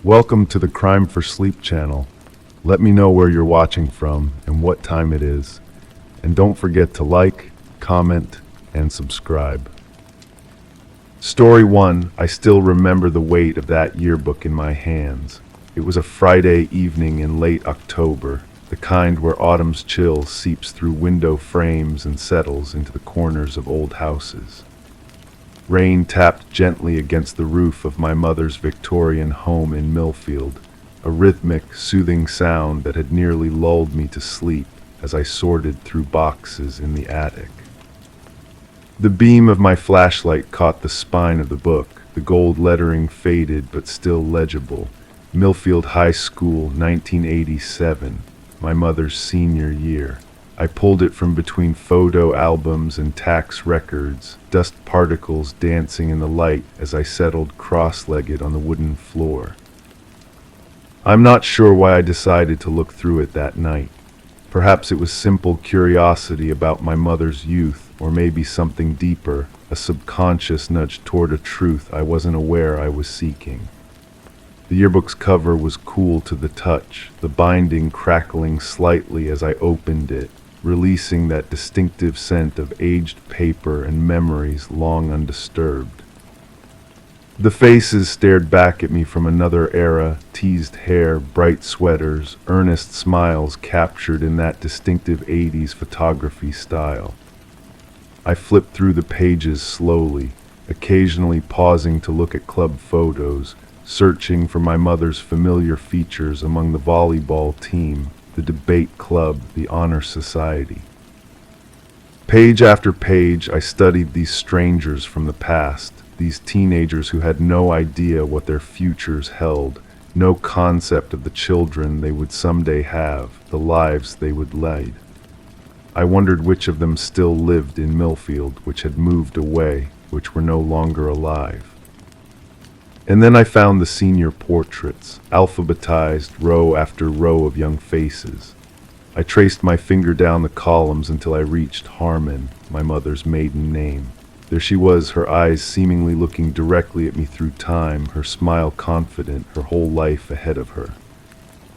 Welcome to the Crime for Sleep channel. Let me know where you're watching from and what time it is. And don't forget to like, comment, and subscribe. Story 1. I still remember the weight of that yearbook in my hands. It was a Friday evening in late October, the kind where autumn's chill seeps through window frames and settles into the corners of old houses. Rain tapped gently against the roof of my mother's Victorian home in Millfield, a rhythmic, soothing sound that had nearly lulled me to sleep as I sorted through boxes in the attic. The beam of my flashlight caught the spine of the book, the gold lettering faded but still legible. Millfield High School, 1987, my mother's senior year. I pulled it from between photo albums and tax records, dust particles dancing in the light as I settled cross-legged on the wooden floor. I'm not sure why I decided to look through it that night. Perhaps it was simple curiosity about my mother's youth, or maybe something deeper, a subconscious nudge toward a truth I wasn't aware I was seeking. The yearbook's cover was cool to the touch, the binding crackling slightly as I opened it, releasing that distinctive scent of aged paper and memories long undisturbed. The faces stared back at me from another era, teased hair, bright sweaters, earnest smiles captured in that distinctive 80s photography style. I flipped through the pages slowly, occasionally pausing to look at club photos, searching for my mother's familiar features among the volleyball team, the debate club, the honor society. Page after page, I studied these strangers from the past, these teenagers who had no idea what their futures held, no concept of the children they would someday have, the lives they would lead. I wondered which of them still lived in Millfield, which had moved away, which were no longer alive. And then I found the senior portraits, alphabetized row after row of young faces. I traced my finger down the columns until I reached Harmon, my mother's maiden name. There she was, her eyes seemingly looking directly at me through time, her smile confident, her whole life ahead of her.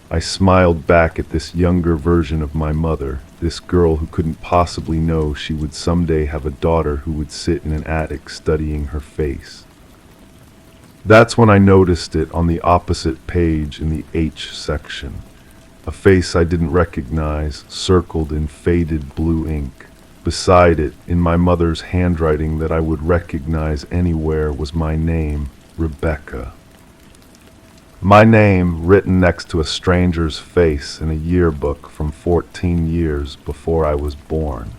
I smiled back at this younger version of my mother, this girl who couldn't possibly know she would someday have a daughter who would sit in an attic studying her face. That's when I noticed it on the opposite page in the H section. A face I didn't recognize, circled in faded blue ink. Beside it, in my mother's handwriting that I would recognize anywhere, was my name, Rebecca. My name written next to a stranger's face in a yearbook from 14 years before I was born.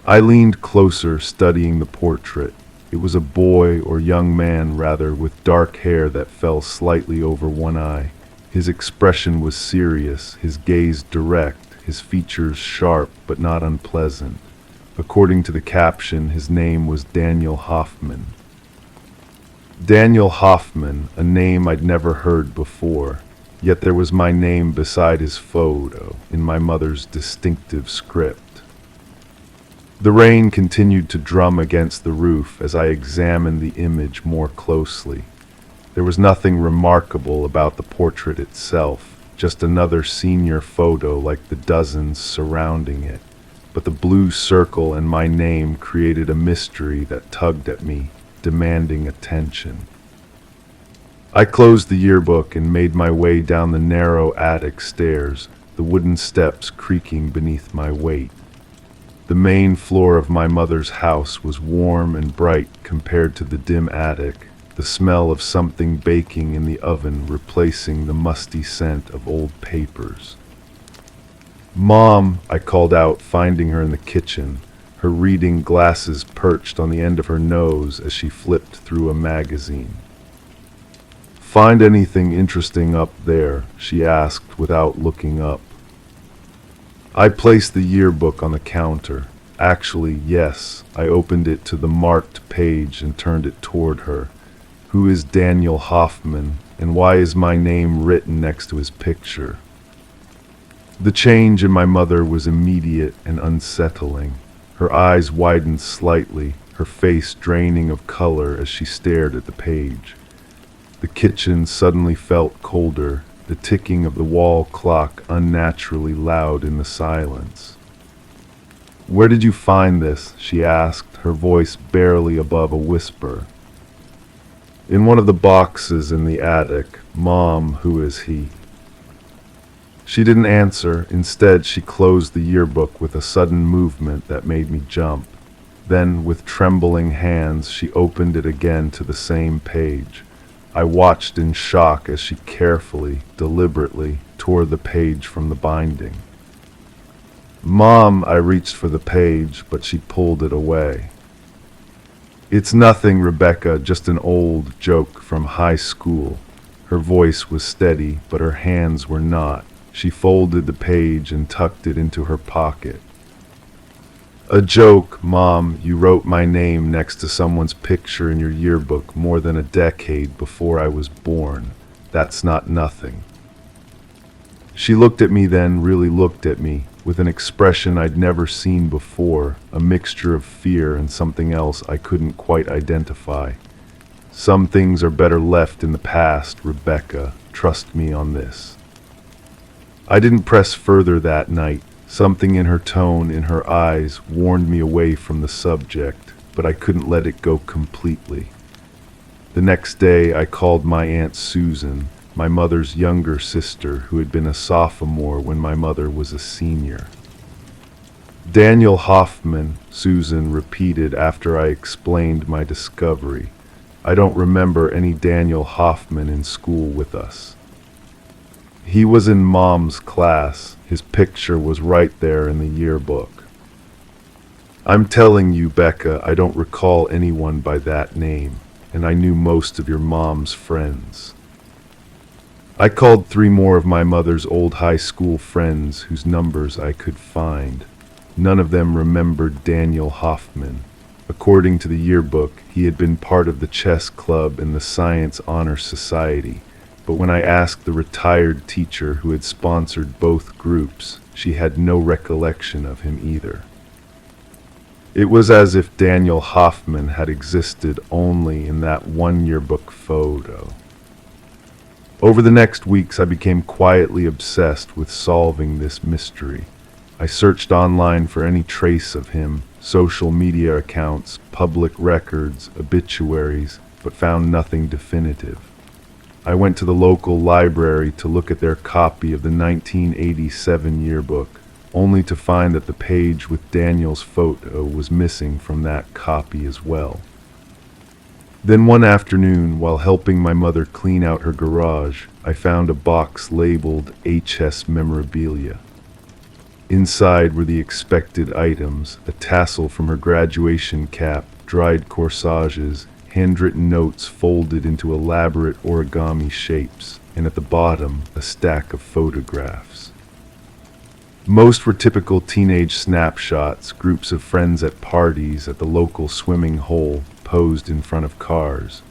I leaned closer, studying the portrait. It was a boy, or young man rather, with dark hair that fell slightly over one eye. His expression was serious, his gaze direct, his features sharp but not unpleasant. According to the caption, his name was Daniel Hoffman. Daniel Hoffman, a name I'd never heard before, yet there was my name beside his photo, in my mother's distinctive script. The rain continued to drum against the roof as I examined the image more closely. There was nothing remarkable about the portrait itself, just another senior photo like the dozens surrounding it. But the blue circle and my name created a mystery that tugged at me, demanding attention. I closed the yearbook and made my way down the narrow attic stairs, the wooden steps creaking beneath my weight. The main floor of my mother's house was warm and bright compared to the dim attic, the smell of something baking in the oven replacing the musty scent of old papers. "Mom," I called out, finding her in the kitchen, her reading glasses perched on the end of her nose as she flipped through a magazine. "Find anything interesting up there?" she asked without looking up. I placed the yearbook on the counter. Actually, yes, I opened it to the marked page and turned it toward her. Who is Daniel Hoffman, and why is my name written next to his picture? The change in my mother was immediate and unsettling. Her eyes widened slightly, her face draining of color as she stared at the page. The kitchen suddenly felt colder, the ticking of the wall clock unnaturally loud in the silence. "Where did you find this?" she asked, her voice barely above a whisper. "In one of the boxes in the attic. Mom, who is he?" She didn't answer. Instead, she closed the yearbook with a sudden movement that made me jump. Then, with trembling hands, she opened it again to the same page. I watched in shock as she carefully, deliberately, tore the page from the binding. "Mom," I reached for the page, but she pulled it away. "It's nothing, Rebecca, just an old joke from high school." Her voice was steady, but her hands were not. She folded the page and tucked it into her pocket. "A joke, Mom. You wrote my name next to someone's picture in your yearbook more than a decade before I was born. That's not nothing." She looked at me then, really looked at me, with an expression I'd never seen before, a mixture of fear and something else I couldn't quite identify. "Some things are better left in the past, Rebecca. Trust me on this." I didn't press further that night. Something in her tone, in her eyes, warned me away from the subject, but I couldn't let it go completely. The next day I called my Aunt Susan, my mother's younger sister, who had been a sophomore when my mother was a senior. "Daniel Hoffman," Susan repeated after I explained my discovery. "I don't remember any Daniel Hoffman in school with us. He was in Mom's class. His picture was right there in the yearbook." "I'm telling you, Becca, I don't recall anyone by that name, and I knew most of your mom's friends." I called 3 more of my mother's old high school friends whose numbers I could find. None of them remembered Daniel Hoffman. According to the yearbook, he had been part of the chess club and the Science Honor Society. But when I asked the retired teacher who had sponsored both groups, she had no recollection of him either. It was as if Daniel Hoffman had existed only in that one yearbook photo. Over the next weeks, I became quietly obsessed with solving this mystery. I searched online for any trace of him, social media accounts, public records, obituaries, but found nothing definitive. I went to the local library to look at their copy of the 1987 yearbook, only to find that the page with Daniel's photo was missing from that copy as well. Then one afternoon, while helping my mother clean out her garage, I found a box labeled HS Memorabilia. Inside were the expected items: a tassel from her graduation cap, dried corsages, handwritten notes folded into elaborate origami shapes, and at the bottom, a stack of photographs. Most were typical teenage snapshots, groups of friends at parties, at the local swimming hole, posed in front of cars.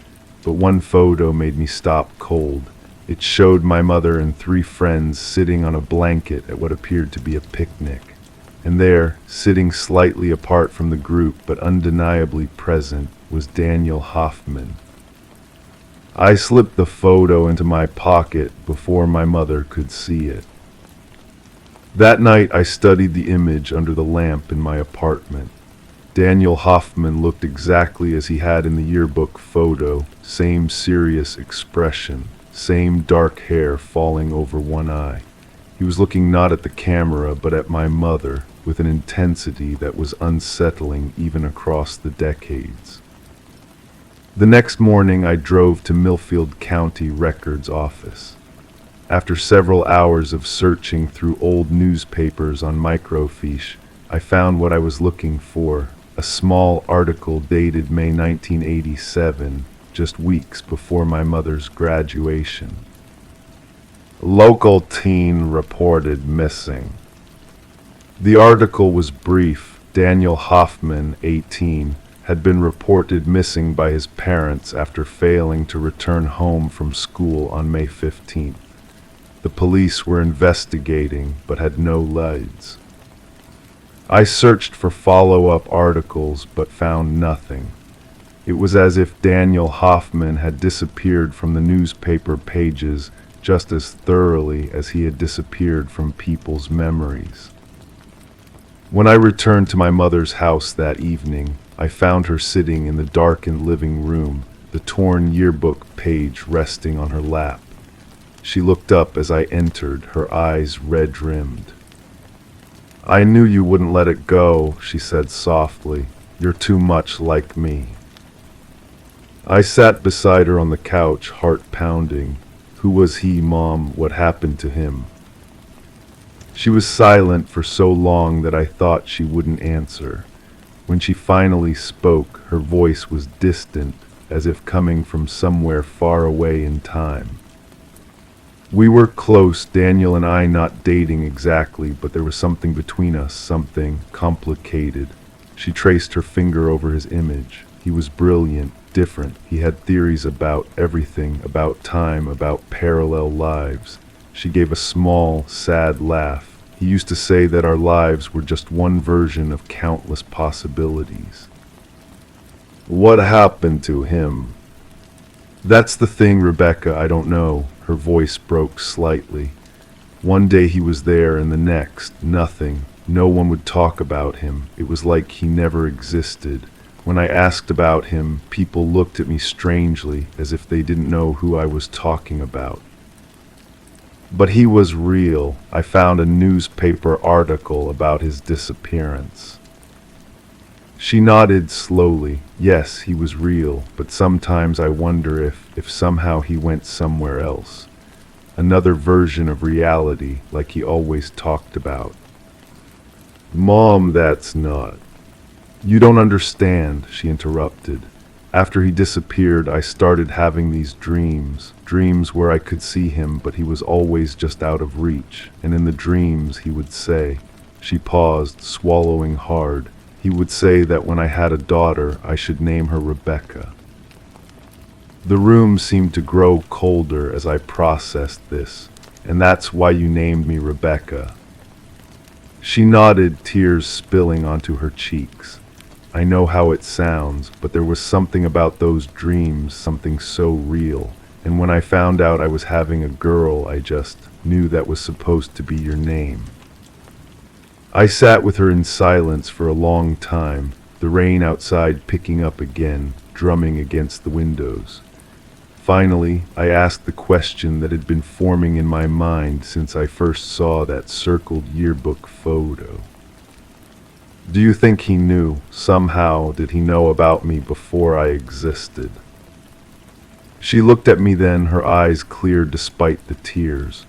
But one photo made me stop cold. It showed my mother and 3 friends sitting on a blanket at what appeared to be a picnic. And there, sitting slightly apart from the group but undeniably present, was Daniel Hoffman. I slipped the photo into my pocket before my mother could see it. That night I studied the image under the lamp in my apartment. Daniel Hoffman looked exactly as he had in the yearbook photo, same serious expression, same dark hair falling over one eye. He was looking not at the camera but at my mother, with an intensity that was unsettling even across the decades. The next morning I drove to Millfield County Records office. After several hours of searching through old newspapers on microfiche, I found what I was looking for, a small article dated May 1987, just weeks before my mother's graduation. Local teen reported missing. The article was brief. Daniel Hoffman, 18, had been reported missing by his parents after failing to return home from school on May 15th. The police were investigating but had no leads. I searched for follow-up articles but found nothing. It was as if Daniel Hoffman had disappeared from the newspaper pages just as thoroughly as he had disappeared from people's memories. When I returned to my mother's house that evening, I found her sitting in the darkened living room, the torn yearbook page resting on her lap. She looked up as I entered, her eyes red-rimmed. "I knew you wouldn't let it go," she said softly. "You're too much like me." I sat beside her on the couch, heart pounding. Who was he, Mom? What happened to him? She was silent for so long that I thought she wouldn't answer. When she finally spoke, her voice was distant, as if coming from somewhere far away in time. We were close, Daniel and I, not dating exactly, but there was something between us, something complicated. She traced her finger over his image. He was brilliant, different. He had theories about everything, about time, about parallel lives. She gave a small, sad laugh. He used to say that our lives were just one version of countless possibilities. What happened to him? That's the thing, Rebecca, I don't know. Her voice broke slightly. One day he was there, and the next, nothing. No one would talk about him. It was like he never existed. When I asked about him, people looked at me strangely, as if they didn't know who I was talking about. But he was real. I found a newspaper article about his disappearance. She nodded slowly. Yes, he was real, but sometimes I wonder if somehow he went somewhere else. Another version of reality, like he always talked about. Mom, that's not. You don't understand, she interrupted. After he disappeared, I started having these dreams where I could see him, but he was always just out of reach. And in the dreams, he would say, she paused, swallowing hard. He would say that when I had a daughter, I should name her Rebecca. The room seemed to grow colder as I processed this, and that's why you named me Rebecca. She nodded, tears spilling onto her cheeks. I know how it sounds, but there was something about those dreams, something so real. And when I found out I was having a girl, I just knew that was supposed to be your name. I sat with her in silence for a long time, the rain outside picking up again, drumming against the windows. Finally, I asked the question that had been forming in my mind since I first saw that circled yearbook photo. Do you think he knew? Somehow, did he know about me before I existed? She looked at me then, her eyes cleared despite the tears.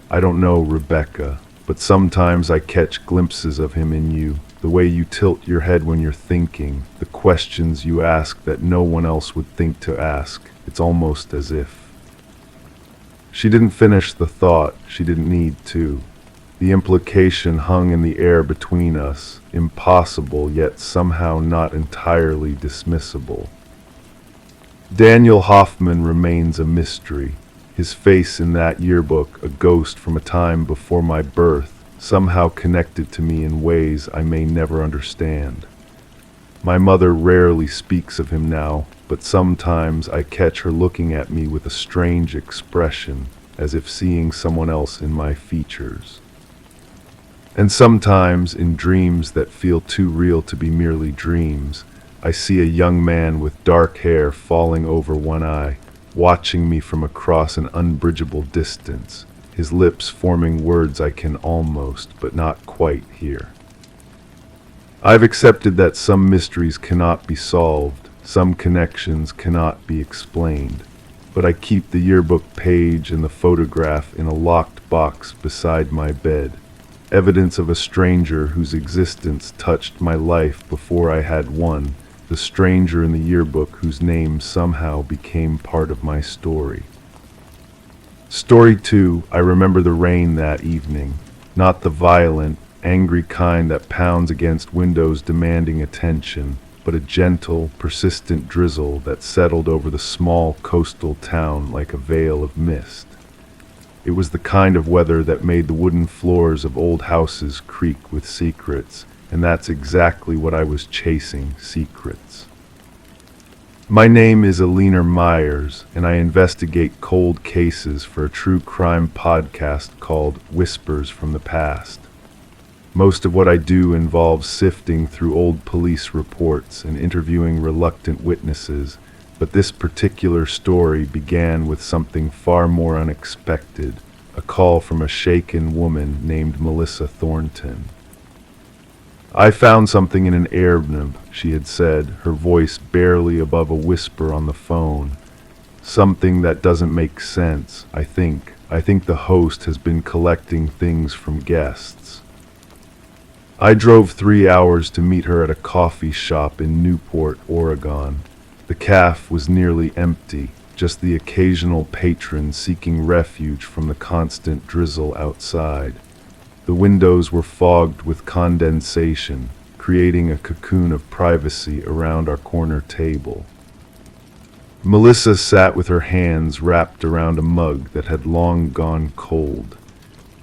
I don't know, Rebecca, but sometimes I catch glimpses of him in you, the way you tilt your head when you're thinking, the questions you ask that no one else would think to ask. It's almost as if. She didn't finish the thought. She didn't need to. The implication hung in the air between us, impossible yet somehow not entirely dismissible. Daniel Hoffman remains a mystery. His face in that yearbook, a ghost from a time before my birth, somehow connected to me in ways I may never understand. My mother rarely speaks of him now, but sometimes I catch her looking at me with a strange expression, as if seeing someone else in my features. And sometimes, in dreams that feel too real to be merely dreams, I see a young man with dark hair falling over one eye, watching me from across an unbridgeable distance, his lips forming words I can almost, but not quite hear. I've accepted that some mysteries cannot be solved, some connections cannot be explained, but I keep the yearbook page and the photograph in a locked box beside my bed. Evidence of a stranger whose existence touched my life before I had one, the stranger in the yearbook whose name somehow became part of my story. Story 2, I remember the rain that evening, not the violent, angry kind that pounds against windows demanding attention, but a gentle, persistent drizzle that settled over the small coastal town like a veil of mist. It was the kind of weather that made the wooden floors of old houses creak with secrets, and that's exactly what I was chasing, secrets. My name is Alina Myers, and I investigate cold cases for a true crime podcast called Whispers from the Past. Most of what I do involves sifting through old police reports and interviewing reluctant witnesses, but this particular story began with something far more unexpected, a call from a shaken woman named Melissa Thornton. "I found something in an airbnb," she had said, her voice barely above a whisper on the phone. "Something that doesn't make sense, I think. I think the host has been collecting things from guests." I drove 3 hours to meet her at a coffee shop in Newport, Oregon. The cafe was nearly empty, just the occasional patron seeking refuge from the constant drizzle outside. The windows were fogged with condensation, creating a cocoon of privacy around our corner table. Melissa sat with her hands wrapped around a mug that had long gone cold.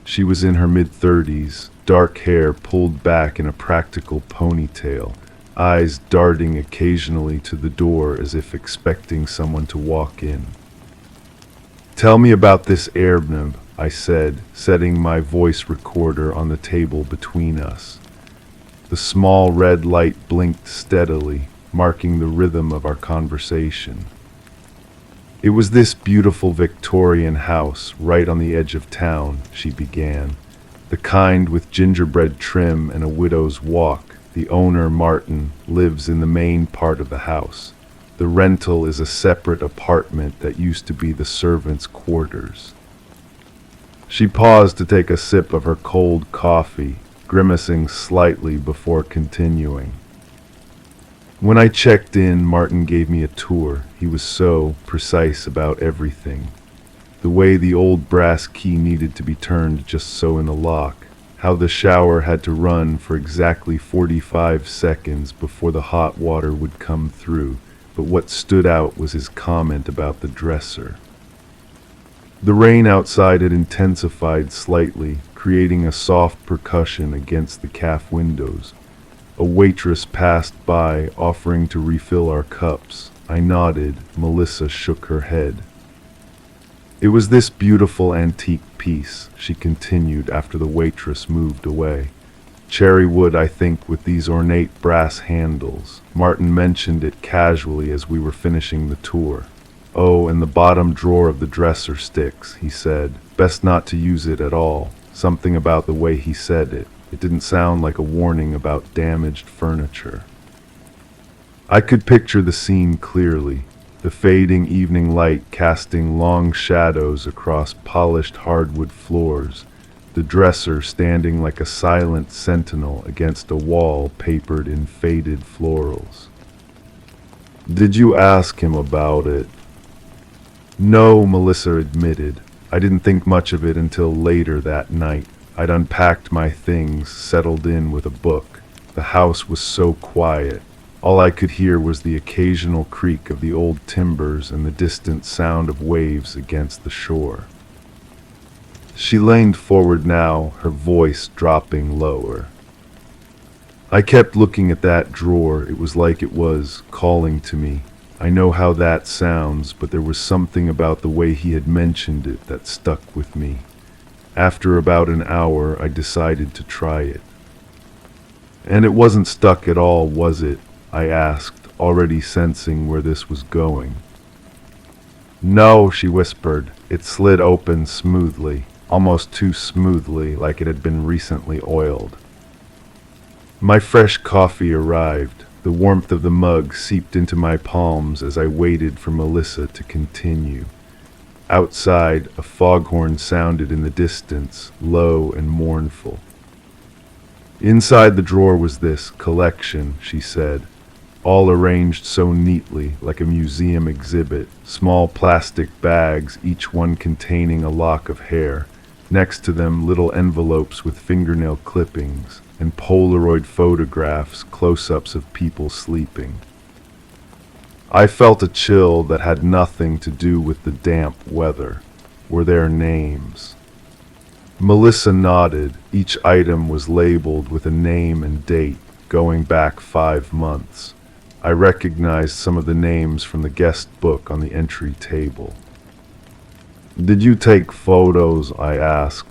She was in her mid-30s, dark hair pulled back in a practical ponytail, eyes darting occasionally to the door as if expecting someone to walk in. "Tell me about this airbnb," I said, setting my voice recorder on the table between us. The small red light blinked steadily, marking the rhythm of our conversation. "It was this beautiful Victorian house right on the edge of town," she began. "The kind with gingerbread trim and a widow's walk. The owner, Martin, lives in the main part of the house. The rental is a separate apartment that used to be the servants' quarters." She paused to take a sip of her cold coffee, grimacing slightly before continuing. "When I checked in, Martin gave me a tour. He was so precise about everything. The way the old brass key needed to be turned just so in the lock, how the shower had to run for exactly 45 seconds before the hot water would come through, but what stood out was his comment about the dresser. The rain outside had intensified slightly, creating a soft percussion against the cafe windows. A waitress passed by, offering to refill our cups. I nodded. Melissa shook her head. "It was this beautiful antique piece," she continued after the waitress moved away. "Cherry wood, I think, with these ornate brass handles. Martin mentioned it casually as we were finishing the tour. 'Oh, and the bottom drawer of the dresser sticks,' he said. 'Best not to use it at all.' Something about the way he said it. It didn't sound like a warning about damaged furniture." I could picture the scene clearly, the fading evening light casting long shadows across polished hardwood floors, the dresser standing like a silent sentinel against a wall papered in faded florals. "Did you ask him about it?" "No," Melissa admitted. "I didn't think much of it until later that night. I'd unpacked my things, settled in with a book. The house was so quiet. All I could hear was the occasional creak of the old timbers and the distant sound of waves against the shore." She leaned forward now, her voice dropping lower. "I kept looking at that drawer. It was like it was calling to me. I know how that sounds, but there was something about the way he had mentioned it that stuck with me. After about an hour, I decided to try it." "And it wasn't stuck at all, was it?" I asked, already sensing where this was going. "No," she whispered. "It slid open smoothly, almost too smoothly, like it had been recently oiled." My fresh coffee arrived. The warmth of the mug seeped into my palms as I waited for Melissa to continue. Outside, a foghorn sounded in the distance, low and mournful. "Inside the drawer was this collection," she said, "all arranged so neatly, like a museum exhibit. Small plastic bags, each one containing a lock of hair. Next to them, little envelopes with fingernail clippings, and Polaroid photographs, close-ups of people sleeping." I felt a chill that had nothing to do with the damp weather. Were there names? Melissa nodded. Each item was labeled with a name and date, going back 5 months. I recognized some of the names from the guest book on the entry table. "Did you take photos?" I asked.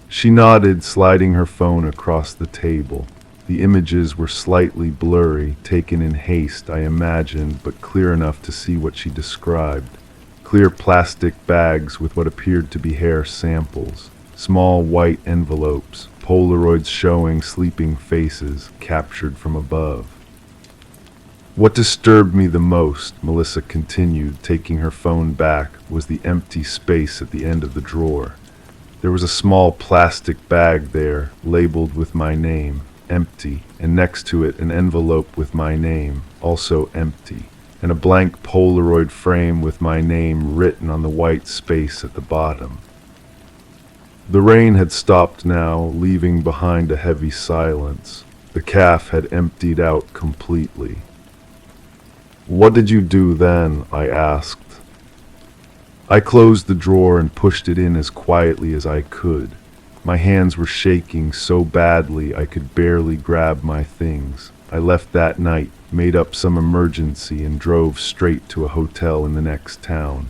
She nodded, sliding her phone across the table. The images were slightly blurry, taken in haste, I imagined, but clear enough to see what she described. Clear plastic bags with what appeared to be hair samples. Small white envelopes, Polaroids showing sleeping faces, captured from above. "What disturbed me the most," Melissa continued, taking her phone back, "was the empty space at the end of the drawer. There was a small plastic bag there, labeled with my name, empty, and next to it an envelope with my name, also empty, and a blank Polaroid frame with my name written on the white space at the bottom." The rain had stopped now, leaving behind a heavy silence. The calf had emptied out completely. "What did you do then?" I asked. I closed the drawer and pushed it in as quietly as I could. My hands were shaking so badly I could barely grab my things. I left that night, made up some emergency, and drove straight to a hotel in the next town.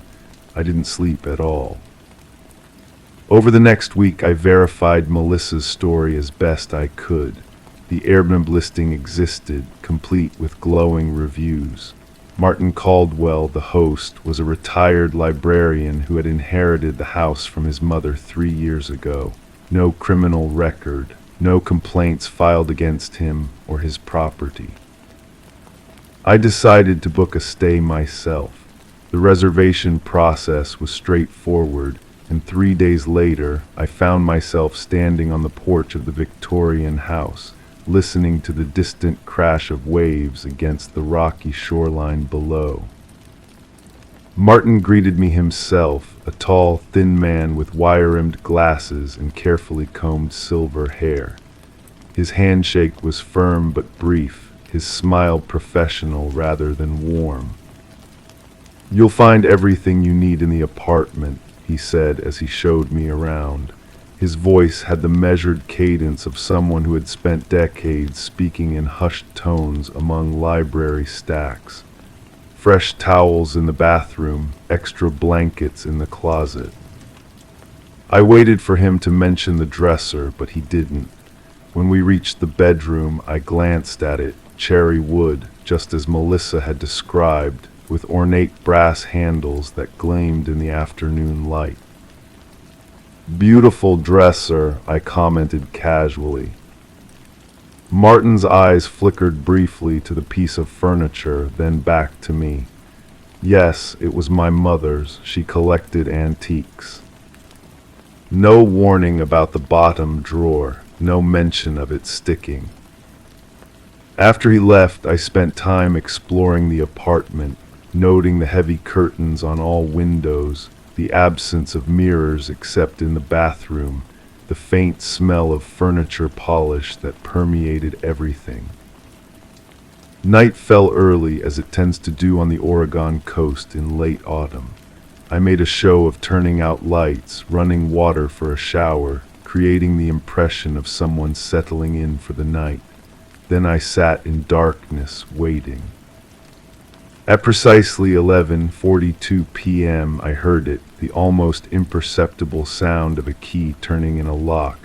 I didn't sleep at all. Over the next week, I verified Melissa's story as best I could. The Airbnb listing existed, complete with glowing reviews. Martin Caldwell, the host, was a retired librarian who had inherited the house from his mother 3 years ago. No criminal record, no complaints filed against him or his property. I decided to book a stay myself. The reservation process was straightforward, and 3 days later, I found myself standing on the porch of the Victorian house, listening to the distant crash of waves against the rocky shoreline below. Martin greeted me himself, a tall, thin man with wire-rimmed glasses and carefully combed silver hair. His handshake was firm but brief, his smile professional rather than warm. "You'll find everything you need in the apartment," he said as he showed me around. His voice had the measured cadence of someone who had spent decades speaking in hushed tones among library stacks. Fresh towels in the bathroom, extra blankets in the closet. I waited for him to mention the dresser, but he didn't. When we reached the bedroom, I glanced at it, cherry wood, just as Melissa had described, with ornate brass handles that gleamed in the afternoon light. "Beautiful dresser," I commented casually. Martin's eyes flickered briefly to the piece of furniture, then back to me. Yes, it was my mother's. She collected antiques. No warning about the bottom drawer, no mention of it sticking. After he left, I spent time exploring the apartment, noting the heavy curtains on all windows, the absence of mirrors except in the bathroom, the faint smell of furniture polish that permeated everything. Night fell early, as it tends to do on the Oregon coast in late autumn. I made a show of turning out lights, running water for a shower, creating the impression of someone settling in for the night. Then I sat in darkness, waiting. At precisely 11:42 p.m., I heard it, the almost imperceptible sound of a key turning in a lock,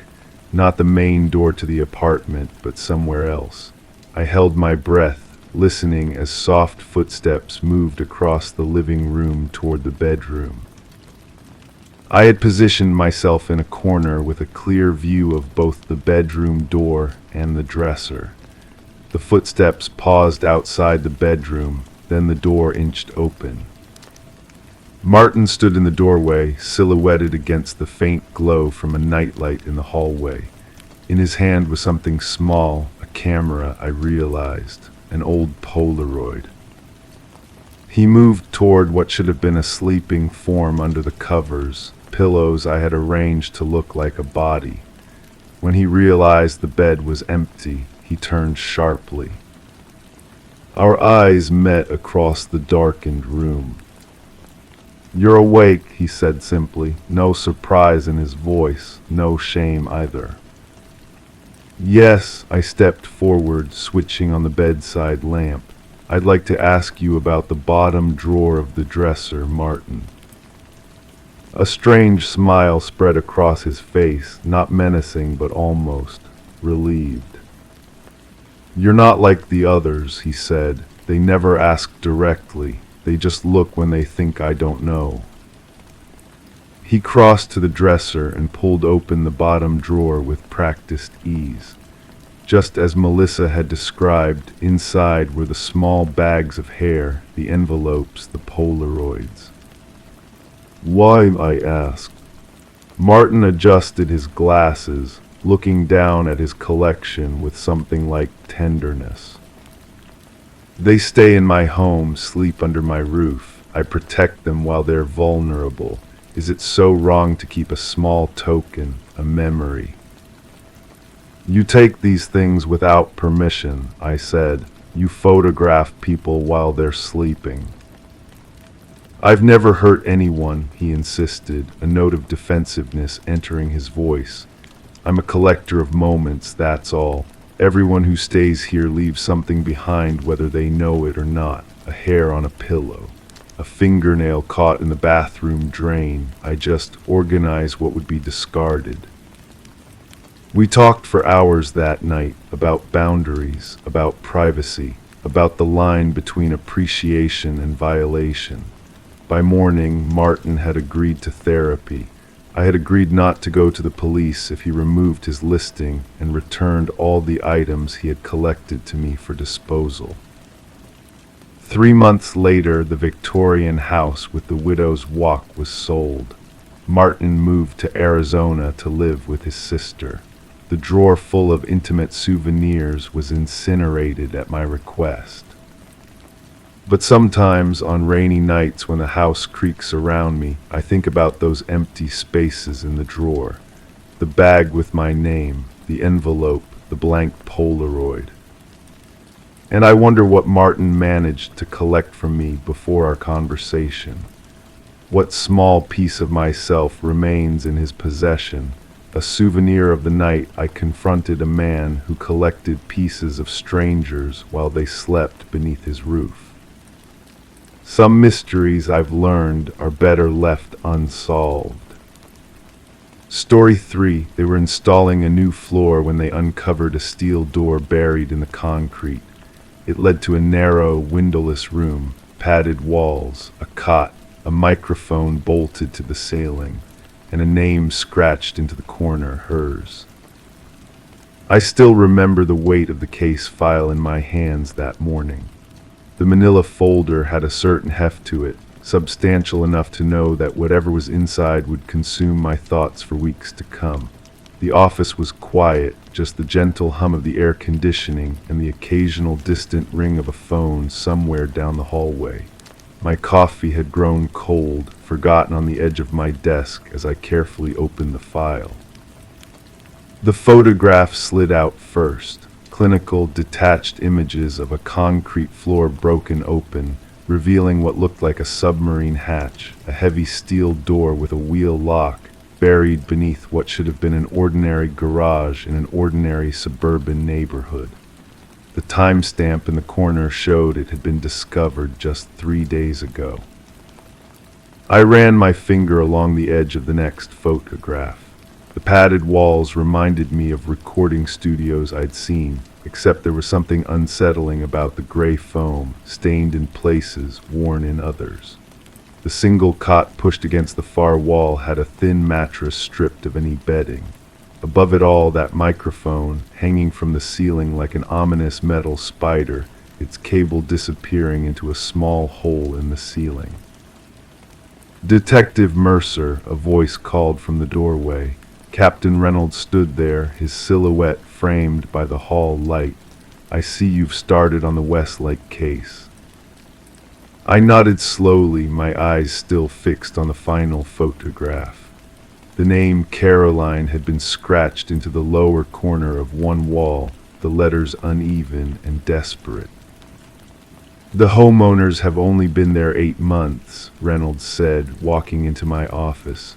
not the main door to the apartment, but somewhere else. I held my breath, listening as soft footsteps moved across the living room toward the bedroom. I had positioned myself in a corner with a clear view of both the bedroom door and the dresser. The footsteps paused outside the bedroom, then the door inched open. Martin stood in the doorway, silhouetted against the faint glow from a nightlight in the hallway. In his hand was something small, a camera, I realized, an old Polaroid. He moved toward what should have been a sleeping form under the covers, pillows I had arranged to look like a body. When he realized the bed was empty, he turned sharply. Our eyes met across the darkened room. "You're awake," he said simply, no surprise in his voice, no shame either. Yes, I stepped forward, switching on the bedside lamp. I'd like to ask you about the bottom drawer of the dresser, Martin. A strange smile spread across his face, not menacing but almost relieved. You're not like the others, he said. They never ask directly. They just look when they think I don't know. He crossed to the dresser and pulled open the bottom drawer with practiced ease. Just as Melissa had described, inside were the small bags of hair, the envelopes, the Polaroids. Why? I asked. Martin adjusted his glasses, looking down at his collection with something like tenderness. They stay in my home, sleep under my roof. I protect them while they're vulnerable. Is it so wrong to keep a small token, a memory? You take these things without permission, I said. You photograph people while they're sleeping. I've never hurt anyone, he insisted, a note of defensiveness entering his voice. I'm a collector of moments, that's all. Everyone who stays here leaves something behind, whether they know it or not. A hair on a pillow, a fingernail caught in the bathroom drain. I just organize what would be discarded. We talked for hours that night about boundaries, about privacy, about the line between appreciation and violation. By morning, Martin had agreed to therapy. I had agreed not to go to the police if he removed his listing and returned all the items he had collected to me for disposal. 3 months later, the Victorian house with the widow's walk was sold. Martin moved to Arizona to live with his sister. The drawer full of intimate souvenirs was incinerated at my request. But sometimes, on rainy nights when the house creaks around me, I think about those empty spaces in the drawer. The bag with my name, the envelope, the blank Polaroid. And I wonder what Martin managed to collect from me before our conversation. What small piece of myself remains in his possession, a souvenir of the night I confronted a man who collected pieces of strangers while they slept beneath his roof. Some mysteries I've learned are better left unsolved. Story 3. They were installing a new floor when they uncovered a steel door buried in the concrete. It led to a narrow, windowless room, padded walls, a cot, a microphone bolted to the ceiling, and a name scratched into the corner, hers. I still remember the weight of the case file in my hands that morning. The manila folder had a certain heft to it, substantial enough to know that whatever was inside would consume my thoughts for weeks to come. The office was quiet, just the gentle hum of the air conditioning and the occasional distant ring of a phone somewhere down the hallway. My coffee had grown cold, forgotten on the edge of my desk as I carefully opened the file. The photograph slid out first. Clinical, detached images of a concrete floor broken open, revealing what looked like a submarine hatch, a heavy steel door with a wheel lock, buried beneath what should have been an ordinary garage in an ordinary suburban neighborhood. The timestamp in the corner showed it had been discovered just 3 days ago. I ran my finger along the edge of the next photograph. The padded walls reminded me of recording studios I'd seen, except there was something unsettling about the gray foam, stained in places, worn in others. The single cot pushed against the far wall had a thin mattress stripped of any bedding. Above it all, that microphone, hanging from the ceiling like an ominous metal spider, its cable disappearing into a small hole in the ceiling. Detective Mercer, a voice called from the doorway. Captain Reynolds stood there, his silhouette framed by the hall light. I see you've started on the Westlake case. I nodded slowly, my eyes still fixed on the final photograph. The name Caroline had been scratched into the lower corner of one wall, the letters uneven and desperate. The homeowners have only been there 8 months, Reynolds said, walking into my office.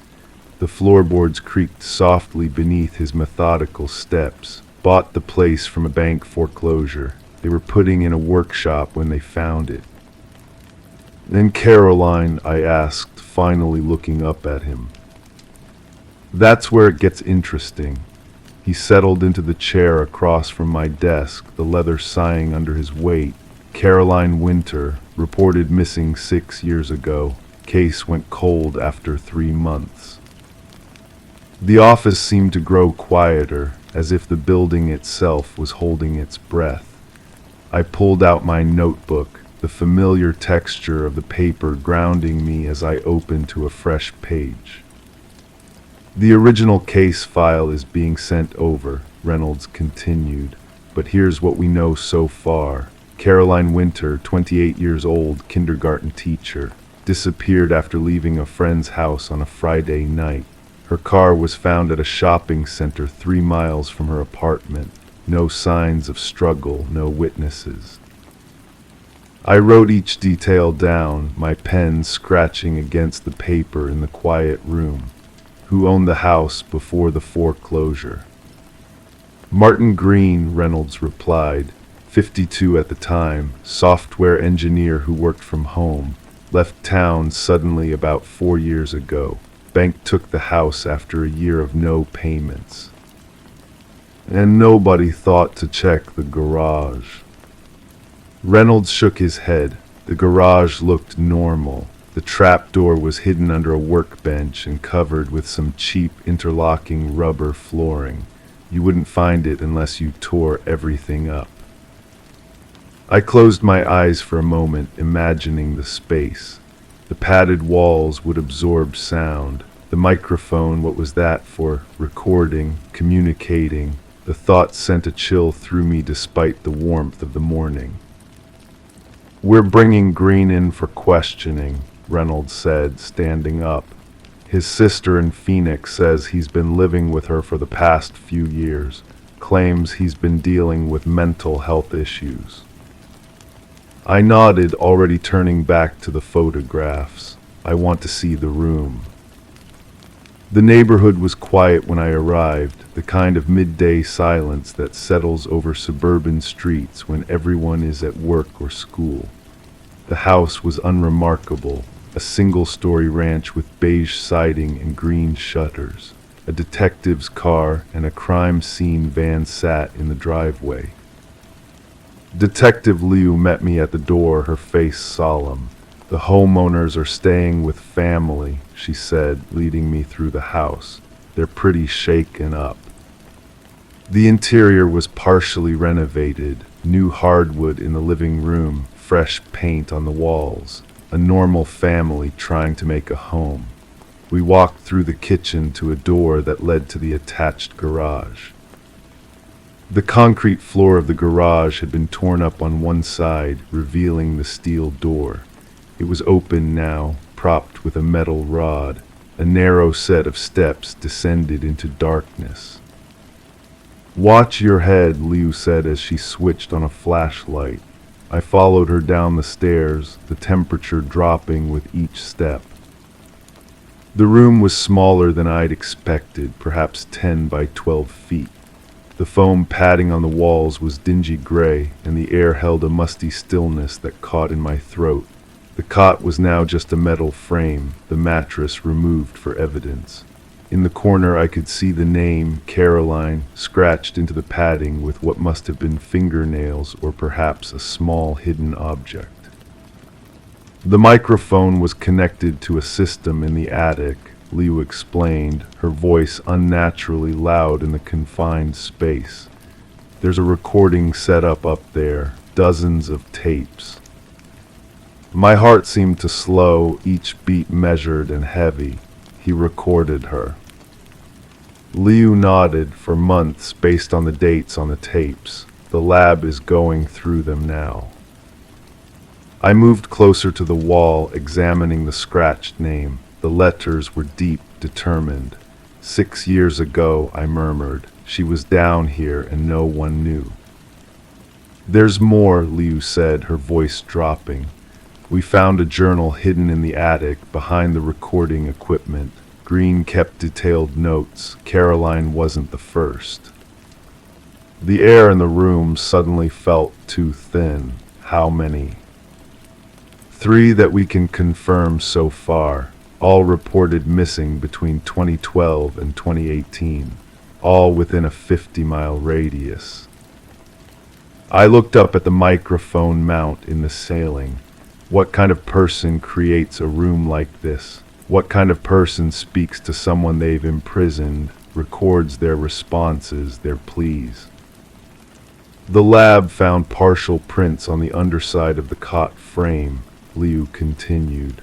The floorboards creaked softly beneath his methodical steps. Bought the place from a bank foreclosure. They were putting in a workshop when they found it. Then Caroline, I asked, finally looking up at him. That's where it gets interesting. He settled into the chair across from my desk, the leather sighing under his weight. Caroline Winter, reported missing 6 years ago. Case went cold after 3 months. The office seemed to grow quieter, as if the building itself was holding its breath. I pulled out my notebook, the familiar texture of the paper grounding me as I opened to a fresh page. The original case file is being sent over, Reynolds continued, but here's what we know so far. Caroline Winter, 28 years old, kindergarten teacher, disappeared after leaving a friend's house on a Friday night. Her car was found at a shopping center 3 miles from her apartment. No signs of struggle, no witnesses. I wrote each detail down, my pen scratching against the paper in the quiet room. Who owned the house before the foreclosure? Martin Green, Reynolds replied, 52 at the time, software engineer who worked from home, left town suddenly about 4 years ago. Bank took the house after a year of no payments. And nobody thought to check the garage. Reynolds shook his head. The garage looked normal. The trapdoor was hidden under a workbench and covered with some cheap interlocking rubber flooring. You wouldn't find it unless you tore everything up. I closed my eyes for a moment, imagining the space. The padded walls would absorb sound. The microphone, what was that for? Recording, communicating. The thought sent a chill through me despite the warmth of the morning. We're bringing Green in for questioning, Reynolds said, standing up. His sister in Phoenix says he's been living with her for the past few years, claims he's been dealing with mental health issues. I nodded, already turning back to the photographs. I want to see the room. The neighborhood was quiet when I arrived, the kind of midday silence that settles over suburban streets when everyone is at work or school. The house was unremarkable, a single-story ranch with beige siding and green shutters. A detective's car and a crime scene van sat in the driveway. Detective Liu met me at the door, her face solemn. The homeowners are staying with family, she said, leading me through the house. They're pretty shaken up. The interior was partially renovated, new hardwood in the living room, fresh paint on the walls, a normal family trying to make a home. We walked through the kitchen to a door that led to the attached garage. The concrete floor of the garage had been torn up on one side, revealing the steel door. It was open now, propped with a metal rod. A narrow set of steps descended into darkness. "Watch your head," Liu said as she switched on a flashlight. I followed her down the stairs, the temperature dropping with each step. The room was smaller than I'd expected, perhaps 10 by 12 feet. The foam padding on the walls was dingy gray, and the air held a musty stillness that caught in my throat. The cot was now just a metal frame, the mattress removed for evidence. In the corner I could see the name, Caroline, scratched into the padding with what must have been fingernails or perhaps a small hidden object. The microphone was connected to a system in the attic, Liu explained, her voice unnaturally loud in the confined space. There's a recording set up there, dozens of tapes. My heart seemed to slow, each beat measured and heavy. He recorded her. Liu nodded. For months, based on the dates on the tapes. The lab is going through them now. I moved closer to the wall, examining the scratched name. The letters were deep, determined. 6 years ago, I murmured. She was down here and no one knew. There's more, Liu said, her voice dropping. We found a journal hidden in the attic behind the recording equipment. Green kept detailed notes. Caroline wasn't the first. The air in the room suddenly felt too thin. How many? 3 that we can confirm so far, all reported missing between 2012 and 2018, all within a 50-mile radius. I looked up at the microphone mount in the ceiling. What kind of person creates a room like this? What kind of person speaks to someone they've imprisoned, records their responses, their pleas? The lab found partial prints on the underside of the cot frame, Liu continued.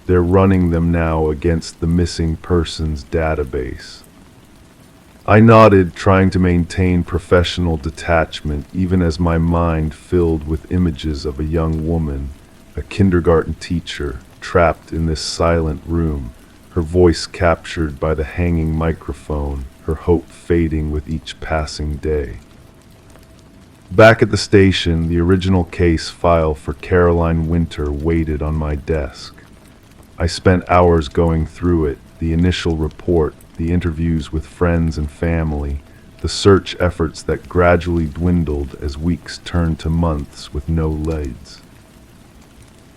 They're running them now against the missing persons database. I nodded, trying to maintain professional detachment even as my mind filled with images of a young woman, a kindergarten teacher, trapped in this silent room, her voice captured by the hanging microphone, her hope fading with each passing day. Back at the station, the original case file for Caroline Winter waited on my desk. I spent hours going through it, the initial report, the interviews with friends and family, the search efforts that gradually dwindled as weeks turned to months with no leads.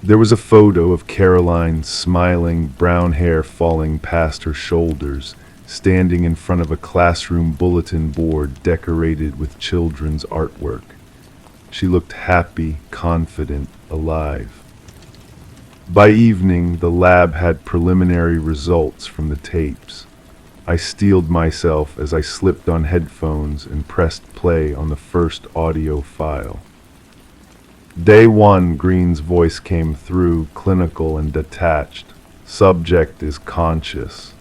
There was a photo of Caroline, smiling, brown hair falling past her shoulders, standing in front of a classroom bulletin board decorated with children's artwork. She looked happy, confident, alive. By evening, the lab had preliminary results from the tapes. I steeled myself as I slipped on headphones and pressed play on the first audio file. Day 1, Green's voice came through, clinical and detached. Subject is conscious.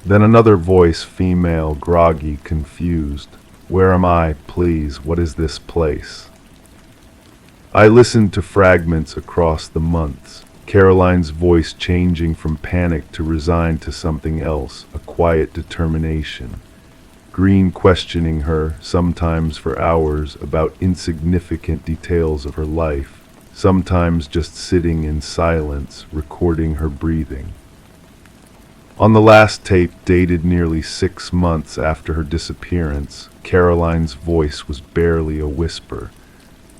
Then another voice, female, groggy, confused. Where am I, please? What is this place? I listened to fragments across the months, Caroline's voice changing from panic to resigned to something else, a quiet determination. Green questioning her, sometimes for hours, about insignificant details of her life, sometimes just sitting in silence, recording her breathing. On the last tape, dated nearly 6 months after her disappearance, Caroline's voice was barely a whisper.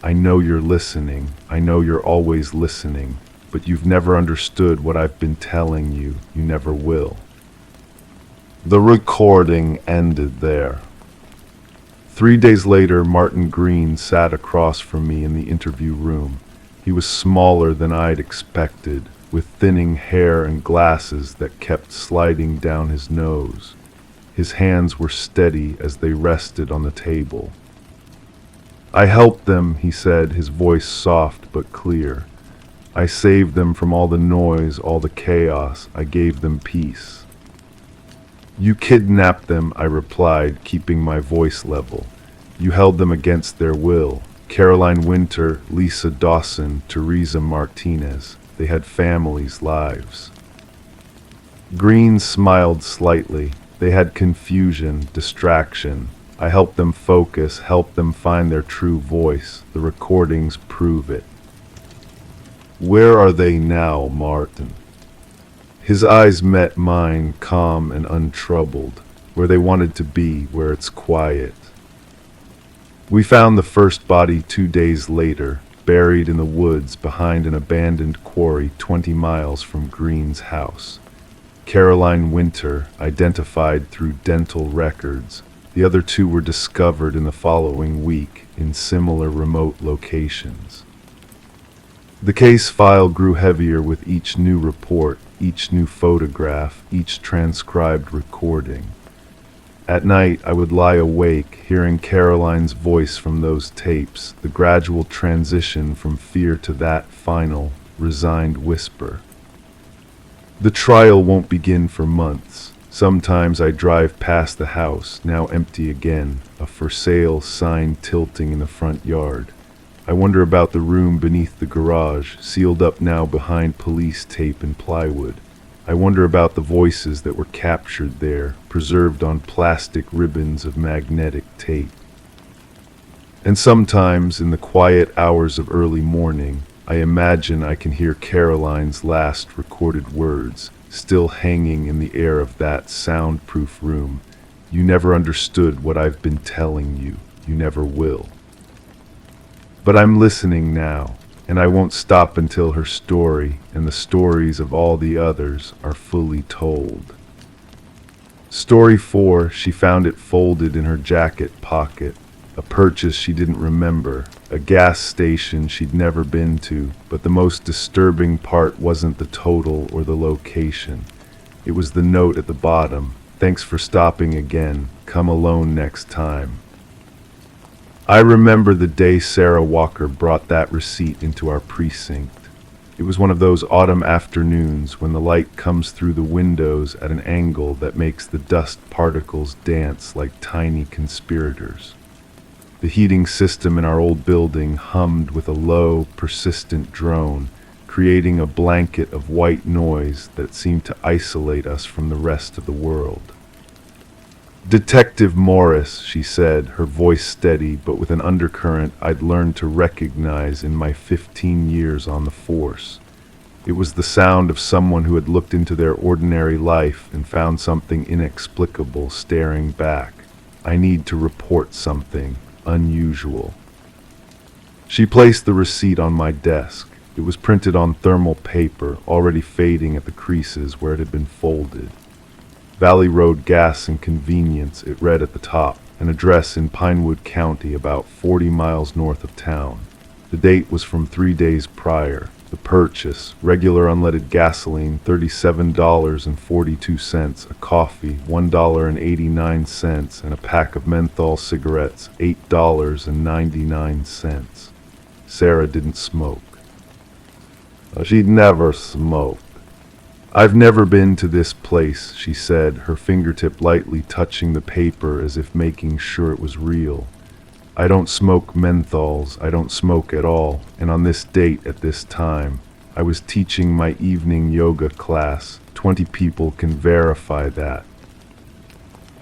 I know you're listening. I know you're always listening, but you've never understood what I've been telling you. You never will. The recording ended there. 3 days later, Martin Green sat across from me in the interview room. He was smaller than I'd expected, with thinning hair and glasses that kept sliding down his nose. His hands were steady as they rested on the table. I helped them, he said, his voice soft but clear. I saved them from all the noise, all the chaos. I gave them peace. You kidnapped them, I replied, keeping my voice level. You held them against their will. Caroline Winter, Lisa Dawson, Teresa Martinez. They had families, lives. Green smiled slightly. They had confusion, distraction. I helped them focus, helped them find their true voice. The recordings prove it. Where are they now, Martin? His eyes met mine, calm and untroubled, where they wanted to be, where it's quiet. We found the first body 2 days later, buried in the woods behind an abandoned quarry 20 miles from Green's house. Caroline Winter, identified through dental records. The other 2 were discovered in the following week in similar remote locations. The case file grew heavier with each new report, each new photograph, each transcribed recording. At night, I would lie awake, hearing Caroline's voice from those tapes, the gradual transition from fear to that final, resigned whisper. The trial won't begin for months. Sometimes I drive past the house, now empty again, a for sale sign tilting in the front yard. I wonder about the room beneath the garage, sealed up now behind police tape and plywood. I wonder about the voices that were captured there, preserved on plastic ribbons of magnetic tape. And sometimes, in the quiet hours of early morning, I imagine I can hear Caroline's last recorded words, still hanging in the air of that soundproof room. You never understood what I've been telling you. You never will. But I'm listening now, and I won't stop until her story and the stories of all the others are fully told. Story 4, she found it folded in her jacket pocket. A purchase she didn't remember, a gas station she'd never been to, but the most disturbing part wasn't the total or the location. It was the note at the bottom. Thanks for stopping again. Come alone next time. I remember the day Sarah Walker brought that receipt into our precinct. It was one of those autumn afternoons when the light comes through the windows at an angle that makes the dust particles dance like tiny conspirators. The heating system in our old building hummed with a low, persistent drone, creating a blanket of white noise that seemed to isolate us from the rest of the world. "Detective Morris," she said, her voice steady but with an undercurrent I'd learned to recognize in my 15 years on the force. It was the sound of someone who had looked into their ordinary life and found something inexplicable staring back. "I need to report something unusual." She placed the receipt on my desk. It was printed on thermal paper, already fading at the creases where it had been folded. Valley Road Gas and Convenience, it read at the top, an address in Pinewood County about 40 miles north of town. The date was from 3 days prior. The purchase, regular unleaded gasoline, $37.42, a coffee, $1.89, and a pack of menthol cigarettes, $8.99. Sarah didn't smoke. She'd never smoked. "I've never been to this place," she said, her fingertip lightly touching the paper as if making sure it was real. "I don't smoke menthols, I don't smoke at all, and on this date at this time, I was teaching my evening yoga class. 20 people can verify that."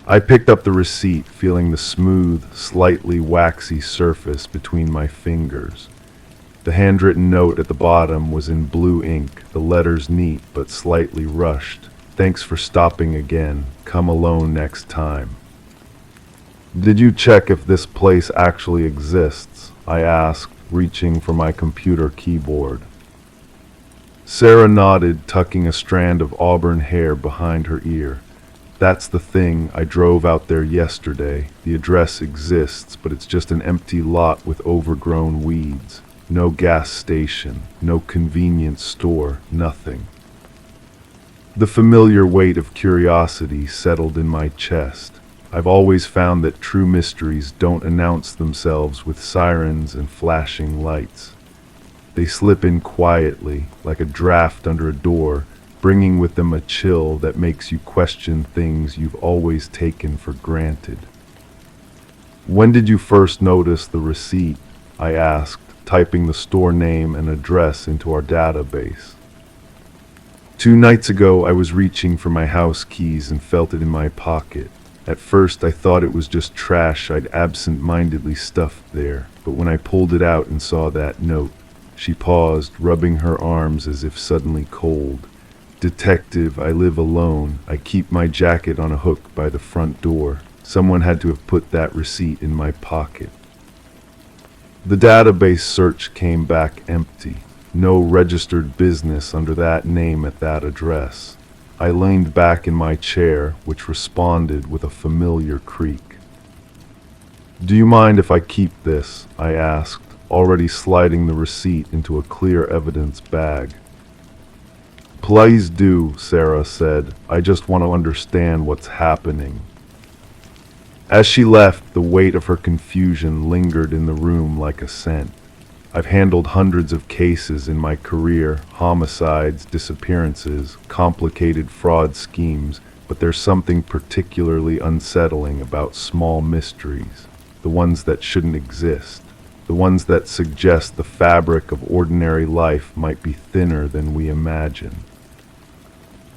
I picked up the receipt, feeling the smooth, slightly waxy surface between my fingers. The handwritten note at the bottom was in blue ink, the letters neat but slightly rushed. "Thanks for stopping again. Come alone next time." "Did you check if this place actually exists?" I asked, reaching for my computer keyboard. Sarah nodded, tucking a strand of auburn hair behind her ear. "That's the thing. I drove out there yesterday. The address exists, but it's just an empty lot with overgrown weeds. No gas station, no convenience store, nothing." The familiar weight of curiosity settled in my chest. I've always found that true mysteries don't announce themselves with sirens and flashing lights. They slip in quietly, like a draft under a door, bringing with them a chill that makes you question things you've always taken for granted. "When did you first notice the receipt?" I asked, typing the store name and address into our database. 2 nights ago, I was reaching for my house keys and felt it in my pocket. At first, I thought it was just trash I'd absent-mindedly stuffed there, but when I pulled it out and saw that note, she paused, rubbing her arms as if suddenly cold. "Detective, I live alone. I keep my jacket on a hook by the front door. Someone had to have put that receipt in my pocket." The database search came back empty. No registered business under that name at that address. I leaned back in my chair, which responded with a familiar creak. "Do you mind if I keep this?" I asked, already sliding the receipt into a clear evidence bag. "Please do," Sarah said. "I just want to understand what's happening." As she left, the weight of her confusion lingered in the room like a scent. I've handled hundreds of cases in my career, homicides, disappearances, complicated fraud schemes, but there's something particularly unsettling about small mysteries, the ones that shouldn't exist, the ones that suggest the fabric of ordinary life might be thinner than we imagine.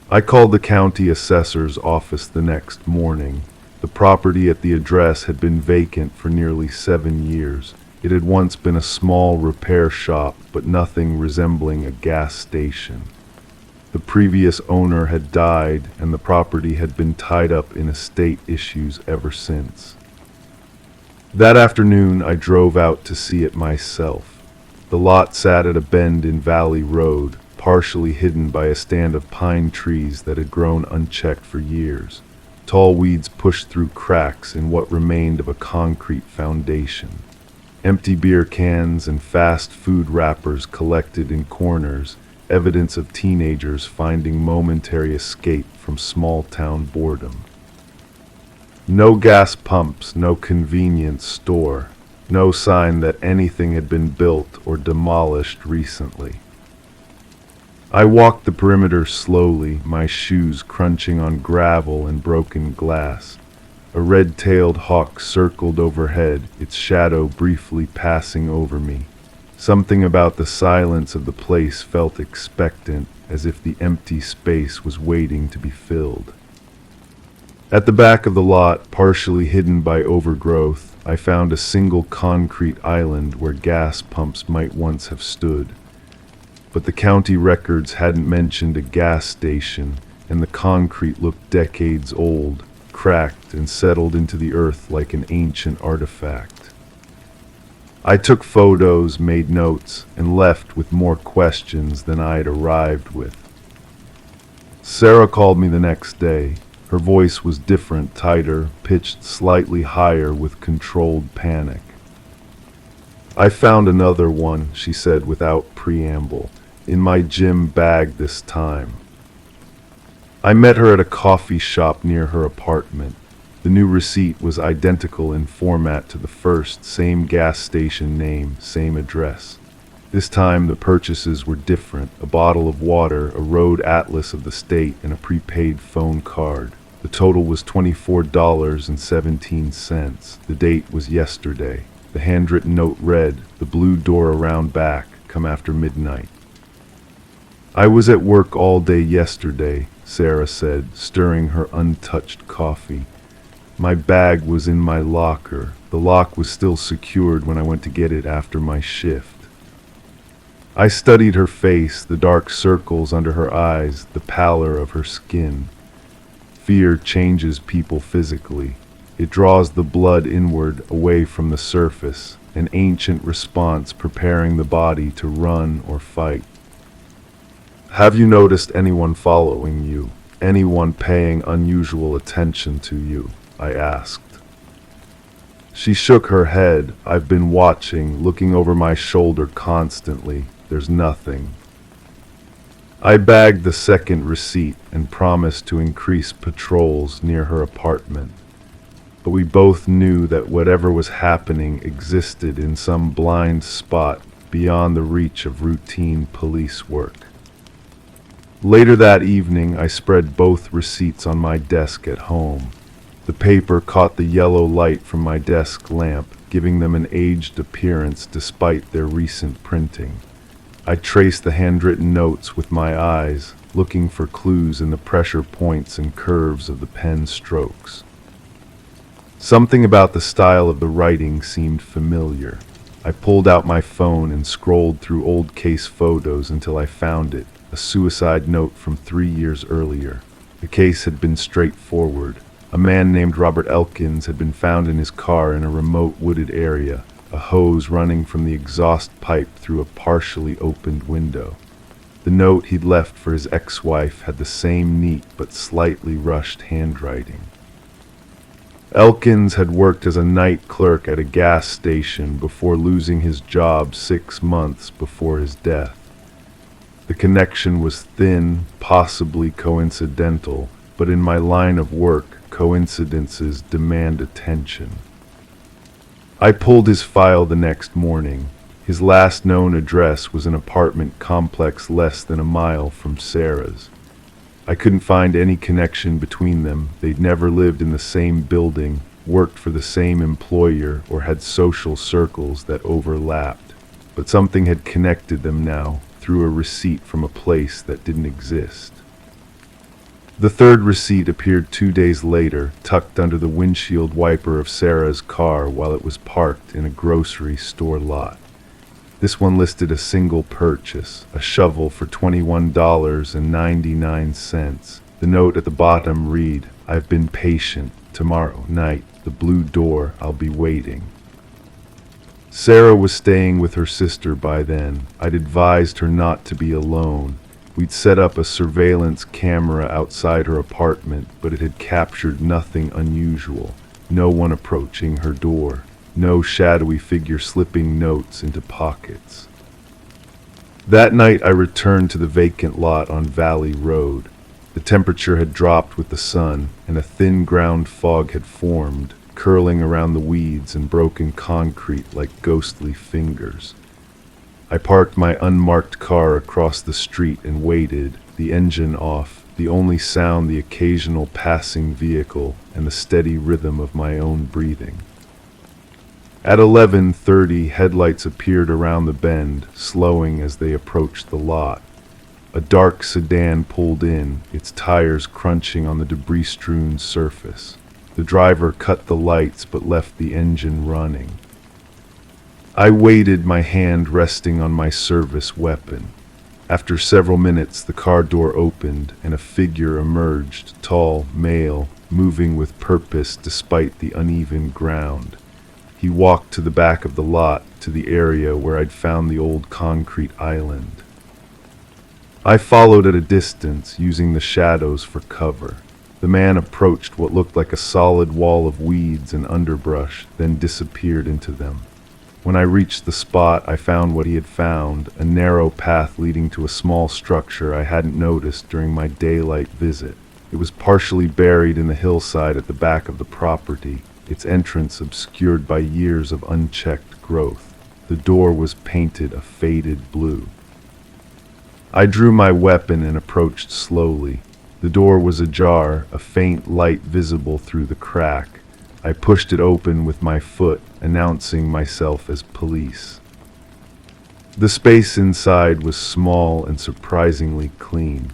I called the county assessor's office the next morning. The property at the address had been vacant for nearly 7 years. It had once been a small repair shop, but nothing resembling a gas station. The previous owner had died, and the property had been tied up in estate issues ever since. That afternoon, I drove out to see it myself. The lot sat at a bend in Valley Road, partially hidden by a stand of pine trees that had grown unchecked for years. Tall weeds pushed through cracks in what remained of a concrete foundation. Empty beer cans and fast food wrappers collected in corners, evidence of teenagers finding momentary escape from small-town boredom. No gas pumps, no convenience store, no sign that anything had been built or demolished recently. I walked the perimeter slowly, my shoes crunching on gravel and broken glass. A red-tailed hawk circled overhead, its shadow briefly passing over me. Something about the silence of the place felt expectant, as if the empty space was waiting to be filled. At the back of the lot, partially hidden by overgrowth, I found a single concrete island where gas pumps might once have stood. But the county records hadn't mentioned a gas station, and the concrete looked decades old, cracked and settled into the earth like an ancient artifact. I took photos, made notes, and left with more questions than I had arrived with. Sarah called me the next day. Her voice was different, tighter, pitched slightly higher with controlled panic. "I found another one," she said without preamble, "in my gym bag this time." I met her at a coffee shop near her apartment. The new receipt was identical in format to the first, same gas station name, same address. This time the purchases were different: a bottle of water, a road atlas of the state, and a prepaid phone card. The total was $24.17. The date was yesterday. The handwritten note read, "The blue door around back, come after midnight." "I was at work all day yesterday," Sarah said, stirring her untouched coffee. "My bag was in my locker. The lock was still secured when I went to get it after my shift." I studied her face, the dark circles under her eyes, the pallor of her skin. Fear changes people physically. It draws the blood inward, away from the surface, an ancient response preparing the body to run or fight. "Have you noticed anyone following you? Anyone paying unusual attention to you?" I asked. She shook her head. "I've been watching, looking over my shoulder constantly. There's nothing." I bagged the second receipt and promised to increase patrols near her apartment. But we both knew that whatever was happening existed in some blind spot beyond the reach of routine police work. Later that evening, I spread both receipts on my desk at home. The paper caught the yellow light from my desk lamp, giving them an aged appearance despite their recent printing. I traced the handwritten notes with my eyes, looking for clues in the pressure points and curves of the pen strokes. Something about the style of the writing seemed familiar. I pulled out my phone and scrolled through old case photos until I found it, a suicide note from 3 years earlier. The case had been straightforward. A man named Robert Elkins had been found in his car in a remote wooded area, a hose running from the exhaust pipe through a partially opened window. The note he'd left for his ex-wife had the same neat but slightly rushed handwriting. Elkins had worked as a night clerk at a gas station before losing his job 6 months before his death. The connection was thin, possibly coincidental, but in my line of work, coincidences demand attention. I pulled his file the next morning. His last known address was an apartment complex less than a mile from Sarah's. I couldn't find any connection between them. They'd never lived in the same building, worked for the same employer, or had social circles that overlapped. But something had connected them now, through a receipt from a place that didn't exist. The third receipt appeared 2 days later, tucked under the windshield wiper of Sarah's car while it was parked in a grocery store lot. This one listed a single purchase, a shovel for $21.99. The note at the bottom read, "I've been patient. Tomorrow night, the blue door, I'll be waiting." Sarah was staying with her sister by then. I'd advised her not to be alone. We'd set up a surveillance camera outside her apartment, but it had captured nothing unusual. No one approaching her door. No shadowy figure slipping notes into pockets. That night I returned to the vacant lot on Valley Road. The temperature had dropped with the sun, and a thin ground fog had formed, curling around the weeds and broken concrete like ghostly fingers. I parked my unmarked car across the street and waited, the engine off, the only sound the occasional passing vehicle and the steady rhythm of my own breathing. At 11:30, headlights appeared around the bend, slowing as they approached the lot. A dark sedan pulled in, its tires crunching on the debris-strewn surface. The driver cut the lights but left the engine running. I waited, my hand resting on my service weapon. After several minutes, the car door opened and a figure emerged, tall, male, moving with purpose despite the uneven ground. He walked to the back of the lot, to the area where I'd found the old concrete island. I followed at a distance, using the shadows for cover. The man approached what looked like a solid wall of weeds and underbrush, then disappeared into them. When I reached the spot, I found what he had found, a narrow path leading to a small structure I hadn't noticed during my daylight visit. It was partially buried in the hillside at the back of the property, its entrance obscured by years of unchecked growth. The door was painted a faded blue. I drew my weapon and approached slowly. The door was ajar, a faint light visible through the crack. I pushed it open with my foot, announcing myself as police. The space inside was small and surprisingly clean.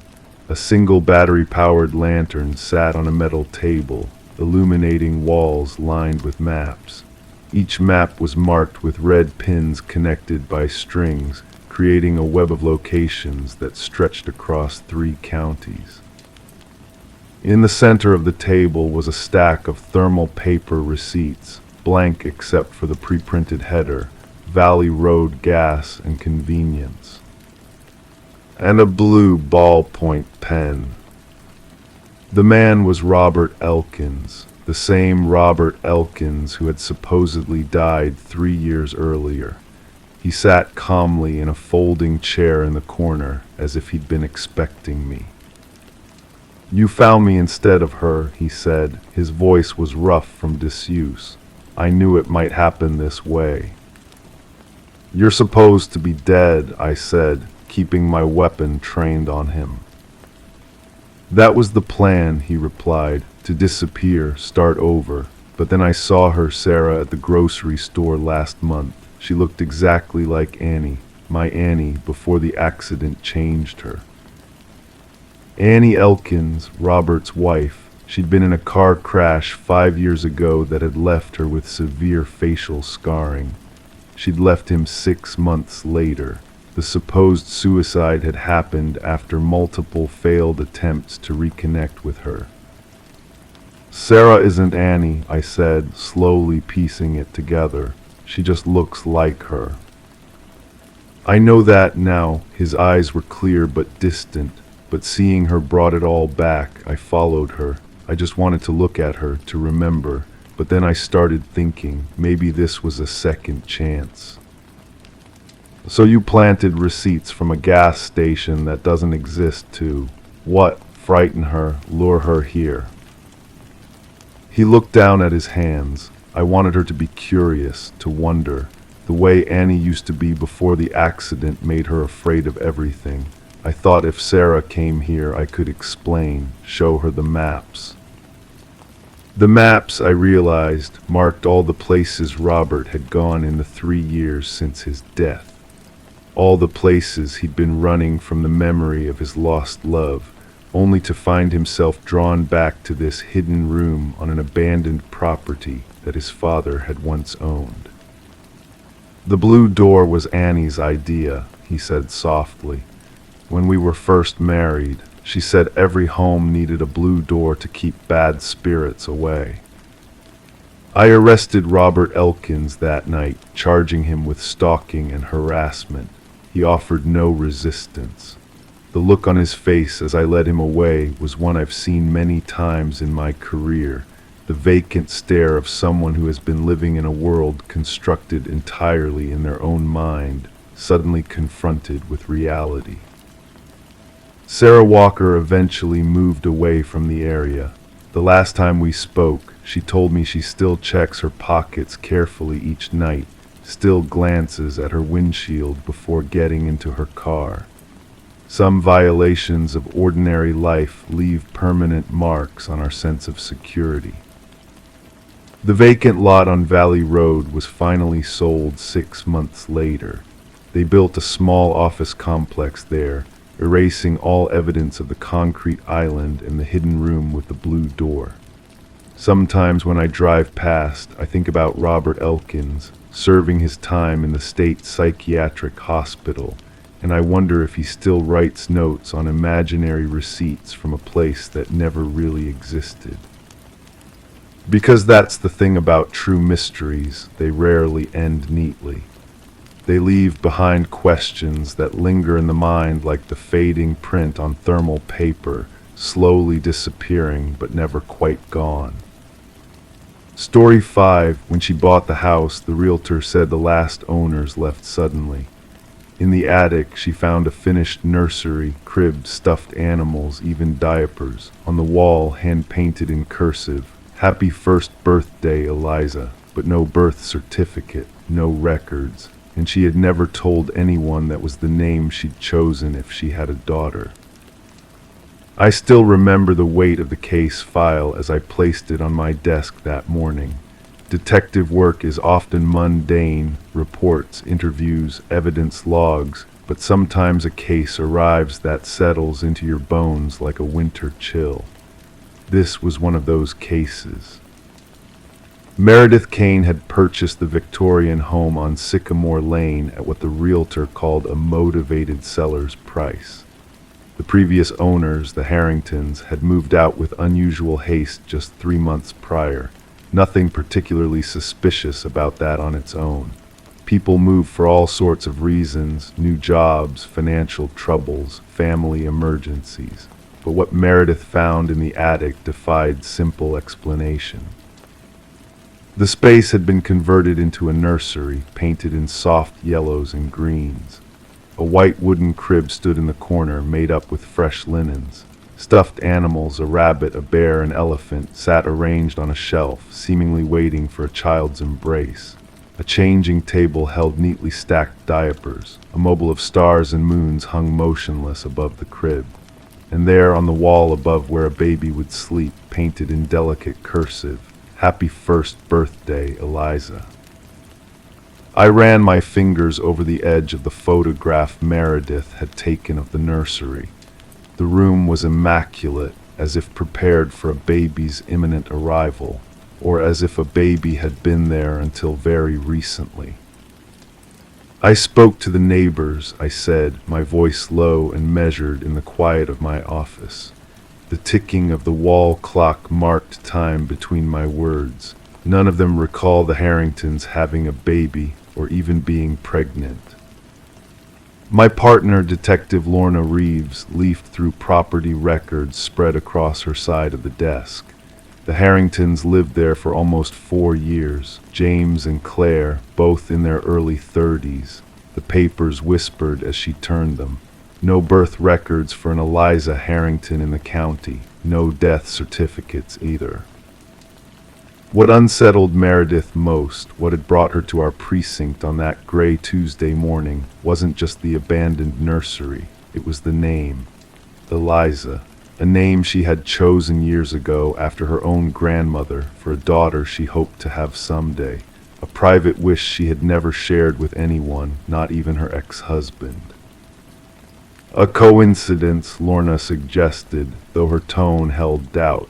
A single battery-powered lantern sat on a metal table, illuminating walls lined with maps. Each map was marked with red pins connected by strings, creating a web of locations that stretched across 3 counties. In the center of the table was a stack of thermal paper receipts, blank except for the pre-printed header, Valley Road Gas and Convenience, and a blue ballpoint pen. The man was Robert Elkins, the same Robert Elkins who had supposedly died 3 years earlier. He sat calmly in a folding chair in the corner, as if he'd been expecting me. "You found me instead of her," he said. His voice was rough from disuse. "I knew it might happen this way." "You're supposed to be dead," I said, keeping my weapon trained on him. "That was the plan," he replied, "to disappear, start over. But then I saw her, Sarah, at the grocery store last month. She looked exactly like Annie, my Annie, before the accident changed her." Annie Elkins, Robert's wife. She'd been in a car crash 5 years ago that had left her with severe facial scarring. She'd left him 6 months later. The supposed suicide had happened after multiple failed attempts to reconnect with her. "Sarah isn't Annie," I said, slowly piecing it together. "She just looks like her." "I know that now." His eyes were clear but distant, but seeing her brought it all back. I followed her. I just wanted to look at her, to remember. But then I started thinking, maybe this was a second chance. "So you planted receipts from a gas station that doesn't exist too. What? Frighten her, lure her here?" He looked down at his hands. I wanted her to be curious, to wonder. The way Annie used to be before the accident made her afraid of everything. I thought if Sarah came here, I could explain, show her the maps. The maps, I realized, marked all the places Robert had gone in the 3 years since his death. All the places he'd been running from the memory of his lost love, only to find himself drawn back to this hidden room on an abandoned property that his father had once owned. "The blue door was Annie's idea," he said softly. "When we were first married, she said every home needed a blue door to keep bad spirits away." I arrested Robert Elkins that night, charging him with stalking and harassment. He offered no resistance. The look on his face as I led him away was one I've seen many times in my career, the vacant stare of someone who has been living in a world constructed entirely in their own mind, suddenly confronted with reality. Sarah Walker eventually moved away from the area. The last time we spoke, she told me she still checks her pockets carefully each night, still glances at her windshield before getting into her car. Some violations of ordinary life leave permanent marks on our sense of security. The vacant lot on Valley Road was finally sold 6 months later. They built a small office complex there, erasing all evidence of the concrete island and the hidden room with the blue door. Sometimes when I drive past, I think about Robert Elkins, serving his time in the state psychiatric hospital, and I wonder if he still writes notes on imaginary receipts from a place that never really existed. Because that's the thing about true mysteries, they rarely end neatly. They leave behind questions that linger in the mind like the fading print on thermal paper, slowly disappearing but never quite gone. Story 5, when she bought the house, the realtor said the last owners left suddenly. In the attic, she found a finished nursery, cribs, stuffed animals, even diapers. On the wall, hand-painted in cursive, "Happy first birthday, Eliza," but no birth certificate, no records, and she had never told anyone that was the name she'd chosen if she had a daughter. I still remember the weight of the case file as I placed it on my desk that morning. Detective work is often mundane, reports, interviews, evidence logs, but sometimes a case arrives that settles into your bones like a winter chill. This was one of those cases. Meredith Kane had purchased the Victorian home on Sycamore Lane at what the realtor called a motivated seller's price. The previous owners, the Harringtons, had moved out with unusual haste just 3 months prior. Nothing particularly suspicious about that on its own. People move for all sorts of reasons, new jobs, financial troubles, family emergencies. But what Meredith found in the attic defied simple explanation. The space had been converted into a nursery, painted in soft yellows and greens. A white wooden crib stood in the corner, made up with fresh linens. Stuffed animals, a rabbit, a bear, an elephant, sat arranged on a shelf, seemingly waiting for a child's embrace. A changing table held neatly stacked diapers. A mobile of stars and moons hung motionless above the crib. And there, on the wall above where a baby would sleep, painted in delicate cursive, "Happy first birthday, Eliza." I ran my fingers over the edge of the photograph Meredith had taken of the nursery. The room was immaculate, as if prepared for a baby's imminent arrival, or as if a baby had been there until very recently. I spoke to the neighbors, I said, my voice low and measured in the quiet of my office. The ticking of the wall clock marked time between my words. None of them recall the Harringtons having a baby or even being pregnant. My partner, Detective Lorna Reeves, leafed through property records spread across her side of the desk. The Harringtons lived there for almost 4 years, James and Claire, both in their early 30s. The papers whispered as she turned them. No birth records for an Eliza Harrington in the county, no death certificates either. What unsettled Meredith most, what had brought her to our precinct on that gray Tuesday morning, wasn't just the abandoned nursery, it was the name. Eliza, a name she had chosen years ago after her own grandmother for a daughter she hoped to have someday, a private wish she had never shared with anyone, not even her ex-husband. A coincidence, Lorna suggested, though her tone held doubt.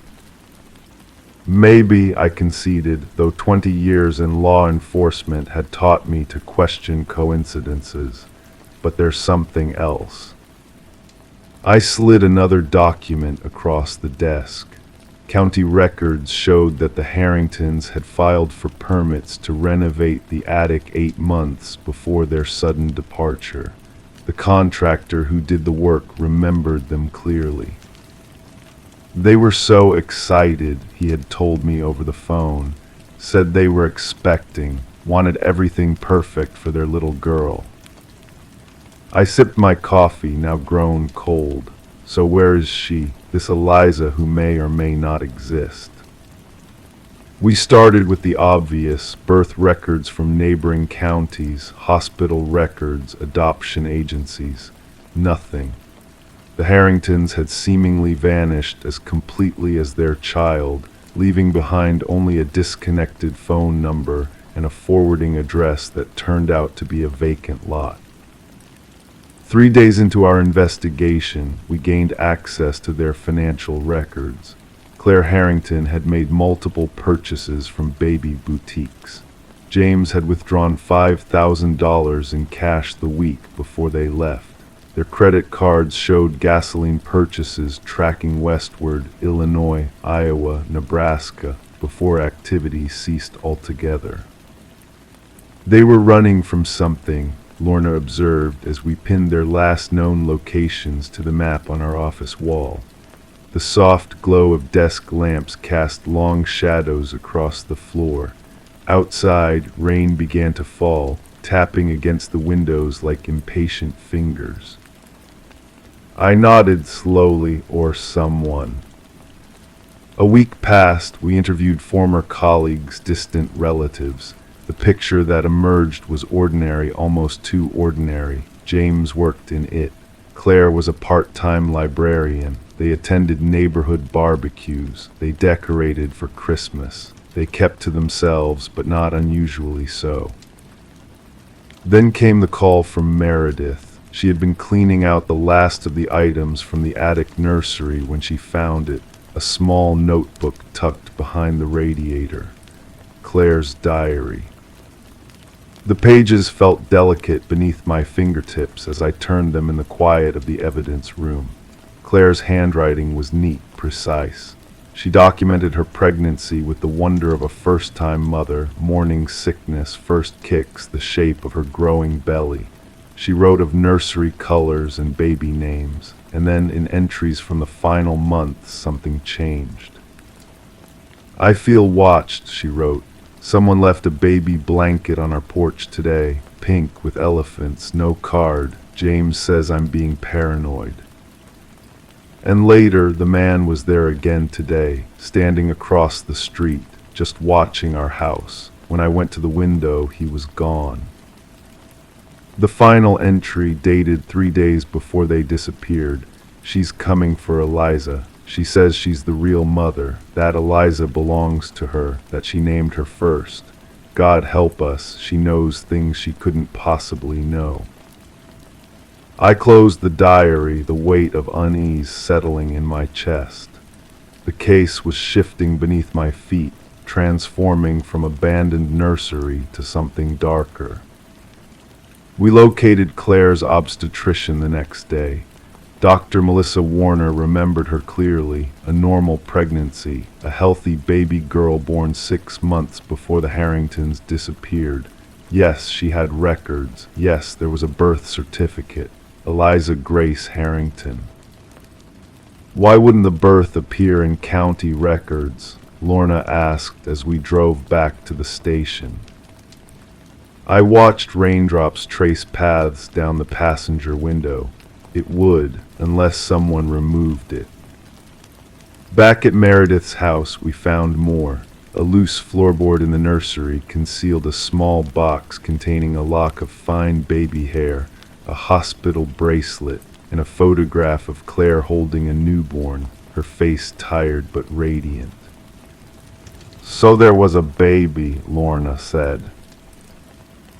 Maybe, I conceded, though 20 years in law enforcement had taught me to question coincidences. But there's something else. I slid another document across the desk. County records showed that the Harringtons had filed for permits to renovate the attic 8 months before their sudden departure. The contractor who did the work remembered them clearly. They were so excited, he had told me over the phone, said they were expecting, wanted everything perfect for their little girl. I sipped my coffee, now grown cold. So where is she, this Eliza who may or may not exist? We started with the obvious, birth records from neighboring counties, hospital records, adoption agencies. Nothing. The Harringtons had seemingly vanished as completely as their child, leaving behind only a disconnected phone number and a forwarding address that turned out to be a vacant lot. 3 days into our investigation, we gained access to their financial records. Claire Harrington had made multiple purchases from baby boutiques. James had withdrawn $5,000 in cash the week before they left. Their credit cards showed gasoline purchases tracking westward, Illinois, Iowa, Nebraska, before activity ceased altogether. They were running from something, Lorna observed as we pinned their last known locations to the map on our office wall. The soft glow of desk lamps cast long shadows across the floor. Outside, rain began to fall, tapping against the windows like impatient fingers. I nodded slowly, or someone. A week passed, we interviewed former colleagues, distant relatives. The picture that emerged was ordinary, almost too ordinary. James worked in it. Claire was a part-time librarian. They attended neighborhood barbecues. They decorated for Christmas. They kept to themselves, but not unusually so. Then came the call from Meredith. She had been cleaning out the last of the items from the attic nursery when she found it, a small notebook tucked behind the radiator. Claire's diary. The pages felt delicate beneath my fingertips as I turned them in the quiet of the evidence room. Claire's handwriting was neat, precise. She documented her pregnancy with the wonder of a first-time mother, morning sickness, first kicks, the shape of her growing belly. She wrote of nursery colors and baby names, and then in entries from the final month, something changed. I feel watched, she wrote. Someone left a baby blanket on our porch today, pink with elephants, no card. James says I'm being paranoid. And later, the man was there again today, standing across the street, just watching our house. When I went to the window, he was gone. The final entry, dated 3 days before they disappeared. She's coming for Eliza. She says she's the real mother, that Eliza belongs to her, that she named her first. God help us, she knows things she couldn't possibly know. I closed the diary, the weight of unease settling in my chest. The case was shifting beneath my feet, transforming from abandoned nursery to something darker. We located Claire's obstetrician the next day. Dr. Melissa Warner remembered her clearly, a normal pregnancy, a healthy baby girl born 6 months before the Harringtons disappeared. Yes, she had records. Yes, there was a birth certificate. Eliza Grace Harrington. Why wouldn't the birth appear in county records? Lorna asked as we drove back to the station. I watched raindrops trace paths down the passenger window. It would, unless someone removed it. Back at Meredith's house, we found more. A loose floorboard in the nursery concealed a small box containing a lock of fine baby hair, a hospital bracelet, and a photograph of Claire holding a newborn, her face tired but radiant. So there was a baby, Lorna said.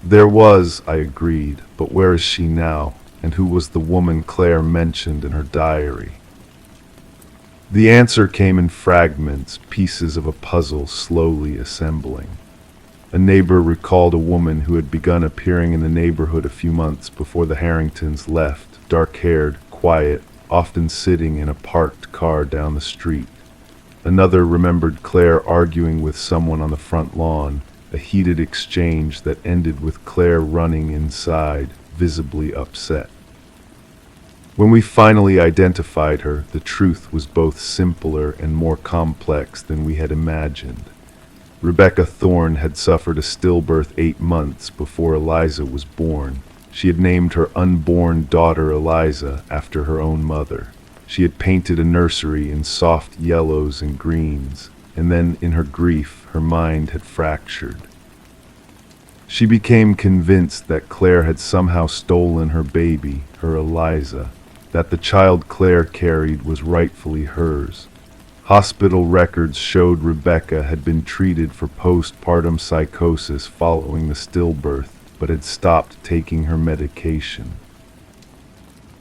There was, I agreed, but where is she now? And who was the woman Claire mentioned in her diary? The answer came in fragments, pieces of a puzzle slowly assembling. A neighbor recalled a woman who had begun appearing in the neighborhood a few months before the Harringtons left, dark-haired, quiet, often sitting in a parked car down the street. Another remembered Claire arguing with someone on the front lawn, a heated exchange that ended with Claire running inside, visibly upset. When we finally identified her, the truth was both simpler and more complex than we had imagined. Rebecca Thorne had suffered a stillbirth 8 months before Eliza was born. She had named her unborn daughter Eliza after her own mother. She had painted a nursery in soft yellows and greens, and then in her grief, her mind had fractured. She became convinced that Claire had somehow stolen her baby, her Eliza, that the child Claire carried was rightfully hers. Hospital records showed Rebecca had been treated for postpartum psychosis following the stillbirth, but had stopped taking her medication.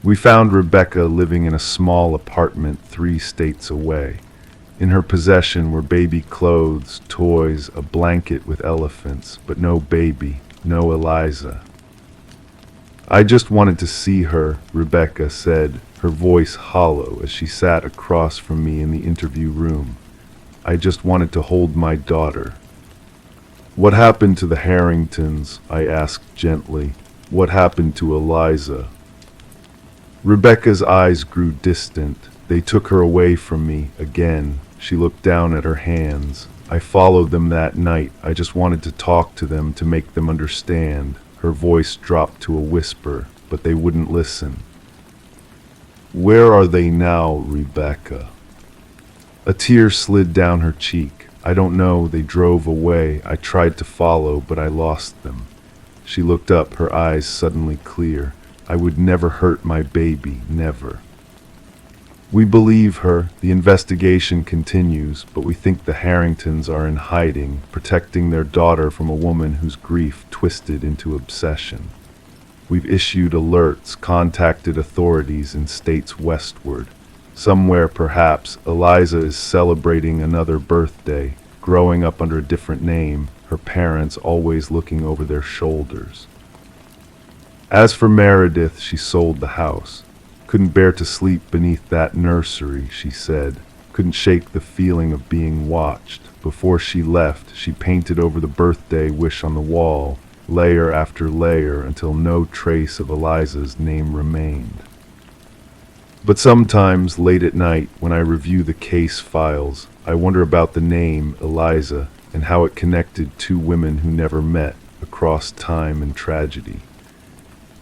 We found Rebecca living in a small apartment 3 states away. In her possession were baby clothes, toys, a blanket with elephants, but no baby, no Eliza. "I just wanted to see her," Rebecca said, her voice hollow as she sat across from me in the interview room. "I just wanted to hold my daughter." "What happened to the Harringtons?" I asked gently. "What happened to Eliza?" Rebecca's eyes grew distant. They took her away from me again. She looked down at her hands. "I followed them that night. I just wanted to talk to them, to make them understand." Her voice dropped to a whisper, but they wouldn't listen. "Where are they now, Rebecca?" A tear slid down her cheek. "I don't know. They drove away. I tried to follow, but I lost them." She looked up, her eyes suddenly clear. "I would never hurt my baby, never." We believe her. The investigation continues, but we think the Harringtons are in hiding, protecting their daughter from a woman whose grief twisted into obsession. We've issued alerts, contacted authorities in states westward. Somewhere, perhaps, Eliza is celebrating another birthday, growing up under a different name, her parents always looking over their shoulders. As for Meredith, she sold the house. "Couldn't bear to sleep beneath that nursery," she said. "Couldn't shake the feeling of being watched." Before she left, she painted over the birthday wish on the wall, layer after layer, until no trace of Eliza's name remained. But sometimes, late at night, when I review the case files, I wonder about the name Eliza and how it connected 2 women who never met across time and tragedy.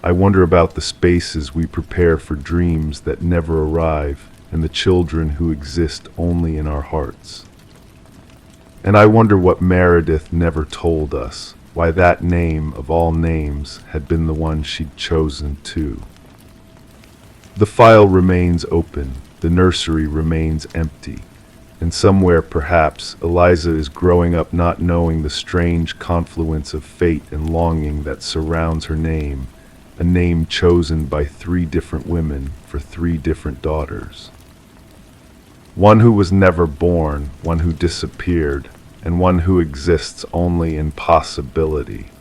I wonder about the spaces we prepare for dreams that never arrive, and the children who exist only in our hearts. And I wonder what Meredith never told us, why that name of all names had been the one she'd chosen too. The file remains open, the nursery remains empty, and somewhere perhaps Eliza is growing up not knowing the strange confluence of fate and longing that surrounds her name, a name chosen by 3 different women for 3 different daughters. One who was never born, one who disappeared, and one who exists only in possibility.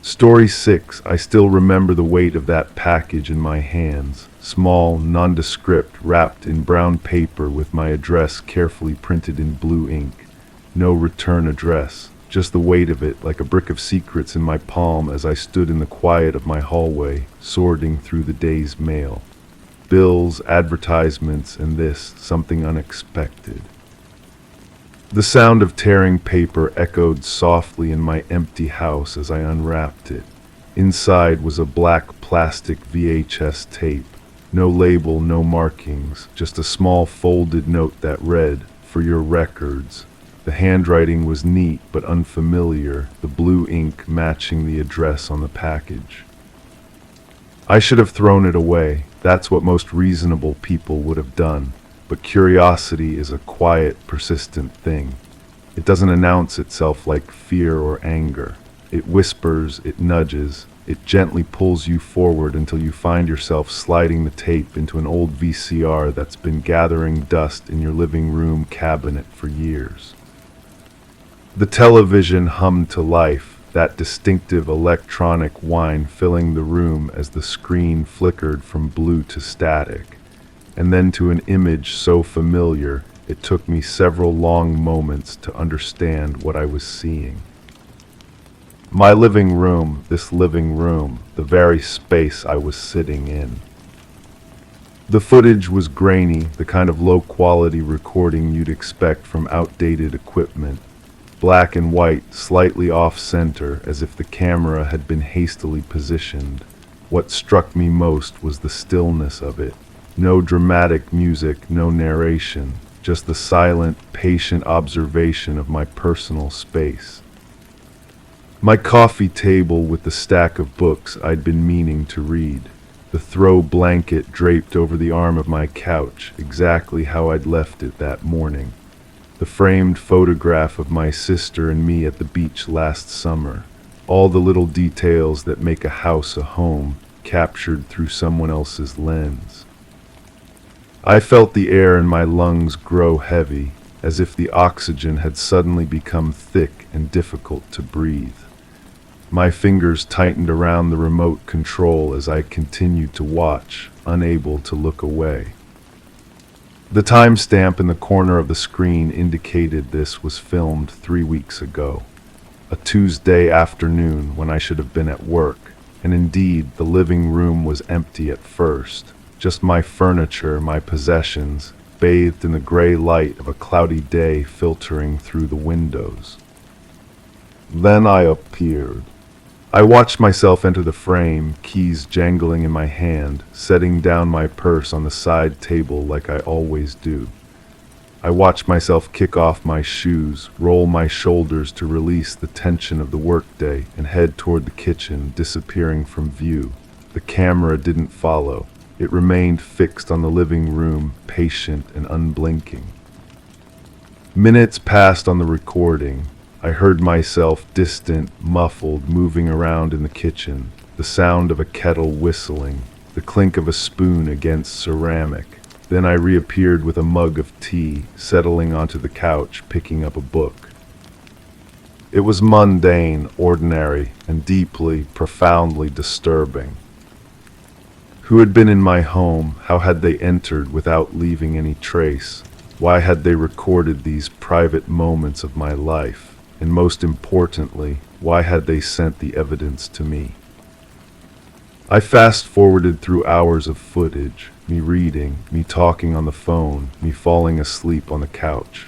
Story 6. I still remember the weight of that package in my hands, small, nondescript, wrapped in brown paper with my address carefully printed in blue ink. No return address. Just the weight of it, like a brick of secrets in my palm as I stood in the quiet of my hallway, sorting through the day's mail. Bills, advertisements, and this, something unexpected. The sound of tearing paper echoed softly in my empty house as I unwrapped it. Inside was a black plastic VHS tape. No label, no markings, just a small folded note that read, "For your records." The handwriting was neat but unfamiliar, the blue ink matching the address on the package. I should have thrown it away. That's what most reasonable people would have done. But curiosity is a quiet, persistent thing. It doesn't announce itself like fear or anger. It whispers, it nudges, It gently pulls you forward until you find yourself sliding the tape into an old VCR that's been gathering dust in your living room cabinet for years. The television hummed to life, that distinctive electronic whine filling the room as the screen flickered from blue to static, and then to an image so familiar it took me several long moments to understand what I was seeing. My living room, this living room, the very space I was sitting in. The footage was grainy, the kind of low-quality recording you'd expect from outdated equipment. Black and white, slightly off-center, as if the camera had been hastily positioned. What struck me most was the stillness of it. No dramatic music, no narration, just the silent, patient observation of my personal space. My coffee table with the stack of books I'd been meaning to read. The throw blanket draped over the arm of my couch, exactly how I'd left it that morning. The framed photograph of my sister and me at the beach last summer. All the little details that make a house a home, captured through someone else's lens. I felt the air in my lungs grow heavy, as if the oxygen had suddenly become thick and difficult to breathe. My fingers tightened around the remote control as I continued to watch, unable to look away. The timestamp in the corner of the screen indicated this was filmed 3 weeks ago, a Tuesday afternoon when I should have been at work, and indeed the living room was empty at first, just my furniture, my possessions, bathed in the gray light of a cloudy day filtering through the windows. Then I appeared. I watched myself enter the frame, keys jangling in my hand, setting down my purse on the side table like I always do. I watched myself kick off my shoes, roll my shoulders to release the tension of the workday, and head toward the kitchen, disappearing from view. The camera didn't follow. It remained fixed on the living room, patient and unblinking. Minutes passed on the recording. I heard myself, distant, muffled, moving around in the kitchen, the sound of a kettle whistling, the clink of a spoon against ceramic. Then I reappeared with a mug of tea, settling onto the couch, picking up a book. It was mundane, ordinary, and deeply, profoundly disturbing. Who had been in my home? How had they entered without leaving any trace? Why had they recorded these private moments of my life? And most importantly, why had they sent the evidence to me? I fast-forwarded through hours of footage, me reading, me talking on the phone, me falling asleep on the couch.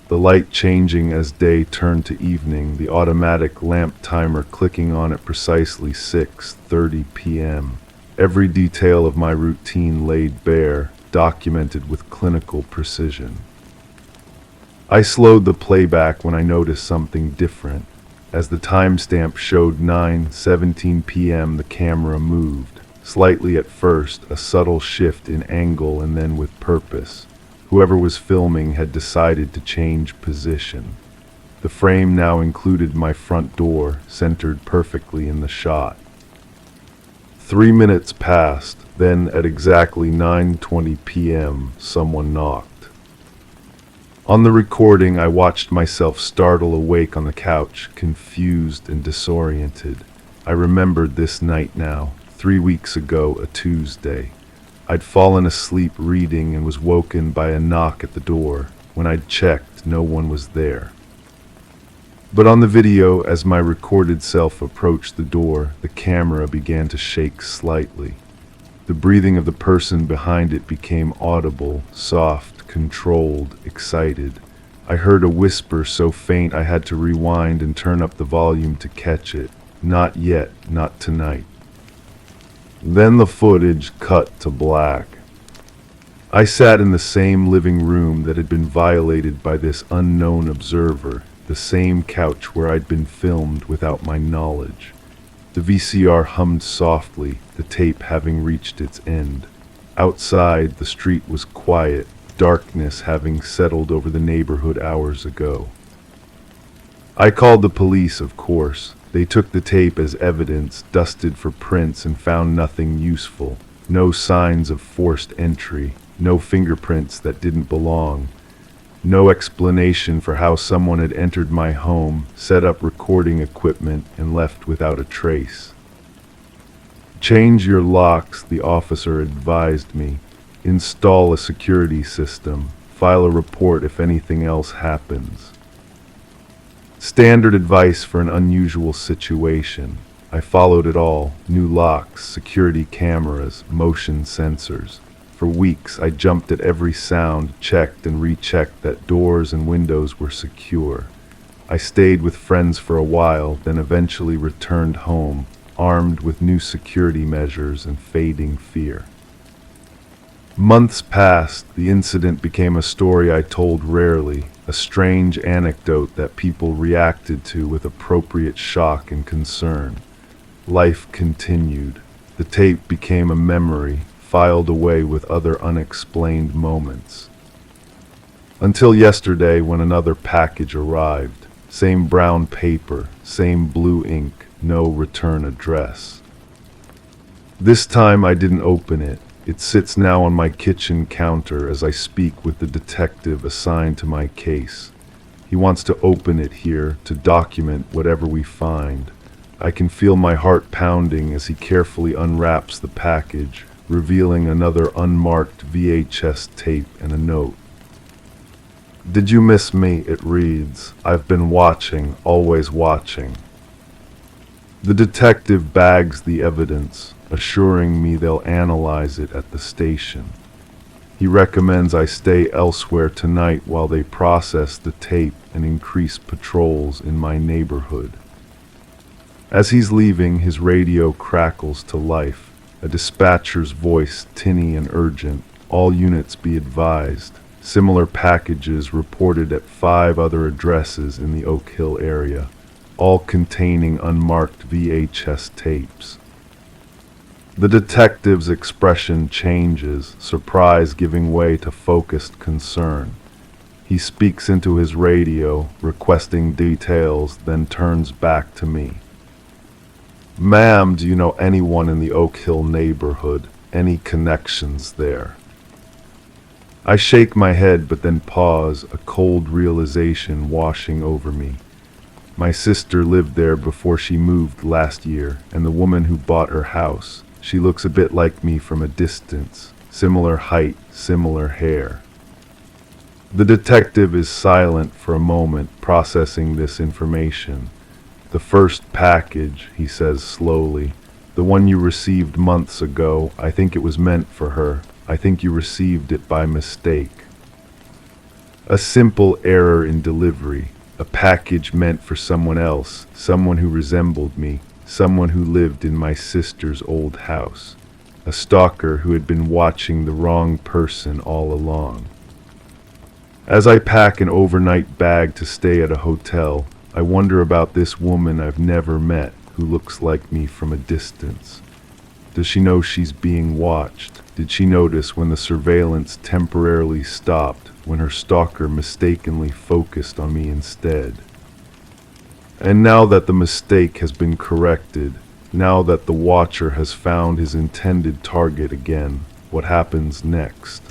The light changing as day turned to evening, the automatic lamp timer clicking on at precisely 6:30 p.m. Every detail of my routine laid bare, documented with clinical precision. I slowed the playback when I noticed something different. As the timestamp showed 9:17 p.m., the camera moved. Slightly at first, a subtle shift in angle and then with purpose. Whoever was filming had decided to change position. The frame now included my front door, centered perfectly in the shot. 3 minutes passed, then at exactly 9:20 p.m., someone knocked. On the recording, I watched myself startle awake on the couch, confused and disoriented. I remembered this night now, 3 weeks ago, a Tuesday. I'd fallen asleep reading and was woken by a knock at the door. When I'd checked, no one was there. But on the video, as my recorded self approached the door, the camera began to shake slightly. The breathing of the person behind it became audible, soft, controlled, excited. I heard a whisper so faint I had to rewind and turn up the volume to catch it. Not yet, not tonight. Then the footage cut to black. I sat in the same living room that had been violated by this unknown observer, the same couch where I'd been filmed without my knowledge. The VCR hummed softly, the tape having reached its end. Outside, the street was quiet, darkness having settled over the neighborhood hours ago. I called the police, of course. They took the tape as evidence, dusted for prints, and found nothing useful. No signs of forced entry, no fingerprints that didn't belong, no explanation for how someone had entered my home, set up recording equipment, and left without a trace. Change your locks, the officer advised me. Install a security system. File a report if anything else happens. Standard advice for an unusual situation. I followed it all. New locks, security cameras, motion sensors. For weeks, I jumped at every sound, checked and rechecked that doors and windows were secure. I stayed with friends for a while, then eventually returned home, armed with new security measures and fading fear. Months passed. The incident became a story I told rarely, a strange anecdote that people reacted to with appropriate shock and concern. Life continued. The tape became a memory, filed away with other unexplained moments. Until yesterday, when another package arrived. Same brown paper, same blue ink, no return address. This time I didn't open it. It sits now on my kitchen counter as I speak with the detective assigned to my case. He wants to open it here to document whatever we find. I can feel my heart pounding as he carefully unwraps the package, revealing another unmarked VHS tape and a note. "Did you miss me?" it reads. "I've been watching, always watching." The detective bags the evidence, assuring me they'll analyze it at the station. He recommends I stay elsewhere tonight while they process the tape and increase patrols in my neighborhood. As he's leaving, his radio crackles to life, a dispatcher's voice, tinny and urgent. "All units be advised. Similar packages reported at 5 other addresses in the Oak Hill area, all containing unmarked VHS tapes." The detective's expression changes, surprise giving way to focused concern. He speaks into his radio, requesting details, then turns back to me. "Ma'am, do you know anyone in the Oak Hill neighborhood? Any connections there?" I shake my head but then pause, a cold realization washing over me. My sister lived there before she moved last year, and the woman who bought her house. She looks a bit like me from a distance, similar height, similar hair. The detective is silent for a moment, processing this information. "The first package," he says slowly, "the one you received months ago, I think it was meant for her. I think you received it by mistake. A simple error in delivery, a package meant for someone else, someone who resembled me. Someone who lived in my sister's old house. A stalker who had been watching the wrong person all along." As I pack an overnight bag to stay at a hotel, I wonder about this woman I've never met who looks like me from a distance. Does she know she's being watched? Did she notice when the surveillance temporarily stopped, when her stalker mistakenly focused on me instead? And now that the mistake has been corrected, now that the watcher has found his intended target again, what happens next?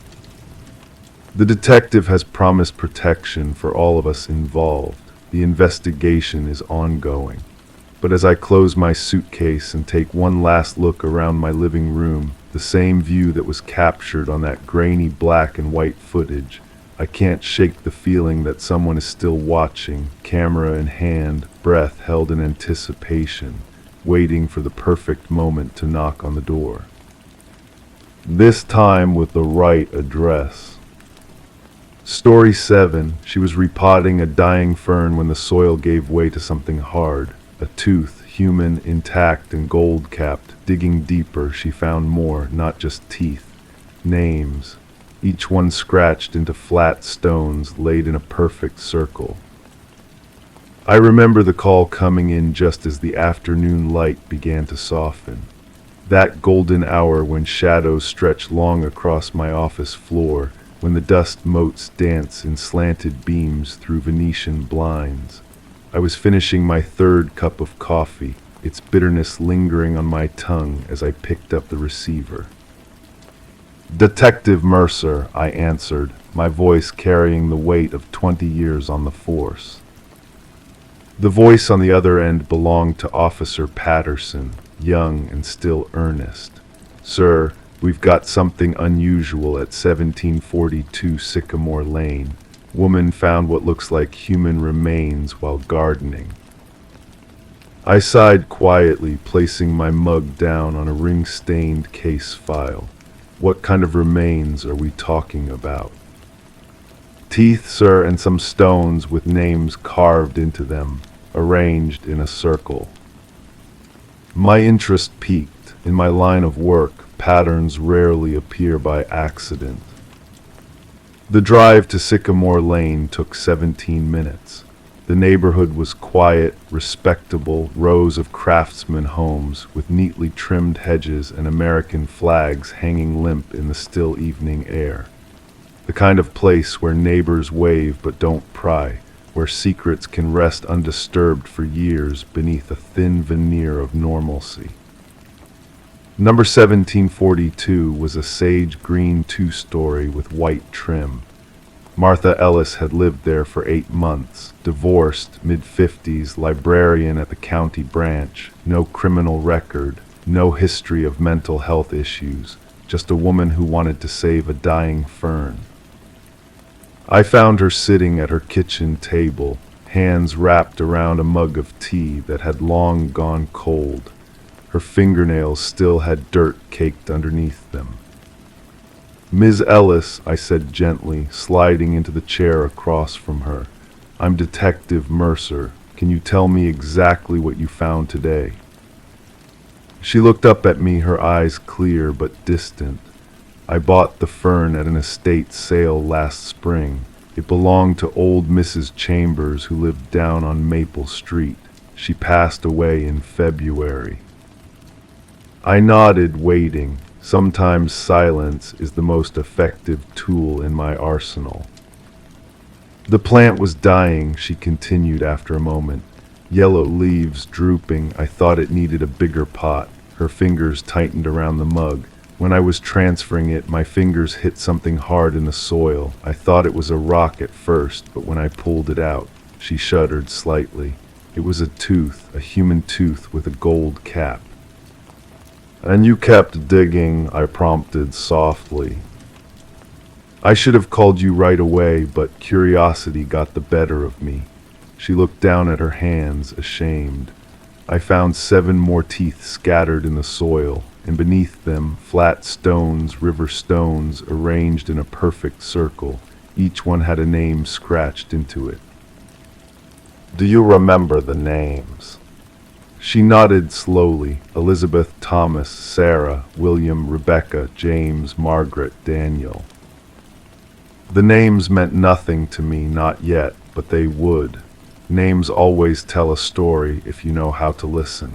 The detective has promised protection for all of us involved. The investigation is ongoing. But as I close my suitcase and take one last look around my living room, the same view that was captured on that grainy black and white footage, I can't shake the feeling that someone is still watching, camera in hand, breath held in anticipation, waiting for the perfect moment to knock on the door. This time with the right address. Story 7. She was repotting a dying fern when the soil gave way to something hard. A tooth, human, intact and gold-capped. Digging deeper, she found more, not just teeth. Names. Each one scratched into flat stones laid in a perfect circle. I remember the call coming in just as the afternoon light began to soften. That golden hour when shadows stretch long across my office floor, when the dust motes dance in slanted beams through Venetian blinds. I was finishing my third cup of coffee, its bitterness lingering on my tongue as I picked up the receiver. "Detective Mercer," I answered, my voice carrying the weight of 20 years on the force. The voice on the other end belonged to Officer Patterson, young and still earnest. "Sir, we've got something unusual at 1742 Sycamore Lane. Woman found what looks like human remains while gardening." I sighed quietly, placing my mug down on a ring-stained case file. "What kind of remains are we talking about?" "Teeth, sir, and some stones with names carved into them, arranged in a circle." My interest peaked. In my line of work, patterns rarely appear by accident. The drive to Sycamore Lane took 17 minutes. The neighborhood was quiet, respectable, rows of craftsman homes with neatly trimmed hedges and American flags hanging limp in the still evening air. The kind of place where neighbors wave but don't pry, where secrets can rest undisturbed for years beneath a thin veneer of normalcy. Number 1742 was a sage green two-story with white trim. Martha Ellis had lived there for 8 months, divorced, mid-50s, librarian at the county branch, no criminal record, no history of mental health issues, just a woman who wanted to save a dying fern. I found her sitting at her kitchen table, hands wrapped around a mug of tea that had long gone cold. Her fingernails still had dirt caked underneath them. "Ms. Ellis," I said gently, sliding into the chair across from her, "I'm Detective Mercer. Can you tell me exactly what you found today?" She looked up at me, her eyes clear but distant. "I bought the fern at an estate sale last spring. It belonged to old Mrs. Chambers, who lived down on Maple Street. She passed away in February." I nodded, waiting. Sometimes silence is the most effective tool in my arsenal. "The plant was dying," she continued after a moment. "Yellow leaves drooping. I thought it needed a bigger pot." Her fingers tightened around the mug. "When I was transferring it, my fingers hit something hard in the soil. I thought it was a rock at first, but when I pulled it out," she shuddered slightly, "it was a tooth, a human tooth with a gold cap." "And you kept digging," I prompted softly. "I should have called you right away, but curiosity got the better of me." She looked down at her hands, ashamed. "I found 7 more teeth scattered in the soil, and beneath them, flat stones, river stones, arranged in a perfect circle. Each one had a name scratched into it." "Do you remember the names?" She nodded slowly. "Elizabeth, Thomas, Sarah, William, Rebecca, James, Margaret, Daniel." The names meant nothing to me, not yet, but they would. Names always tell a story if you know how to listen.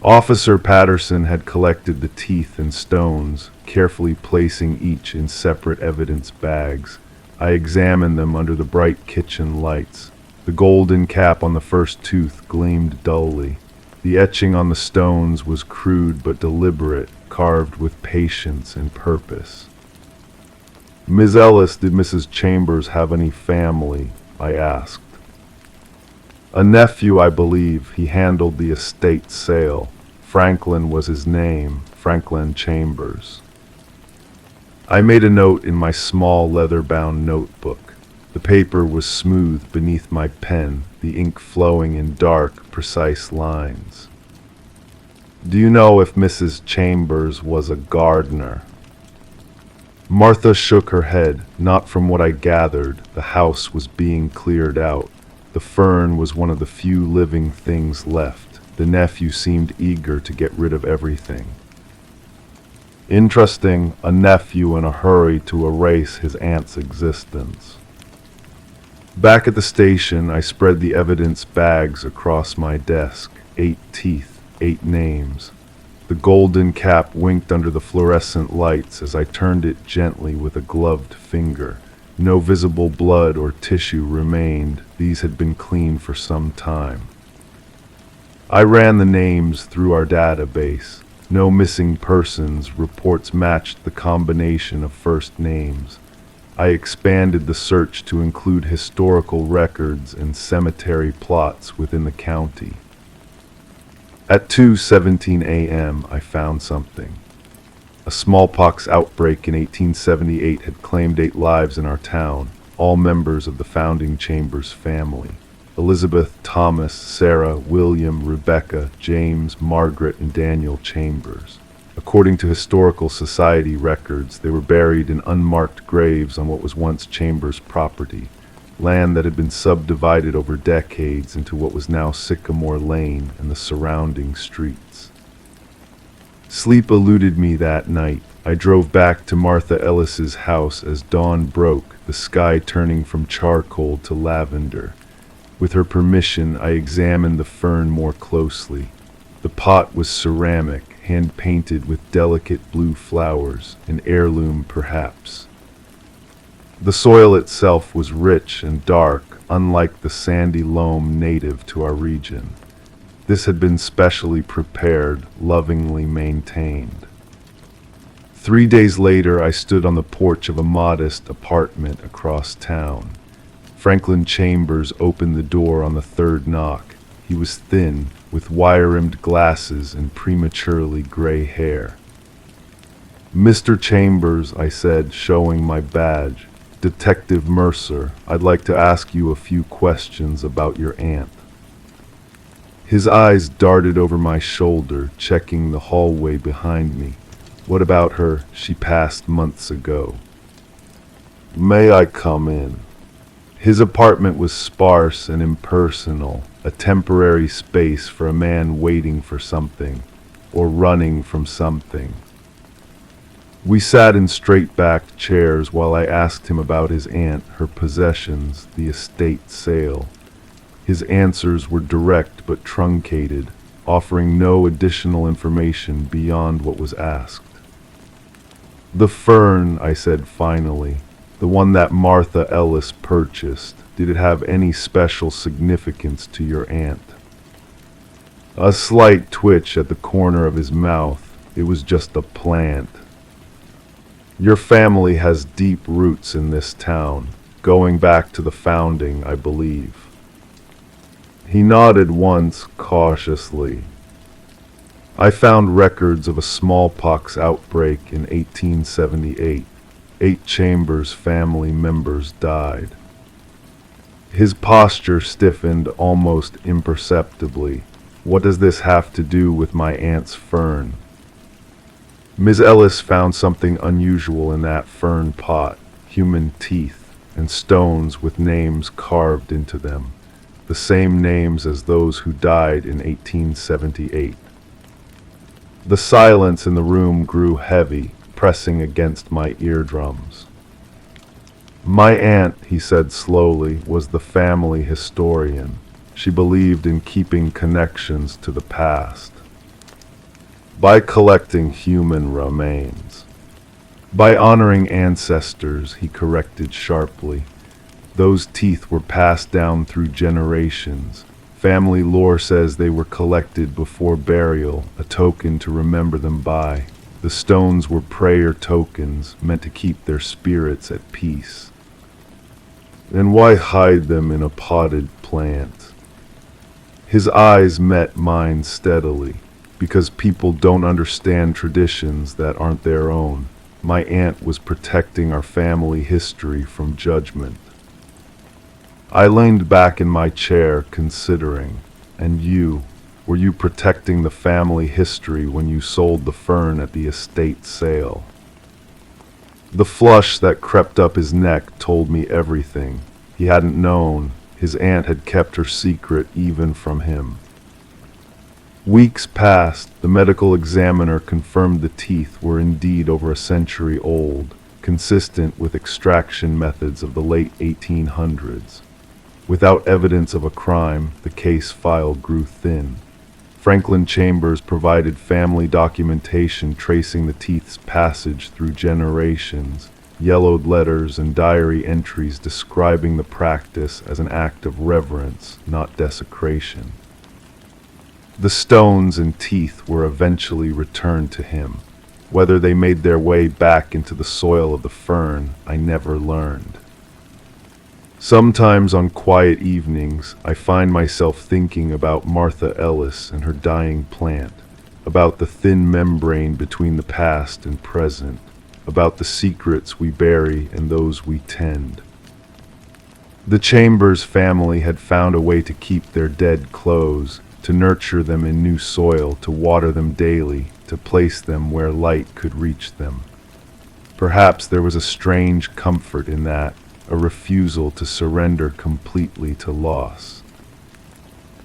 Officer Patterson had collected the teeth and stones, carefully placing each in separate evidence bags. I examined them under the bright kitchen lights. The golden cap on the first tooth gleamed dully. The etching on the stones was crude but deliberate, carved with patience and purpose. "Ms. Ellis, did Mrs. Chambers have any family?" I asked. "A nephew, I believe. He handled the estate sale. Franklin was his name, Franklin Chambers." I made a note in my small leather-bound notebook. The paper was smooth beneath my pen, the ink flowing in dark, precise lines. "Do you know if Mrs. Chambers was a gardener?" Martha shook her head. "Not from what I gathered. The house was being cleared out. The fern was one of the few living things left. The nephew seemed eager to get rid of everything." "Interesting, a nephew in a hurry to erase his aunt's existence." Back at the station, I spread the evidence bags across my desk. 8 teeth, 8 names. The golden cap winked under the fluorescent lights as I turned it gently with a gloved finger. No visible blood or tissue remained. These had been cleaned for some time. I ran the names through our database. No missing persons. Reports matched the combination of first names. I expanded the search to include historical records and cemetery plots within the county. At 2:17 a.m., I found something. A smallpox outbreak in 1878 had claimed 8 lives in our town, all members of the founding Chambers family. Elizabeth, Thomas, Sarah, William, Rebecca, James, Margaret, and Daniel Chambers. According to historical society records, they were buried in unmarked graves on what was once Chambers property, land that had been subdivided over decades into what was now Sycamore Lane and the surrounding streets. Sleep eluded me that night. I drove back to Martha Ellis's house as dawn broke, the sky turning from charcoal to lavender. With her permission, I examined the fern more closely. The pot was ceramic, hand-painted with delicate blue flowers, an heirloom perhaps. The soil itself was rich and dark, unlike the sandy loam native to our region. This had been specially prepared, lovingly maintained. 3 days later, I stood on the porch of a modest apartment across town. Franklin Chambers opened the door on the third knock. He was thin, with wire-rimmed glasses and prematurely gray hair. "Mr. Chambers," I said, showing my badge. "Detective Mercer, I'd like to ask you a few questions about your aunt." His eyes darted over my shoulder, checking the hallway behind me. "What about her? She passed months ago." "May I come in?" His apartment was sparse and impersonal, a temporary space for a man waiting for something, or running from something. We sat in straight-backed chairs while I asked him about his aunt, her possessions, the estate sale. His answers were direct but truncated, offering no additional information beyond what was asked. "The fern," I said finally. "The one that Martha Ellis purchased. Did it have any special significance to your aunt?" A slight twitch at the corner of his mouth. It was just a plant. "Your family has deep roots in this town, going back to the founding, I believe." He nodded once, cautiously. "I found records of a smallpox outbreak in 1878. 8 Chambers family members died." His posture stiffened almost imperceptibly. "What does this have to do with my aunt's fern?" "Ms. Ellis found something unusual in that fern pot, human teeth, and stones with names carved into them, the same names as those who died in 1878. The silence in the room grew heavy, pressing against my eardrums. "My aunt," he said slowly, "was the family historian. She believed in keeping connections to the past. By collecting human remains. By honoring ancestors," he corrected sharply. "Those teeth were passed down through generations. Family lore says they were collected before burial, a token to remember them by. The stones were prayer tokens meant to keep their spirits at peace." "Then why hide them in a potted plant?" His eyes met mine steadily. "Because people don't understand traditions that aren't their own. My aunt was protecting our family history from judgment." I leaned back in my chair, considering. "And you? Were you protecting the family history when you sold the fern at the estate sale?" The flush that crept up his neck told me everything. He hadn't known. His aunt had kept her secret even from him. Weeks passed. The medical examiner confirmed the teeth were indeed over a century old, consistent with extraction methods of the late 1800s. Without evidence of a crime, the case file grew thin. Franklin Chambers provided family documentation tracing the teeth's passage through generations, yellowed letters and diary entries describing the practice as an act of reverence, not desecration. The stones and teeth were eventually returned to him. Whether they made their way back into the soil of the fern, I never learned. Sometimes on quiet evenings, I find myself thinking about Martha Ellis and her dying plant, about the thin membrane between the past and present, about the secrets we bury and those we tend. The Chambers family had found a way to keep their dead close, to nurture them in new soil, to water them daily, to place them where light could reach them. Perhaps there was a strange comfort in that, a refusal to surrender completely to loss.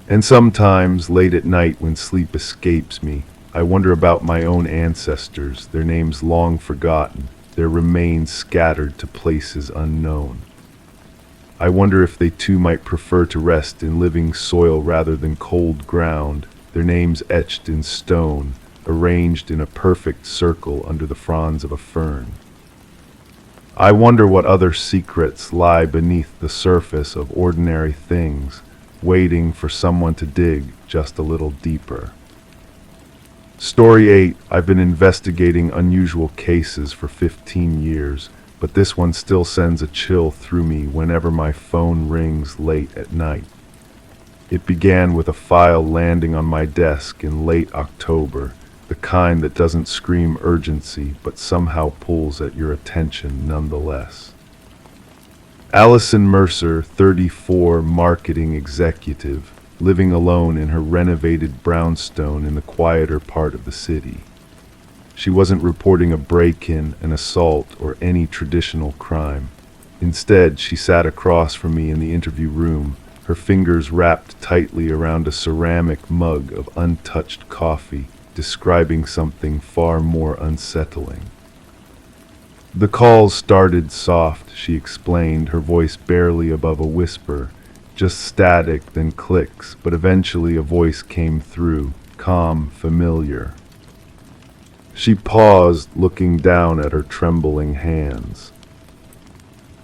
And sometimes, late at night when sleep escapes me, I wonder about my own ancestors, their names long forgotten, their remains scattered to places unknown. I wonder if they too might prefer to rest in living soil rather than cold ground, their names etched in stone, arranged in a perfect circle under the fronds of a fern. I wonder what other secrets lie beneath the surface of ordinary things, waiting for someone to dig just a little deeper. Story 8. I've been investigating unusual cases for 15 years, but this one still sends a chill through me whenever my phone rings late at night. It began with a file landing on my desk in late October, the kind that doesn't scream urgency but somehow pulls at your attention nonetheless. Allison Mercer, 34, marketing executive, living alone in her renovated brownstone in the quieter part of the city. She wasn't reporting a break-in, an assault, or any traditional crime. Instead, she sat across from me in the interview room, her fingers wrapped tightly around a ceramic mug of untouched coffee, describing something far more unsettling. The calls started soft, she explained, her voice barely above a whisper, just static, then clicks, but eventually a voice came through, calm, familiar. She paused, looking down at her trembling hands.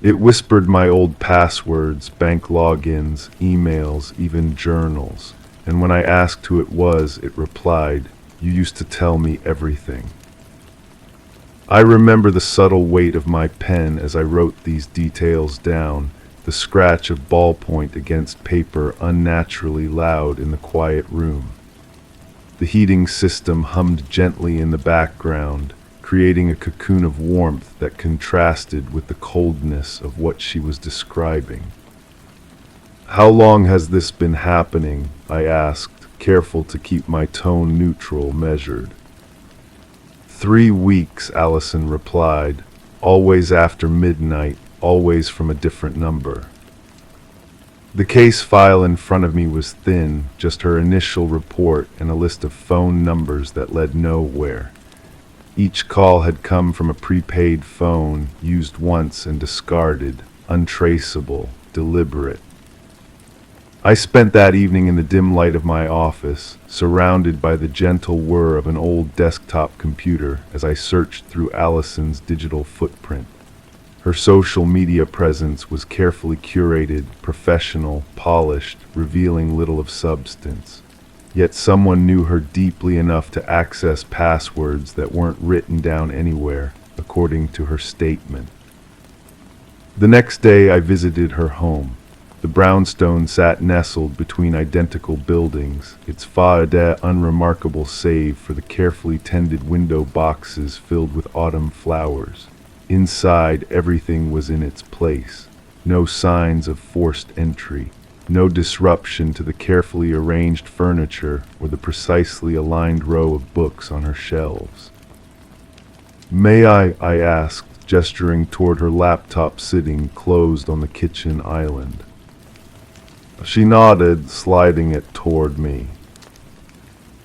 It whispered my old passwords, bank logins, emails, even journals, and when I asked who it was, it replied, "You used to tell me everything." I remember the subtle weight of my pen as I wrote these details down, the scratch of ballpoint against paper unnaturally loud in the quiet room. The heating system hummed gently in the background, creating a cocoon of warmth that contrasted with the coldness of what she was describing. "How long has this been happening?" I asked, careful to keep my tone neutral, measured. 3 weeks, Allison replied, always after midnight, always from a different number. The case file in front of me was thin, just her initial report and a list of phone numbers that led nowhere. Each call had come from a prepaid phone, used once and discarded, untraceable, deliberate. I spent that evening in the dim light of my office, surrounded by the gentle whir of an old desktop computer as I searched through Allison's digital footprint. Her social media presence was carefully curated, professional, polished, revealing little of substance. Yet someone knew her deeply enough to access passwords that weren't written down anywhere, according to her statement. The next day I visited her home. The brownstone sat nestled between identical buildings, its façade unremarkable save for the carefully tended window boxes filled with autumn flowers. Inside, everything was in its place. No signs of forced entry. No disruption to the carefully arranged furniture or the precisely aligned row of books on her shelves. "May I asked, gesturing toward her laptop sitting closed on the kitchen island. She nodded, sliding it toward me.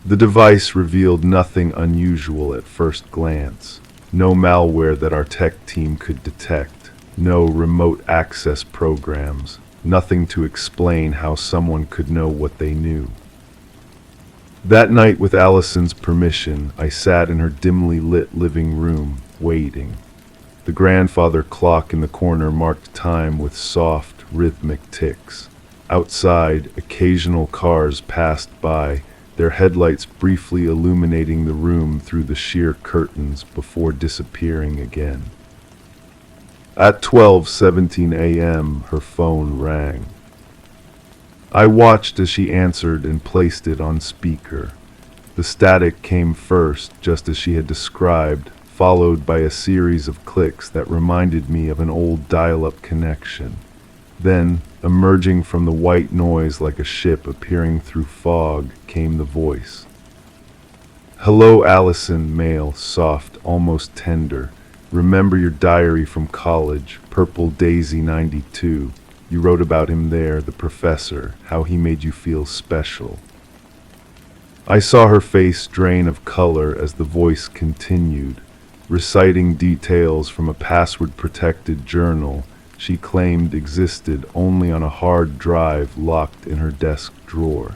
The device revealed nothing unusual at first glance. No malware that our tech team could detect. No remote access programs. Nothing to explain how someone could know what they knew. That night, with Allison's permission, I sat in her dimly lit living room, waiting. The grandfather clock in the corner marked time with soft, rhythmic ticks. Outside, occasional cars passed by, their headlights briefly illuminating the room through the sheer curtains before disappearing again. At 12:17 a.m., her phone rang. I watched as she answered and placed it on speaker. The static came first, just as she had described, followed by a series of clicks that reminded me of an old dial-up connection. Then, emerging from the white noise like a ship appearing through fog, came the voice. "Hello, Allison," male, soft, almost tender. "Remember your diary from college, Purple Daisy 92. You wrote about him there, the professor, how he made you feel special." I saw her face drain of color as the voice continued, reciting details from a password-protected journal she claimed existed only on a hard drive locked in her desk drawer.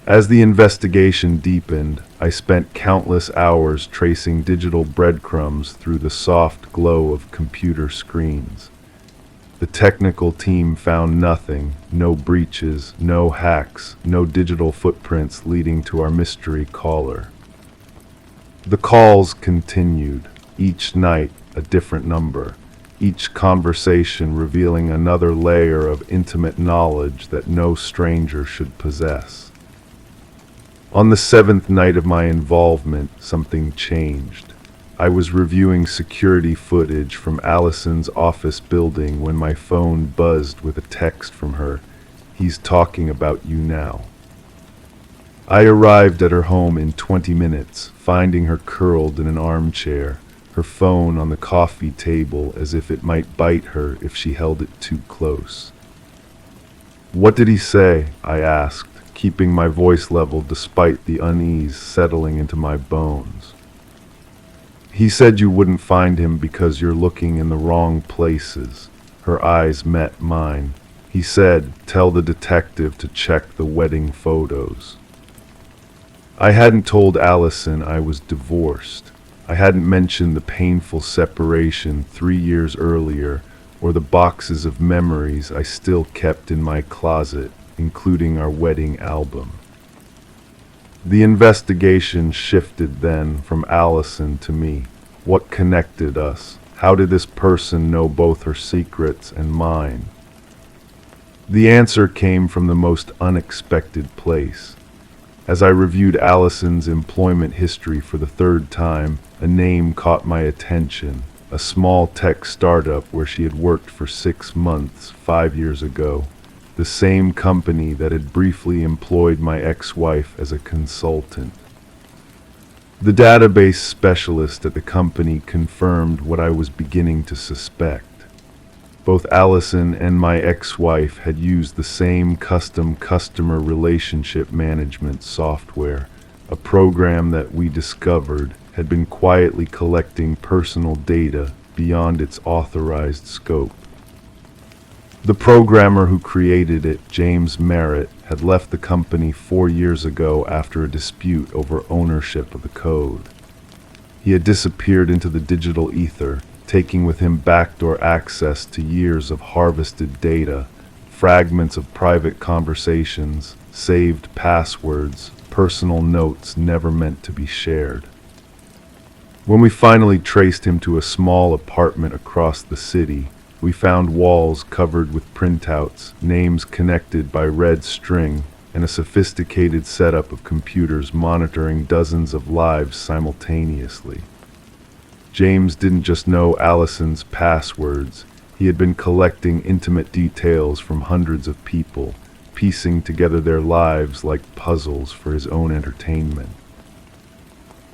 As the investigation deepened, I spent countless hours tracing digital breadcrumbs through the soft glow of computer screens. The technical team found nothing, no breaches, no hacks, no digital footprints leading to our mystery caller. The calls continued, each night a different number, each conversation revealing another layer of intimate knowledge that no stranger should possess. On the seventh night of my involvement, something changed. I was reviewing security footage from Allison's office building when my phone buzzed with a text from her. "He's talking about you now." I arrived at her home in 20 minutes, finding her curled in an armchair, her phone on the coffee table as if it might bite her if she held it too close. "What did he say?" I asked, keeping my voice level despite the unease settling into my bones. "He said you wouldn't find him because you're looking in the wrong places." Her eyes met mine. "He said, tell the detective to check the wedding photos." I hadn't told Allison I was divorced. I hadn't mentioned the painful separation 3 years earlier, or the boxes of memories I still kept in my closet, including our wedding album. The investigation shifted then from Allison to me. What connected us? How did this person know both her secrets and mine? The answer came from the most unexpected place. As I reviewed Allison's employment history for the third time, a name caught my attention, a small tech startup where she had worked for 6 months 5 years ago. The same company that had briefly employed my ex-wife as a consultant. The database specialist at the company confirmed what I was beginning to suspect. Both Allison and my ex-wife had used the same custom customer relationship management software, a program that we discovered had been quietly collecting personal data beyond its authorized scope. The programmer who created it, James Merritt, had left the company 4 years ago after a dispute over ownership of the code. He had disappeared into the digital ether, taking with him backdoor access to years of harvested data, fragments of private conversations, saved passwords, personal notes never meant to be shared. When we finally traced him to a small apartment across the city, we found walls covered with printouts, names connected by red string, and a sophisticated setup of computers monitoring dozens of lives simultaneously. James didn't just know Allison's passwords, he had been collecting intimate details from hundreds of people, piecing together their lives like puzzles for his own entertainment.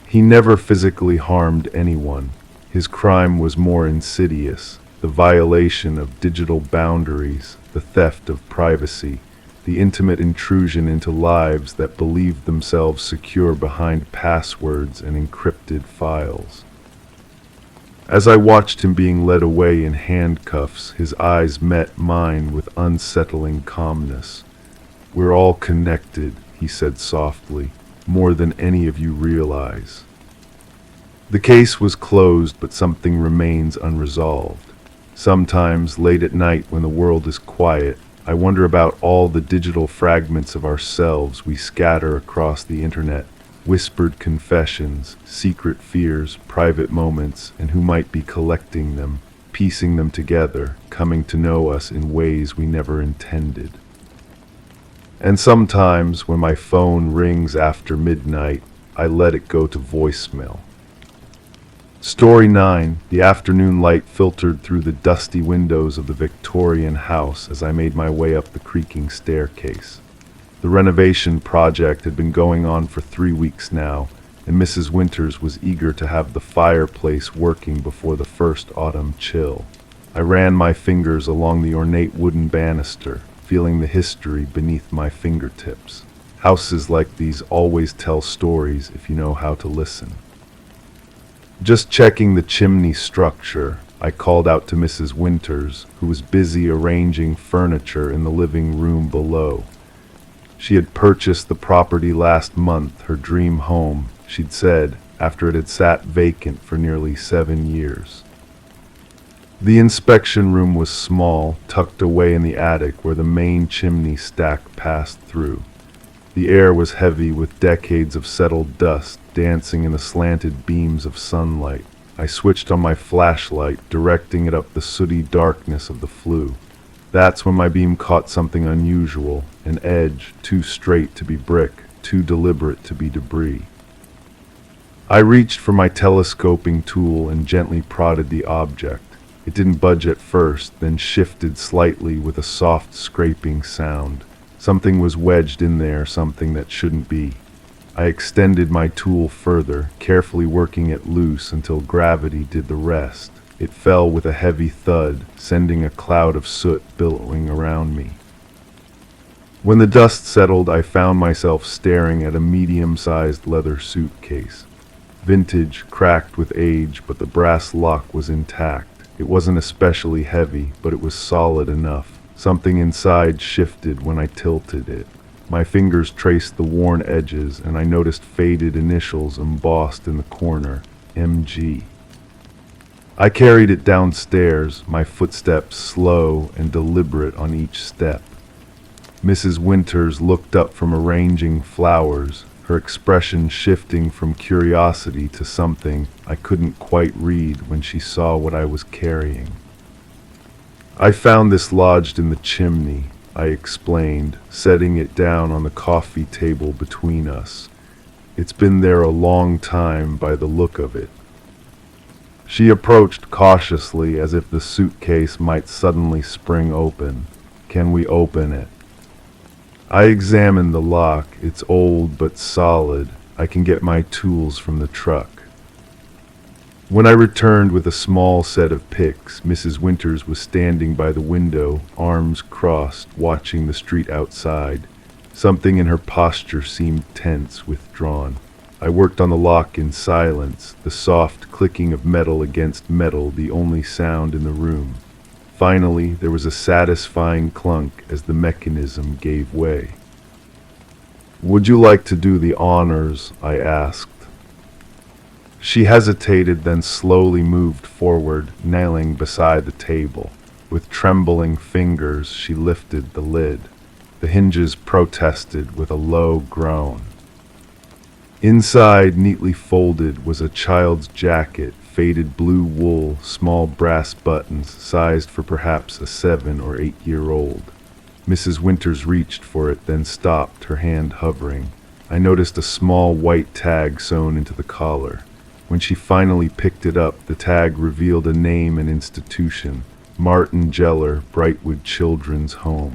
He never physically harmed anyone. His crime was more insidious. The violation of digital boundaries, the theft of privacy, the intimate intrusion into lives that believed themselves secure behind passwords and encrypted files. As I watched him being led away in handcuffs, his eyes met mine with unsettling calmness. "We're all connected," he said softly, "more than any of you realize." The case was closed, but something remains unresolved. Sometimes, late at night when the world is quiet, I wonder about all the digital fragments of ourselves we scatter across the internet. Whispered confessions, secret fears, private moments, and who might be collecting them, piecing them together, coming to know us in ways we never intended. And sometimes, when my phone rings after midnight, I let it go to voicemail. Story 9. The afternoon light filtered through the dusty windows of the Victorian house as I made my way up the creaking staircase. The renovation project had been going on for 3 weeks now, and Mrs. Winters was eager to have the fireplace working before the first autumn chill. I ran my fingers along the ornate wooden banister, feeling the history beneath my fingertips. Houses like these always tell stories if you know how to listen. Just checking the chimney structure, I called out to Mrs. Winters, who was busy arranging furniture in the living room below. She had purchased the property last month, her dream home, she'd said, after it had sat vacant for nearly 7 years. The inspection room was small, tucked away in the attic where the main chimney stack passed through. The air was heavy with decades of settled dust dancing in the slanted beams of sunlight. I switched on my flashlight, directing it up the sooty darkness of the flue. That's when my beam caught something unusual, an edge too straight to be brick, too deliberate to be debris. I reached for my telescoping tool and gently prodded the object. It didn't budge at first, then shifted slightly with a soft scraping sound. Something was wedged in there, something that shouldn't be. I extended my tool further, carefully working it loose until gravity did the rest. It fell with a heavy thud, sending a cloud of soot billowing around me. When the dust settled, I found myself staring at a medium-sized leather suitcase. Vintage, cracked with age, but the brass lock was intact. It wasn't especially heavy, but it was solid enough. Something inside shifted when I tilted it. My fingers traced the worn edges, and I noticed faded initials embossed in the corner, MG. I carried it downstairs, my footsteps slow and deliberate on each step. Mrs. Winters looked up from arranging flowers, her expression shifting from curiosity to something I couldn't quite read when she saw what I was carrying. I found this lodged in the chimney, I explained, setting it down on the coffee table between us. It's been there a long time by the look of it. She approached cautiously as if the suitcase might suddenly spring open. Can we open it? I examined the lock. It's old but solid. I can get my tools from the truck. When I returned with a small set of picks, Mrs. Winters was standing by the window, arms crossed, watching the street outside. Something in her posture seemed tense, withdrawn. I worked on the lock in silence, the soft clicking of metal against metal the only sound in the room. Finally, there was a satisfying clunk as the mechanism gave way. "Would you like to do the honors?" I asked. She hesitated, then slowly moved forward, kneeling beside the table. With trembling fingers, she lifted the lid. The hinges protested with a low groan. Inside, neatly folded, was a child's jacket, faded blue wool, small brass buttons, sized for perhaps a 7 or 8-year-old. Mrs. Winters reached for it, then stopped, her hand hovering. I noticed a small white tag sewn into the collar. When she finally picked it up, the tag revealed a name and institution: Martin Geller, Brightwood Children's Home.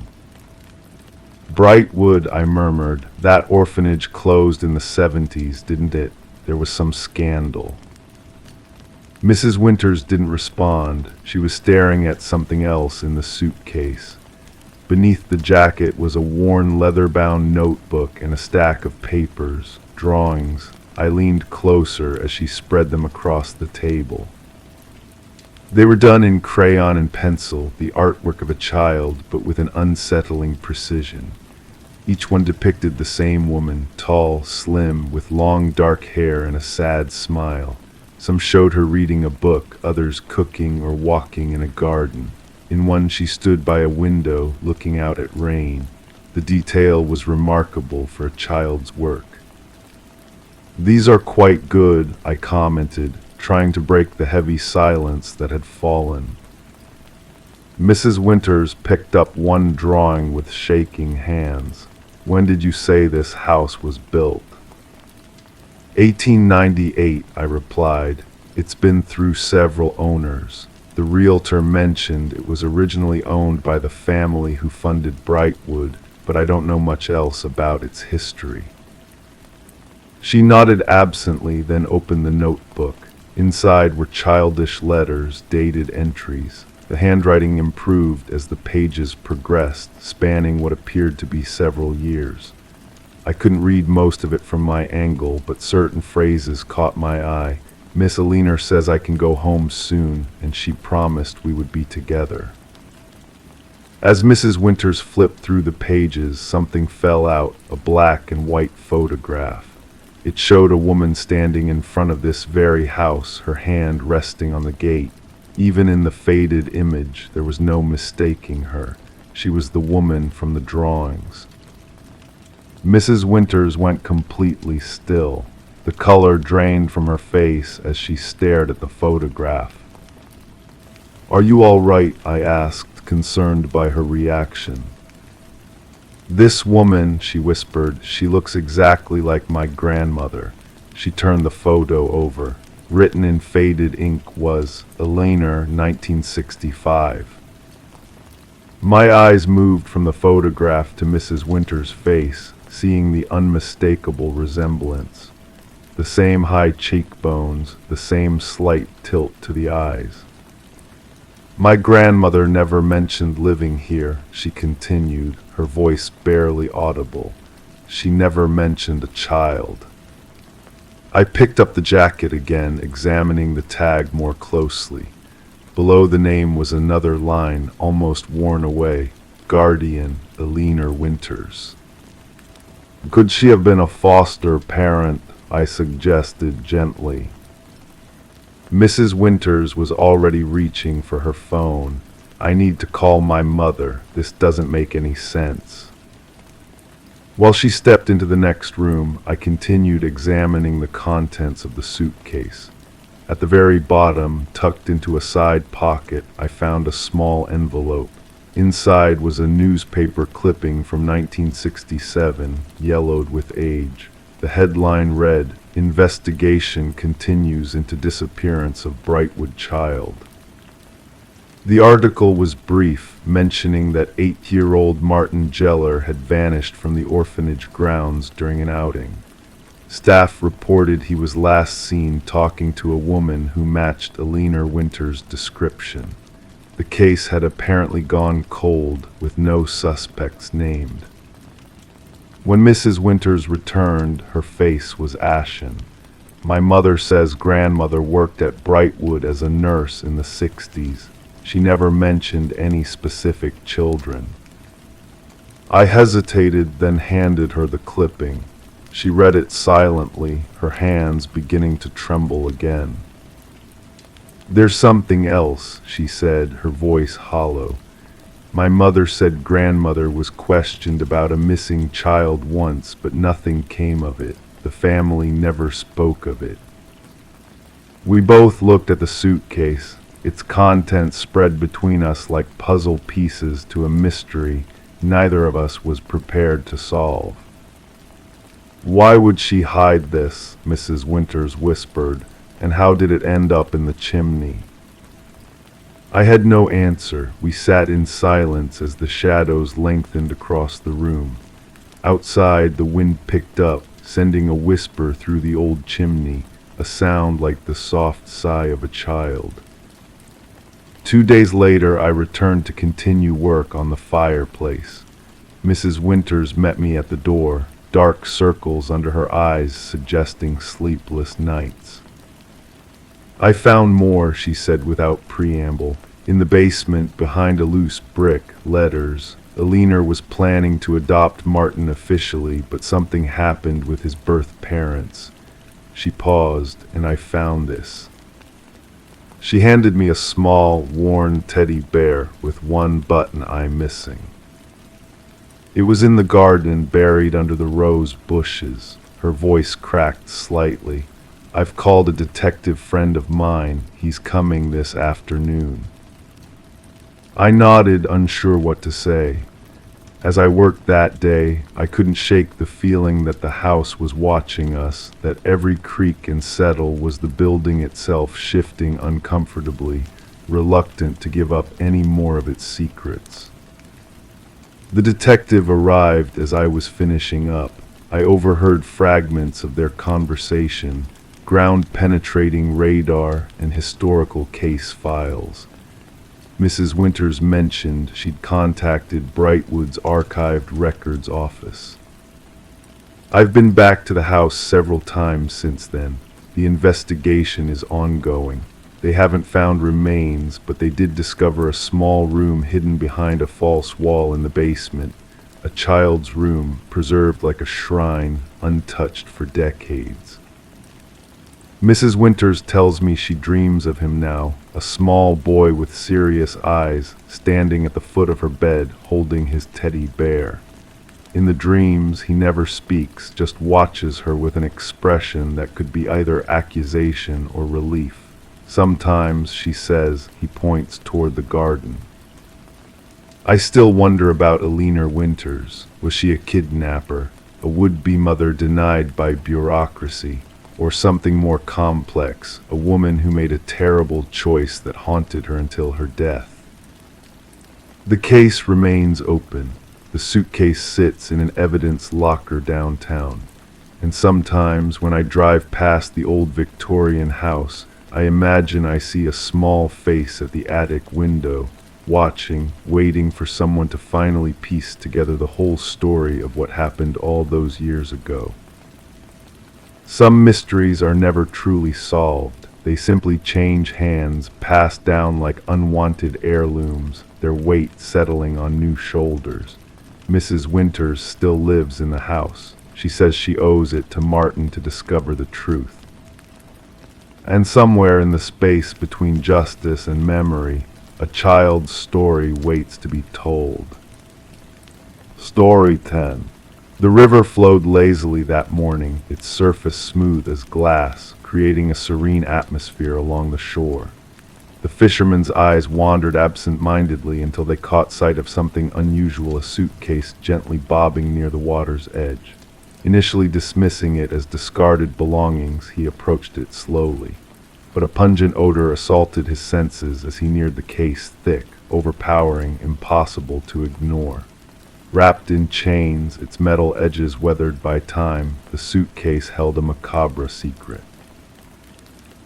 "Brightwood," I murmured. "That orphanage closed in the 70s, didn't it? There was some scandal." Mrs. Winters didn't respond. She was staring at something else in the suitcase. Beneath the jacket was a worn leather-bound notebook and a stack of papers, drawings. I leaned closer as she spread them across the table. They were done in crayon and pencil, the artwork of a child, but with an unsettling precision. Each one depicted the same woman, tall, slim, with long dark hair and a sad smile. Some showed her reading a book, others cooking or walking in a garden. In one she stood by a window, looking out at rain. The detail was remarkable for a child's work. "These are quite good," I commented, trying to break the heavy silence that had fallen. Mrs. Winters picked up one drawing with shaking hands. "When did you say this house was built?" 1898, I replied. "It's been through several owners. The realtor mentioned it was originally owned by the family who funded Brightwood, but I don't know much else about its history." She nodded absently, then opened the notebook. Inside were childish letters, dated entries. The handwriting improved as the pages progressed, spanning what appeared to be several years. I couldn't read most of it from my angle, but certain phrases caught my eye. "Miss Aliner says I can go home soon, and she promised we would be together." As Mrs. Winters flipped through the pages, something fell out, a black and white photograph. It showed a woman standing in front of this very house, her hand resting on the gate. Even in the faded image, there was no mistaking her. She was the woman from the drawings. Mrs. Winters went completely still. The color drained from her face as she stared at the photograph. "Are you all right?" I asked, concerned by her reaction. "This woman," she whispered, "she looks exactly like my grandmother." She turned the photo over. Written in faded ink was Aliner, 1965. My eyes moved from the photograph to Mrs. Winters' face, seeing the unmistakable resemblance. The same high cheekbones, the same slight tilt to the eyes. "My grandmother never mentioned living here," she continued, her voice barely audible. "She never mentioned a child." I picked up the jacket again, examining the tag more closely. Below the name was another line, almost worn away: Guardian, Aliner Winters. "Could she have been a foster parent?" I suggested gently. Mrs. Winters was already reaching for her phone. "I need to call my mother. This doesn't make any sense." While she stepped into the next room, I continued examining the contents of the suitcase. At the very bottom, tucked into a side pocket, I found a small envelope. Inside was a newspaper clipping from 1967, yellowed with age. The headline read, "Investigation continues into disappearance of Brightwood child." The article was brief, mentioning that 8-year-old Martin Geller had vanished from the orphanage grounds during an outing. Staff reported he was last seen talking to a woman who matched Aliner Winters' description. The case had apparently gone cold, with no suspects named. When Mrs. Winters returned, her face was ashen. "My mother says grandmother worked at Brightwood as a nurse in the 60s. She never mentioned any specific children." I hesitated, then handed her the clipping. She read it silently, her hands beginning to tremble again. "There's something else," she said, her voice hollow. "My mother said grandmother was questioned about a missing child once, but nothing came of it. The family never spoke of it." We both looked at the suitcase. Its contents spread between us like puzzle pieces to a mystery neither of us was prepared to solve. "Why would she hide this?" Mrs. Winters whispered. "And how did it end up in the chimney?" I had no answer. We sat in silence as the shadows lengthened across the room. Outside, the wind picked up, sending a whisper through the old chimney, a sound like the soft sigh of a child. 2 days later, I returned to continue work on the fireplace. Mrs. Winters met me at the door, dark circles under her eyes suggesting sleepless nights. "I found more," she said without preamble. "In the basement, behind a loose brick, letters. Aliner was planning to adopt Martin officially, but something happened with his birth parents." She paused, "and I found this." She handed me a small, worn teddy bear with one button eye missing. It was in the garden, buried under the rose bushes. Her voice cracked slightly. "I've called a detective friend of mine. He's coming this afternoon." I nodded, unsure what to say. As I worked that day, I couldn't shake the feeling that the house was watching us, that every creak and settle was the building itself shifting uncomfortably, reluctant to give up any more of its secrets. The detective arrived as I was finishing up. I overheard fragments of their conversation, ground-penetrating radar and historical case files. Mrs. Winters mentioned she'd contacted Brightwood's archived records office. I've been back to the house several times since then. The investigation is ongoing. They haven't found remains, but they did discover a small room hidden behind a false wall in the basement, a child's room preserved like a shrine, untouched for decades. Mrs. Winters tells me she dreams of him now, a small boy with serious eyes, standing at the foot of her bed, holding his teddy bear. In the dreams, he never speaks, just watches her with an expression that could be either accusation or relief. Sometimes, she says, he points toward the garden. I still wonder about Alina Winters. Was she a kidnapper, a would-be mother denied by bureaucracy? Or something more complex, a woman who made a terrible choice that haunted her until her death? The case remains open. The suitcase sits in an evidence locker downtown. And sometimes when I drive past the old Victorian house, I imagine I see a small face at the attic window, watching, waiting for someone to finally piece together the whole story of what happened all those years ago. Some mysteries are never truly solved. They simply change hands, passed down like unwanted heirlooms, their weight settling on new shoulders. Mrs. Winters still lives in the house. She says she owes it to Martin to discover the truth. And somewhere in the space between justice and memory, a child's story waits to be told. Story 10. The river flowed lazily that morning, its surface smooth as glass, creating a serene atmosphere along the shore. The fisherman's eyes wandered absent-mindedly until they caught sight of something unusual, a suitcase gently bobbing near the water's edge. Initially dismissing it as discarded belongings, he approached it slowly. But a pungent odor assaulted his senses as he neared the case, thick, overpowering, impossible to ignore. Wrapped in chains, its metal edges weathered by time, the suitcase held a macabre secret.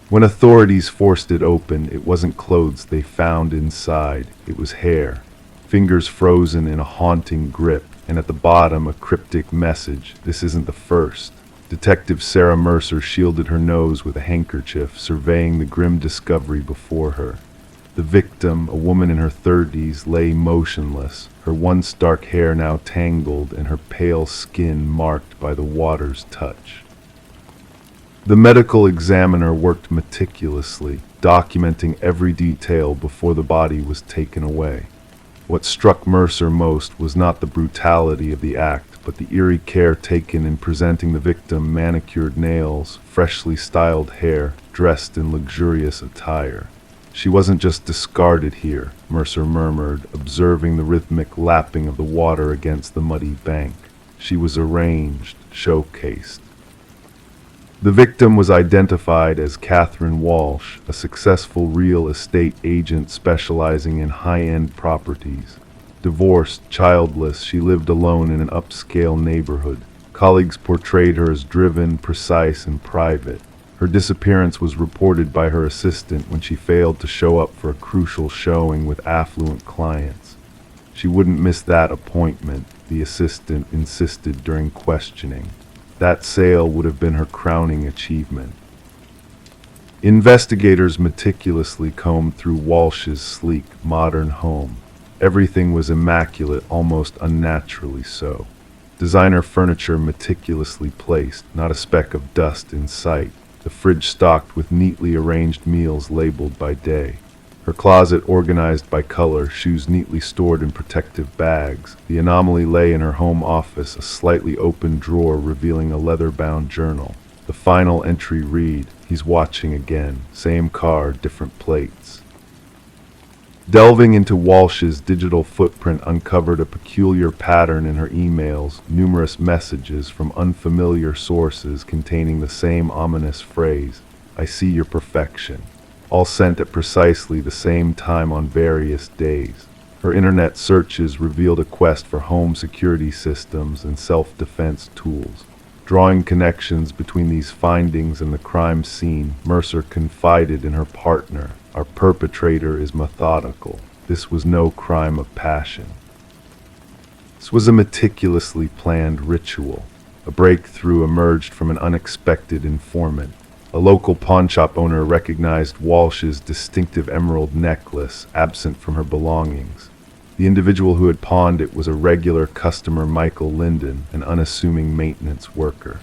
When authorities forced it open, it wasn't clothes they found inside. It was hair, fingers frozen in a haunting grip, and at the bottom a cryptic message: "This isn't the first." Detective Sarah Mercer shielded her nose with a handkerchief, surveying the grim discovery before her. The victim, a woman in her 30s, lay motionless, her once dark hair now tangled and her pale skin marked by the water's touch. The medical examiner worked meticulously, documenting every detail before the body was taken away. What struck Mercer most was not the brutality of the act, but the eerie care taken in presenting the victim manicured nails, freshly styled hair, dressed in luxurious attire. She wasn't just discarded here, Mercer murmured, observing the rhythmic lapping of the water against the muddy bank. She was arranged, showcased. The victim was identified as Catherine Walsh, a successful real estate agent specializing in high-end properties. Divorced, childless, she lived alone in an upscale neighborhood. Colleagues portrayed her as driven, precise, and private. Her disappearance was reported by her assistant when she failed to show up for a crucial showing with affluent clients. She wouldn't miss that appointment, the assistant insisted during questioning. That sale would have been her crowning achievement. Investigators meticulously combed through Walsh's sleek, modern home. Everything was immaculate, almost unnaturally so. Designer furniture meticulously placed, not a speck of dust in sight. the fridge stocked with neatly arranged meals labeled by day. Her closet organized by color, shoes neatly stored in protective bags. The anomaly lay in her home office, a slightly open drawer revealing a leather-bound journal. The final entry read, "He's watching again. Same car, different plates." Delving into Walsh's digital footprint uncovered a peculiar pattern in her emails, numerous messages from unfamiliar sources containing the same ominous phrase, "I see your perfection," all sent at precisely the same time on various days. Her internet searches revealed a quest for home security systems and self-defense tools. Drawing connections between these findings and the crime scene, Mercer confided in her partner, "Our perpetrator is methodical. This was no crime of passion. This was a meticulously planned ritual." A breakthrough emerged from an unexpected informant. A local pawnshop owner recognized Walsh's distinctive emerald necklace, absent from her belongings. The individual who had pawned it was a regular customer, Michael Linden, an unassuming maintenance worker.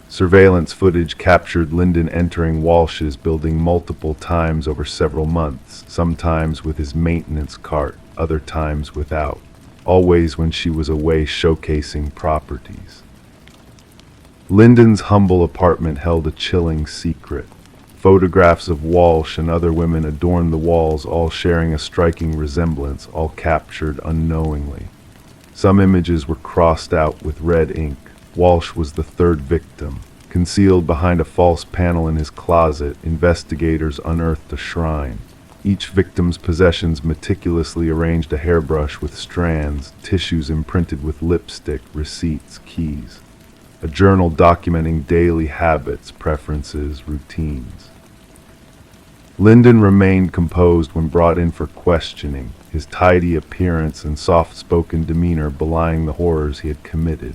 Surveillance footage captured Linden entering Walsh's building multiple times over several months, sometimes with his maintenance cart, other times without, always when she was away showcasing properties. Linden's humble apartment held a chilling secret. Photographs of Walsh and other women adorned the walls, all sharing a striking resemblance, all captured unknowingly. Some images were crossed out with red ink. Walsh was the third victim. Concealed behind a false panel in his closet, investigators unearthed a shrine. Each victim's possessions meticulously arranged, a hairbrush with strands, tissues imprinted with lipstick, receipts, keys. A journal documenting daily habits, preferences, routines. Linden remained composed when brought in for questioning, his tidy appearance and soft-spoken demeanor belying the horrors he had committed.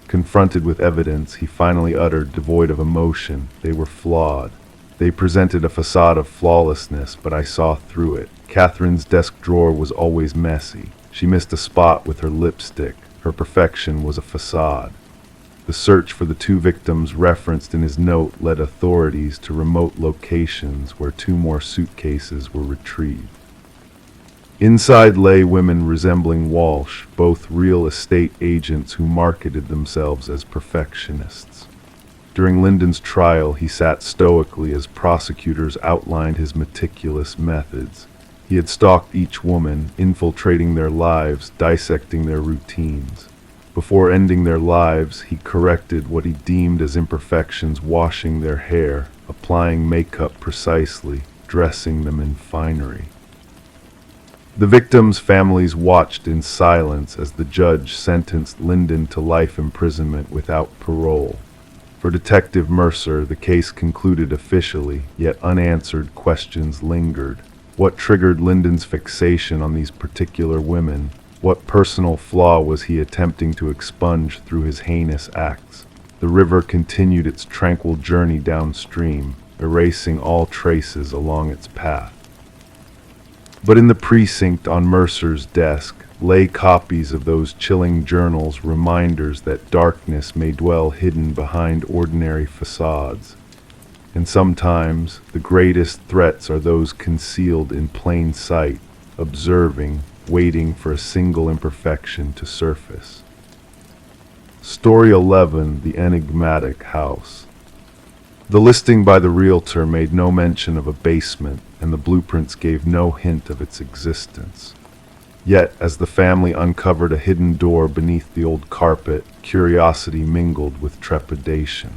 Confronted with evidence, he finally uttered, devoid of emotion, "They were flawed. They presented a facade of flawlessness, but I saw through it. Catherine's desk drawer was always messy. She missed a spot with her lipstick. Her perfection was a facade." The search for the two victims referenced in his note led authorities to remote locations where two more suitcases were retrieved. Inside lay women resembling Walsh, both real estate agents who marketed themselves as perfectionists. During Linden's trial, he sat stoically as prosecutors outlined his meticulous methods. He had stalked each woman, infiltrating their lives, dissecting their routines. Before ending their lives, he corrected what he deemed as imperfections, washing their hair, applying makeup precisely, dressing them in finery. The victims' families watched in silence as the judge sentenced Linden to life imprisonment without parole. For Detective Mercer, the case concluded officially, yet unanswered questions lingered. What triggered Linden's fixation on these particular women? What personal flaw was he attempting to expunge through his heinous acts? The river continued its tranquil journey downstream, erasing all traces along its path. But in the precinct on Mercer's desk lay copies of those chilling journals, reminders that darkness may dwell hidden behind ordinary facades. And sometimes the greatest threats are those concealed in plain sight, observing, waiting for a single imperfection to surface. Story 11: The Enigmatic House. The listing by the realtor made no mention of a basement, and the blueprints gave no hint of its existence. Yet, as the family uncovered a hidden door beneath the old carpet, curiosity mingled with trepidation.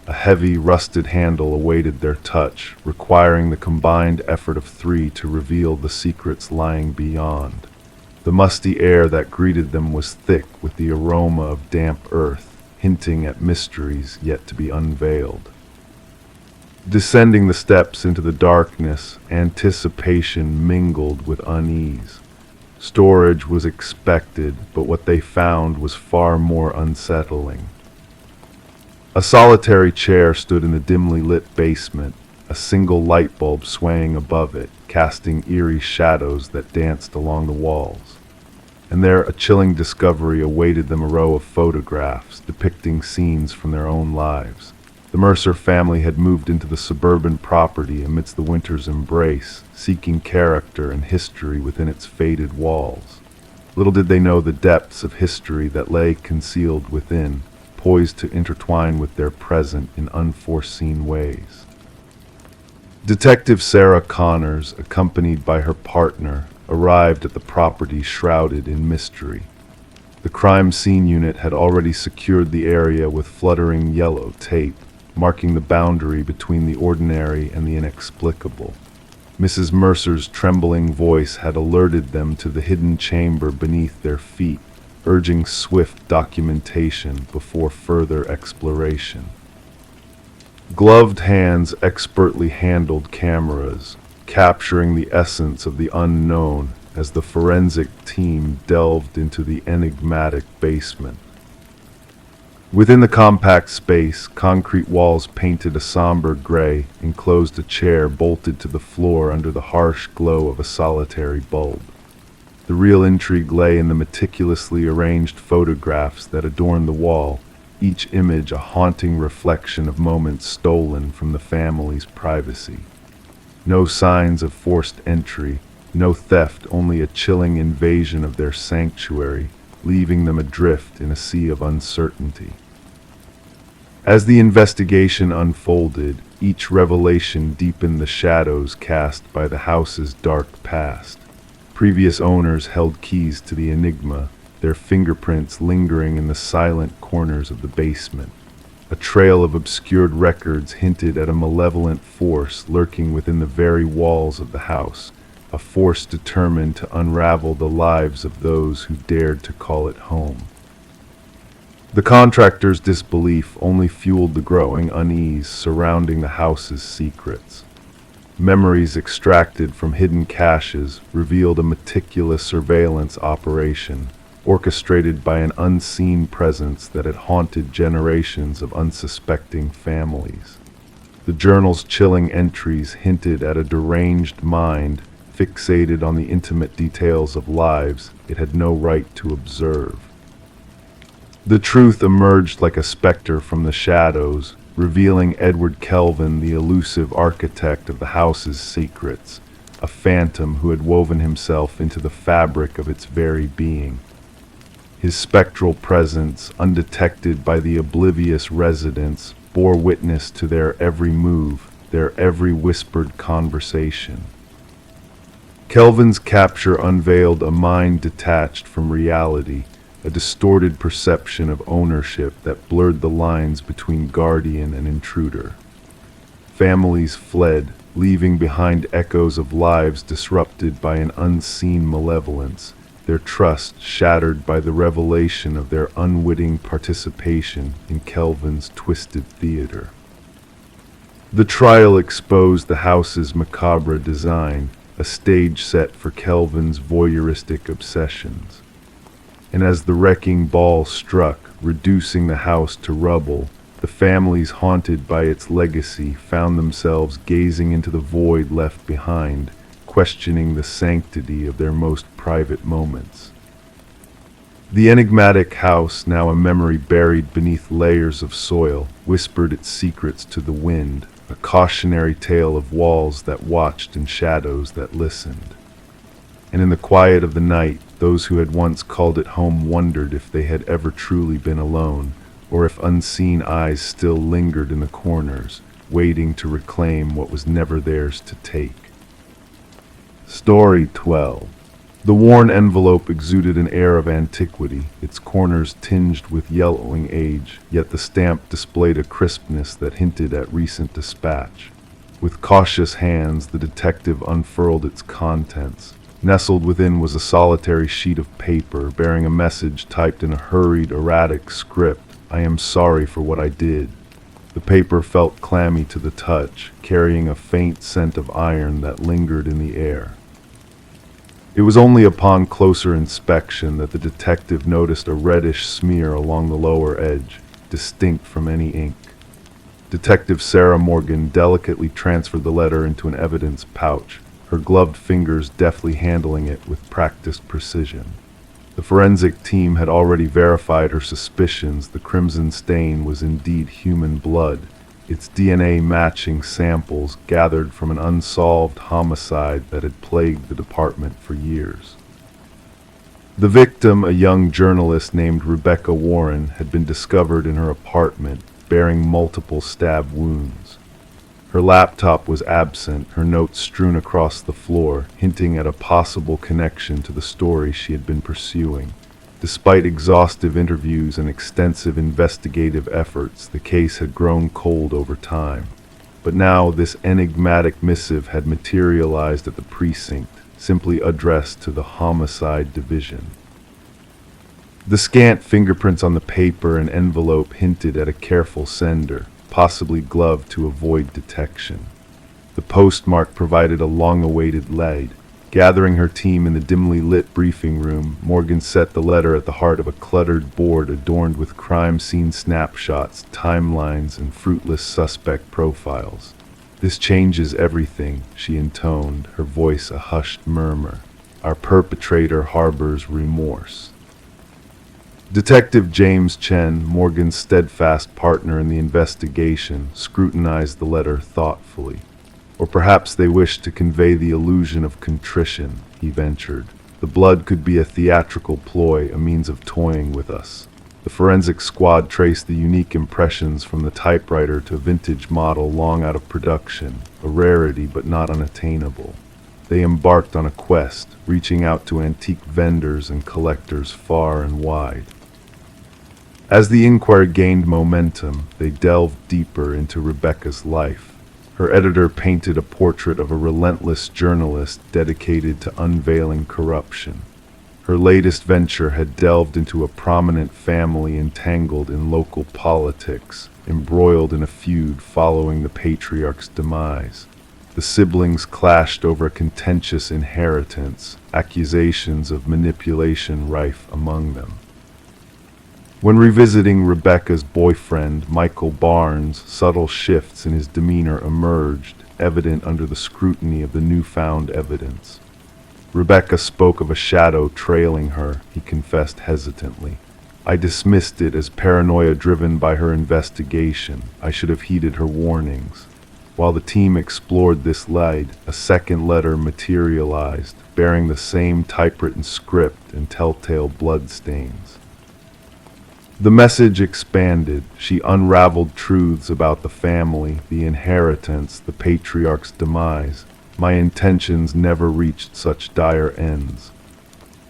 A heavy, rusted handle awaited their touch, requiring the combined effort of three to reveal the secrets lying beyond. The musty air that greeted them was thick with the aroma of damp earth, hinting at mysteries yet to be unveiled. Descending the steps into the darkness, anticipation mingled with unease. Storage was expected, but what they found was far more unsettling. A solitary chair stood in the dimly lit basement, a single light bulb swaying above it, casting eerie shadows that danced along the walls. And there a chilling discovery awaited them, a row of photographs depicting scenes from their own lives. The The Mercer family had moved into the suburban property amidst the winter's embrace, seeking character and history within its faded walls. Little did they know the depths of history that lay concealed within, poised to intertwine with their present in unforeseen ways. Detective Sarah Connors, accompanied by her partner, arrived at the property shrouded in mystery. The crime scene unit had already secured the area with fluttering yellow tape, marking the boundary between the ordinary and the inexplicable. Mrs. Mercer's trembling voice had alerted them to the hidden chamber beneath their feet, urging swift documentation before further exploration. Gloved hands expertly handled cameras, capturing the essence of the unknown as the forensic team delved into the enigmatic basement. Within the compact space, concrete walls painted a somber gray enclosed a chair bolted to the floor under the harsh glow of a solitary bulb. The real intrigue lay in the meticulously arranged photographs that adorned the wall, each image a haunting reflection of moments stolen from the family's privacy. No signs of forced entry, no theft, only a chilling invasion of their sanctuary, leaving them adrift in a sea of uncertainty. As the investigation unfolded, each revelation deepened the shadows cast by the house's dark past. Previous owners held keys to the enigma, their fingerprints lingering in the silent corners of the basement. A trail of obscured records hinted at a malevolent force lurking within the very walls of the house, a force determined to unravel the lives of those who dared to call it home. The contractor's disbelief only fueled the growing unease surrounding the house's secrets. Memories extracted from hidden caches revealed a meticulous surveillance operation, orchestrated by an unseen presence that had haunted generations of unsuspecting families. The journal's chilling entries hinted at a deranged mind fixated on the intimate details of lives it had no right to observe. The truth emerged like a specter from the shadows, revealing Edward Kelvin, the elusive architect of the house's secrets, a phantom who had woven himself into the fabric of its very being. His spectral presence, undetected by the oblivious residents, bore witness to their every move, their every whispered conversation. Kelvin's capture unveiled a mind detached from reality, a distorted perception of ownership that blurred the lines between guardian and intruder. Families fled, leaving behind echoes of lives disrupted by an unseen malevolence, their trust shattered by the revelation of their unwitting participation in Kelvin's twisted theater. The trial exposed the house's macabre design, a stage set for Kelvin's voyeuristic obsessions. And as the wrecking ball struck, reducing the house to rubble, the families haunted by its legacy found themselves gazing into the void left behind, questioning the sanctity of their most private moments. The enigmatic house, now a memory buried beneath layers of soil, whispered its secrets to the wind, a cautionary tale of walls that watched and shadows that listened. And in the quiet of the night, those who had once called it home wondered if they had ever truly been alone, or if unseen eyes still lingered in the corners, waiting to reclaim what was never theirs to take. Story 12. The worn envelope exuded an air of antiquity, its corners tinged with yellowing age, yet the stamp displayed a crispness that hinted at recent dispatch. With cautious hands, the detective unfurled its contents. Nestled within was a solitary sheet of paper bearing a message typed in a hurried, erratic script. "I am sorry for what I did." The paper felt clammy to the touch, carrying a faint scent of iron that lingered in the air. It was only upon closer inspection that the detective noticed a reddish smear along the lower edge, distinct from any ink. Detective Sarah Morgan delicately transferred the letter into an evidence pouch, her gloved fingers deftly handling it with practiced precision. The forensic team had already verified her suspicions. The crimson stain was indeed human blood, its DNA matching samples gathered from an unsolved homicide that had plagued the department for years. The victim, a young journalist named Rebecca Warren, had been discovered in her apartment, bearing multiple stab wounds. Her laptop was absent, her notes strewn across the floor, hinting at a possible connection to the story she had been pursuing. Despite exhaustive interviews and extensive investigative efforts, the case had grown cold over time. But now this enigmatic missive had materialized at the precinct, simply addressed to the Homicide Division. The scant fingerprints on the paper and envelope hinted at a careful sender, possibly gloved to avoid detection. The postmark provided a long-awaited lead. Gathering her team in the dimly lit briefing room, Morgan set the letter at the heart of a cluttered board adorned with crime scene snapshots, timelines, and fruitless suspect profiles. "This changes everything," she intoned, her voice a hushed murmur. "Our perpetrator harbors remorse." Detective James Chen, Morgan's steadfast partner in the investigation, scrutinized the letter thoughtfully. "Or perhaps they wished to convey the illusion of contrition," he ventured. "The blood could be a theatrical ploy, a means of toying with us." The forensic squad traced the unique impressions from the typewriter to a vintage model long out of production, a rarity but not unattainable. They embarked on a quest, reaching out to antique vendors and collectors far and wide. As the inquiry gained momentum, they delved deeper into Rebecca's life. Her editor painted a portrait of a relentless journalist dedicated to unveiling corruption. Her latest venture had delved into a prominent family entangled in local politics, embroiled in a feud following the patriarch's demise. The siblings clashed over a contentious inheritance, accusations of manipulation rife among them. When revisiting Rebecca's boyfriend, Michael Barnes, subtle shifts in his demeanor emerged, evident under the scrutiny of the newfound evidence. Rebecca spoke of a shadow trailing her, he confessed hesitantly. "I dismissed it as paranoia driven by her investigation. I should have heeded her warnings." While the team explored this lead, a second letter materialized, bearing the same typewritten script and telltale bloodstains. The message expanded. She unraveled truths about the family, the inheritance, the patriarch's demise. "My intentions never reached such dire ends."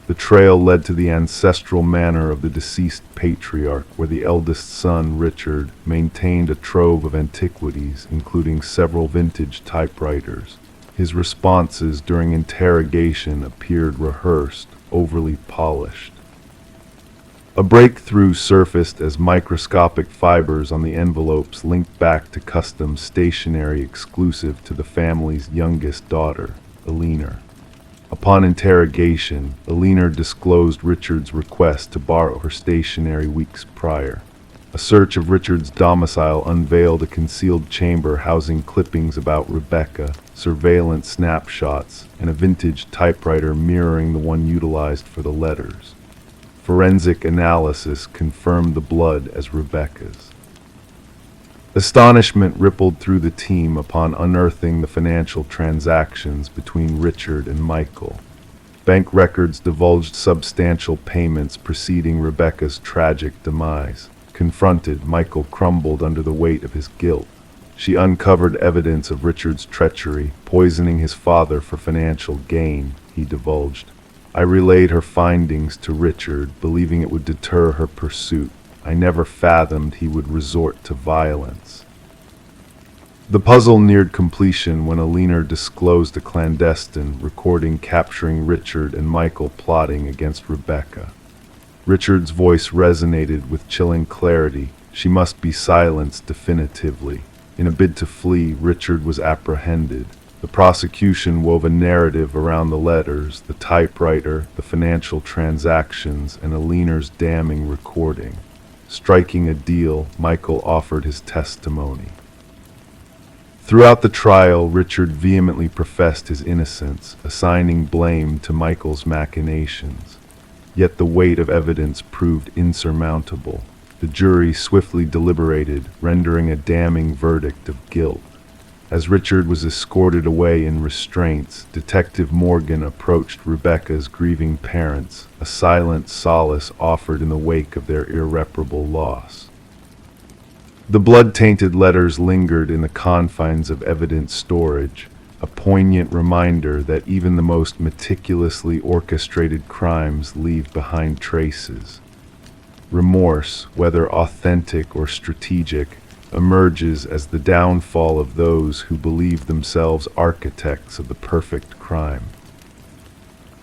The trail led to the ancestral manor of the deceased patriarch, where the eldest son, Richard, maintained a trove of antiquities, including several vintage typewriters. His responses during interrogation appeared rehearsed, overly polished. A breakthrough surfaced as microscopic fibers on the envelopes linked back to custom stationery exclusive to the family's youngest daughter, Eleanor. Upon interrogation, Eleanor disclosed Richard's request to borrow her stationery weeks prior. A search of Richard's domicile unveiled a concealed chamber housing clippings about Rebecca, surveillance snapshots, and a vintage typewriter mirroring the one utilized for the letters. Forensic analysis confirmed the blood as Rebecca's. Astonishment rippled through the team upon unearthing the financial transactions between Richard and Michael. Bank records divulged substantial payments preceding Rebecca's tragic demise. Confronted, Michael crumbled under the weight of his guilt. She uncovered evidence of Richard's treachery, poisoning his father for financial gain, he divulged. "I relayed her findings to Richard, believing it would deter her pursuit. I never fathomed he would resort to violence." The puzzle neared completion when Eleanor disclosed a clandestine recording capturing Richard and Michael plotting against Rebecca. Richard's voice resonated with chilling clarity. She must be silenced definitively. In a bid to flee, Richard was apprehended. The prosecution wove a narrative around the letters, the typewriter, the financial transactions, and Eleanor's damning recording. Striking a deal, Michael offered his testimony. Throughout the trial, Richard vehemently professed his innocence, assigning blame to Michael's machinations. Yet the weight of evidence proved insurmountable. The jury swiftly deliberated, rendering a damning verdict of guilt. As Richard was escorted away in restraints, Detective Morgan approached Rebecca's grieving parents, a silent solace offered in the wake of their irreparable loss. The blood-tainted letters lingered in the confines of evidence storage, a poignant reminder that even the most meticulously orchestrated crimes leave behind traces. Remorse, whether authentic or strategic, emerges as the downfall of those who believe themselves architects of the perfect crime.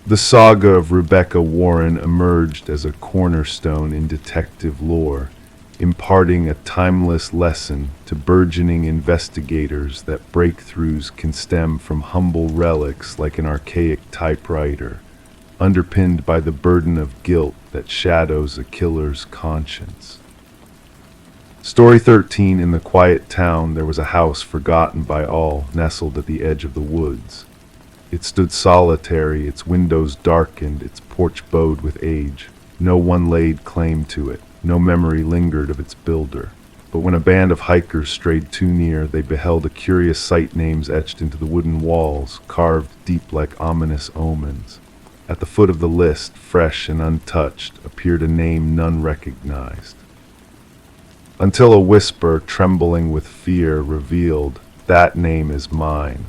The saga of Rebecca Warren emerged as a cornerstone in detective lore, imparting a timeless lesson to burgeoning investigators that breakthroughs can stem from humble relics like an archaic typewriter, underpinned by the burden of guilt that shadows a killer's conscience. Story 13. In the quiet town, there was a house forgotten by all, nestled at the edge of the woods. It stood solitary, its windows darkened, its porch bowed with age. No one laid claim to it. No memory lingered of its builder. But when a band of hikers strayed too near, they beheld a curious sight, names etched into the wooden walls, carved deep like ominous omens. At the foot of the list, fresh and untouched, appeared a name none recognized. Until a whisper, trembling with fear, revealed, "That name is mine."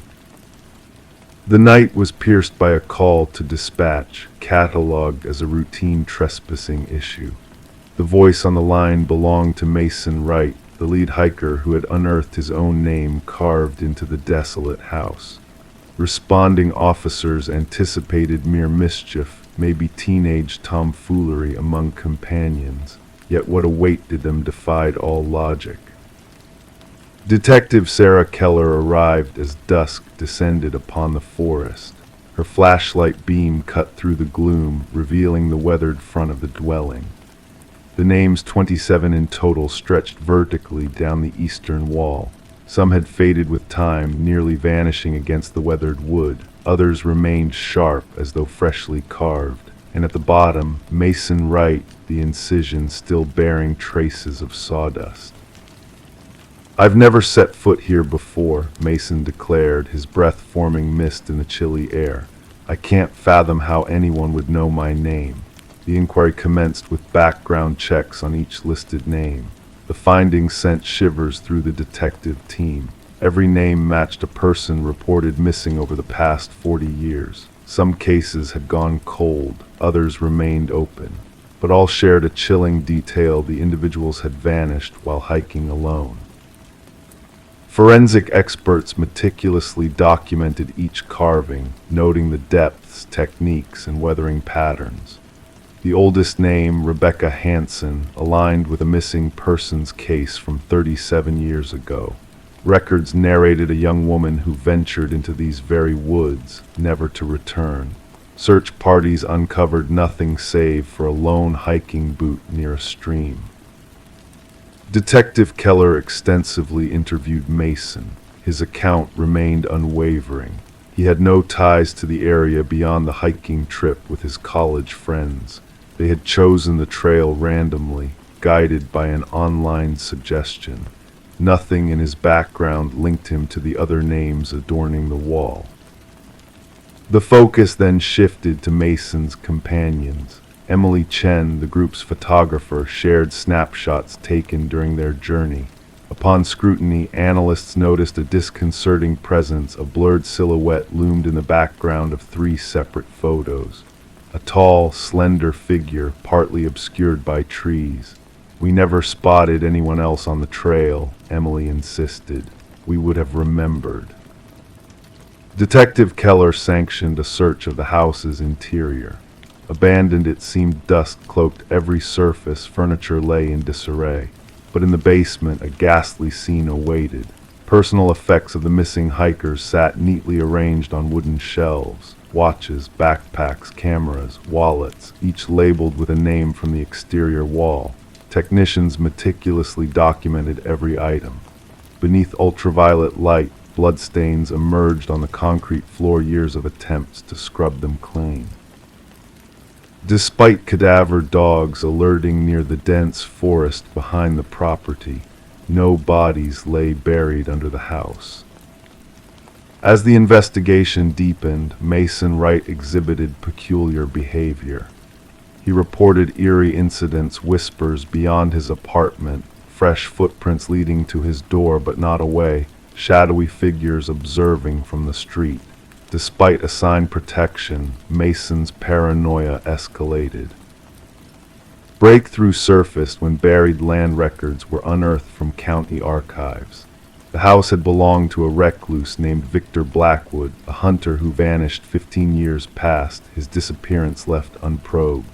The night was pierced by a call to dispatch, catalogued as a routine trespassing issue. The voice on the line belonged to Mason Wright, the lead hiker who had unearthed his own name carved into the desolate house. Responding officers anticipated mere mischief, maybe teenage tomfoolery among companions, yet what awaited them defied all logic. Detective Sarah Keller arrived as dusk descended upon the forest. Her flashlight beam cut through the gloom, revealing the weathered front of the dwelling. The names 27 in total stretched vertically down the eastern wall. Some had faded with time, nearly vanishing against the weathered wood. Others remained sharp as though freshly carved. And at the bottom, Mason Wright, the incision still bearing traces of sawdust. "I've never set foot here before," Mason declared, his breath forming mist in the chilly air. "I can't fathom how anyone would know my name." The inquiry commenced with background checks on each listed name. The findings sent shivers through the detective team. Every name matched a person reported missing over the past 40 years. Some cases had gone cold, others remained open, but all shared a chilling detail: the individuals had vanished while hiking alone. Forensic experts meticulously documented each carving, noting the depths, techniques, and weathering patterns. The oldest name, Rebecca Hansen, aligned with a missing persons case from 37 years ago. Records narrated a young woman who ventured into these very woods, never to return. Search parties uncovered nothing save for a lone hiking boot near a stream. Detective Keller extensively interviewed Mason. His account remained unwavering. He had no ties to the area beyond the hiking trip with his college friends. They had chosen the trail randomly, guided by an online suggestion. Nothing in his background linked him to the other names adorning the wall. The focus then shifted to Mason's companions. Emily Chen, the group's photographer, shared snapshots taken during their journey. Upon scrutiny, analysts noticed a disconcerting presence. A blurred silhouette loomed in the background of 3 separate photos. A tall, slender figure, partly obscured by trees. "We never spotted anyone else on the trail," Emily insisted. "We would have remembered." Detective Keller sanctioned a search of the house's interior. Abandoned, it seemed dust cloaked every surface, furniture lay in disarray. But in the basement, a ghastly scene awaited. Personal effects of the missing hikers sat neatly arranged on wooden shelves. Watches, backpacks, cameras, wallets, each labeled with a name from the exterior wall. Technicians meticulously documented every item. Beneath ultraviolet light, bloodstains emerged on the concrete floor, years of attempts to scrub them clean. Despite cadaver dogs alerting near the dense forest behind the property, no bodies lay buried under the house. As the investigation deepened, Mason Wright exhibited peculiar behavior. He reported eerie incidents, whispers beyond his apartment, fresh footprints leading to his door but not away, shadowy figures observing from the street. Despite assigned protection, Mason's paranoia escalated. Breakthrough surfaced when buried land records were unearthed from county archives. The house had belonged to a recluse named Victor Blackwood, a hunter who vanished 15 years past, his disappearance left unprobed.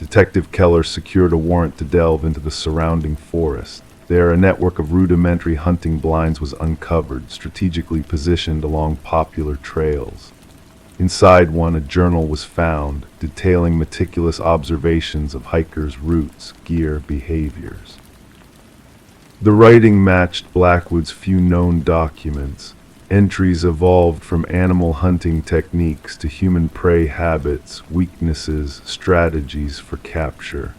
Detective Keller secured a warrant to delve into the surrounding forest. There, a network of rudimentary hunting blinds was uncovered, strategically positioned along popular trails. Inside one, a journal was found, detailing meticulous observations of hikers' routes, gear, behaviors. The writing matched Blackwood's few known documents. Entries evolved from animal hunting techniques to human prey habits, weaknesses, strategies for capture.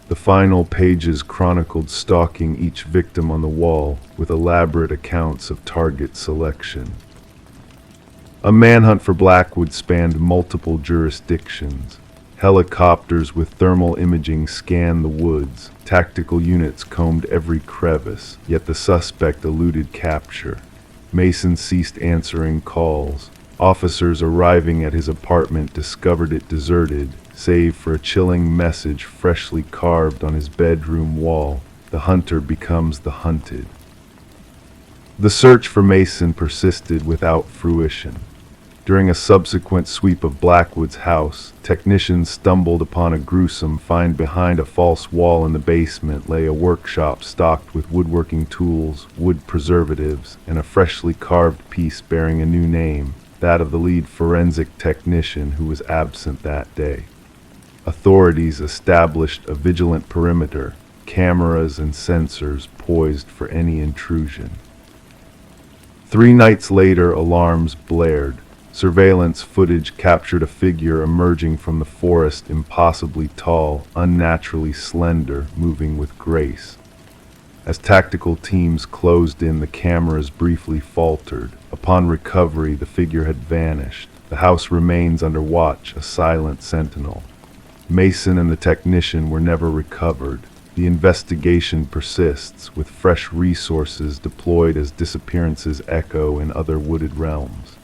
The final pages chronicled stalking each victim on the wall, with elaborate accounts of target selection. A manhunt for Blackwood spanned multiple jurisdictions. Helicopters with thermal imaging scanned the woods. Tactical units combed every crevice, yet the suspect eluded capture. Mason ceased answering calls. Officers arriving at his apartment discovered it deserted, save for a chilling message freshly carved on his bedroom wall: "The hunter becomes the hunted." The search for Mason persisted without fruition. During a subsequent sweep of Blackwood's house, technicians stumbled upon a gruesome find. Behind a false wall in the basement lay a workshop stocked with woodworking tools, wood preservatives, and a freshly carved piece bearing a new name, that of the lead forensic technician who was absent that day. Authorities established a vigilant perimeter, cameras and sensors poised for any intrusion. 3 nights later, alarms blared. Surveillance footage captured a figure emerging from the forest, impossibly tall, unnaturally slender, moving with grace. As tactical teams closed in, the cameras briefly faltered. Upon recovery, the figure had vanished. The house remains under watch, a silent sentinel. Mason and the technician were never recovered. The investigation persists, with fresh resources deployed as disappearances echo in other wooded realms.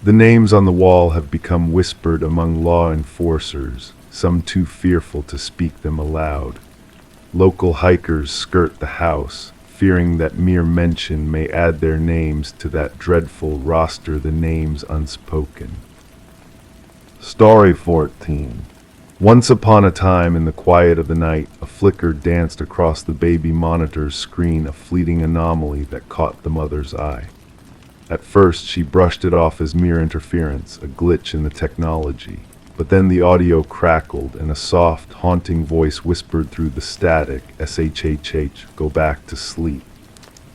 The names on the wall have become whispered among law enforcers, some too fearful to speak them aloud. Local hikers skirt the house, fearing that mere mention may add their names to that dreadful roster, the names unspoken. Story 14. Once upon a time, in the quiet of the night, a flicker danced across the baby monitor's screen, a fleeting anomaly that caught the mother's eye. At first, she brushed it off as mere interference, a glitch in the technology. But then the audio crackled, and a soft, haunting voice whispered through the static, "SHHH, go back to sleep."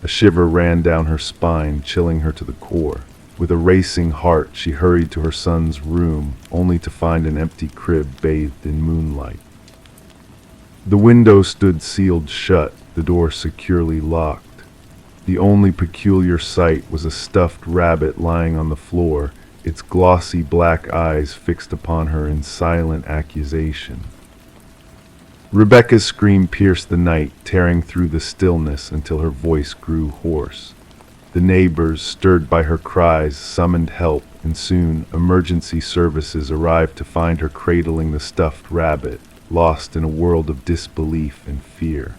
A shiver ran down her spine, chilling her to the core. With a racing heart, she hurried to her son's room, only to find an empty crib bathed in moonlight. The window stood sealed shut, the door securely locked. The only peculiar sight was a stuffed rabbit lying on the floor, its glossy black eyes fixed upon her in silent accusation. Rebecca's scream pierced the night, tearing through the stillness until her voice grew hoarse. The neighbors, stirred by her cries, summoned help, and soon emergency services arrived to find her cradling the stuffed rabbit, lost in a world of disbelief and fear.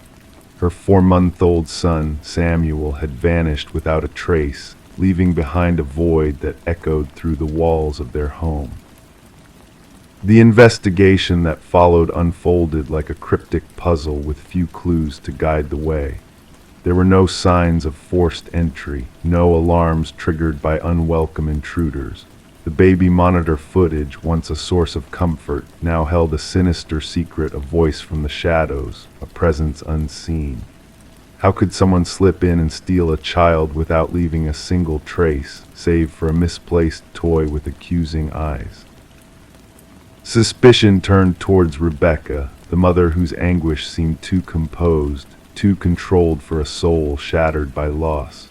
Her 4-month-old son, Samuel, had vanished without a trace, leaving behind a void that echoed through the walls of their home. The investigation that followed unfolded like a cryptic puzzle with few clues to guide the way. There were no signs of forced entry, no alarms triggered by unwelcome intruders. The baby monitor footage, once a source of comfort, now held a sinister secret, a voice from the shadows, a presence unseen. How could someone slip in and steal a child without leaving a single trace, save for a misplaced toy with accusing eyes? Suspicion turned towards Rebecca, the mother whose anguish seemed too composed, too controlled for a soul shattered by loss.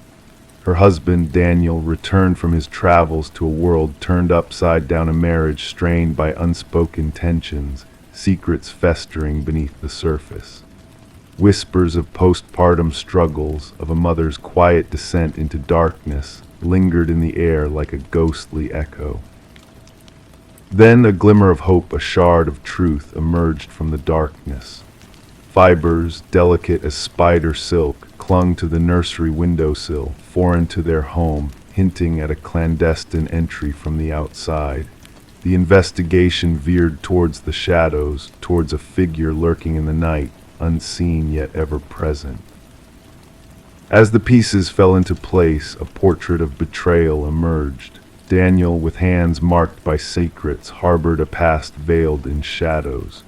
Her husband, Daniel, returned from his travels to a world turned upside down, a marriage strained by unspoken tensions, secrets festering beneath the surface. Whispers of postpartum struggles, of a mother's quiet descent into darkness, lingered in the air like a ghostly echo. Then a glimmer of hope, a shard of truth, emerged from the darkness. Fibers, delicate as spider silk, clung to the nursery windowsill, foreign to their home, hinting at a clandestine entry from the outside. The investigation veered towards the shadows, towards a figure lurking in the night, unseen yet ever present. As the pieces fell into place, a portrait of betrayal emerged. Daniel, with hands marked by secrets, harbored a past veiled in shadows.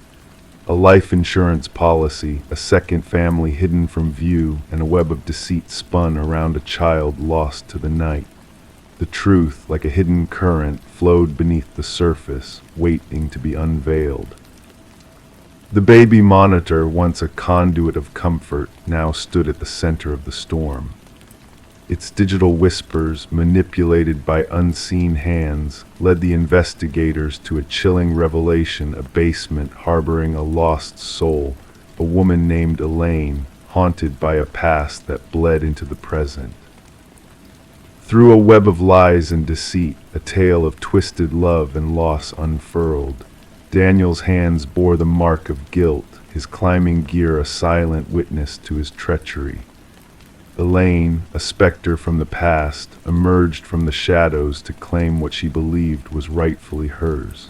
A life insurance policy, a second family hidden from view, and a web of deceit spun around a child lost to the night. The truth, like a hidden current, flowed beneath the surface, waiting to be unveiled. The baby monitor, once a conduit of comfort, now stood at the center of the storm. Its digital whispers, manipulated by unseen hands, led the investigators to a chilling revelation: a basement harboring a lost soul, a woman named Elaine, haunted by a past that bled into the present. Through a web of lies and deceit, a tale of twisted love and loss unfurled. Daniel's hands bore the mark of guilt, his climbing gear a silent witness to his treachery. Elaine, a specter from the past, emerged from the shadows to claim what she believed was rightfully hers.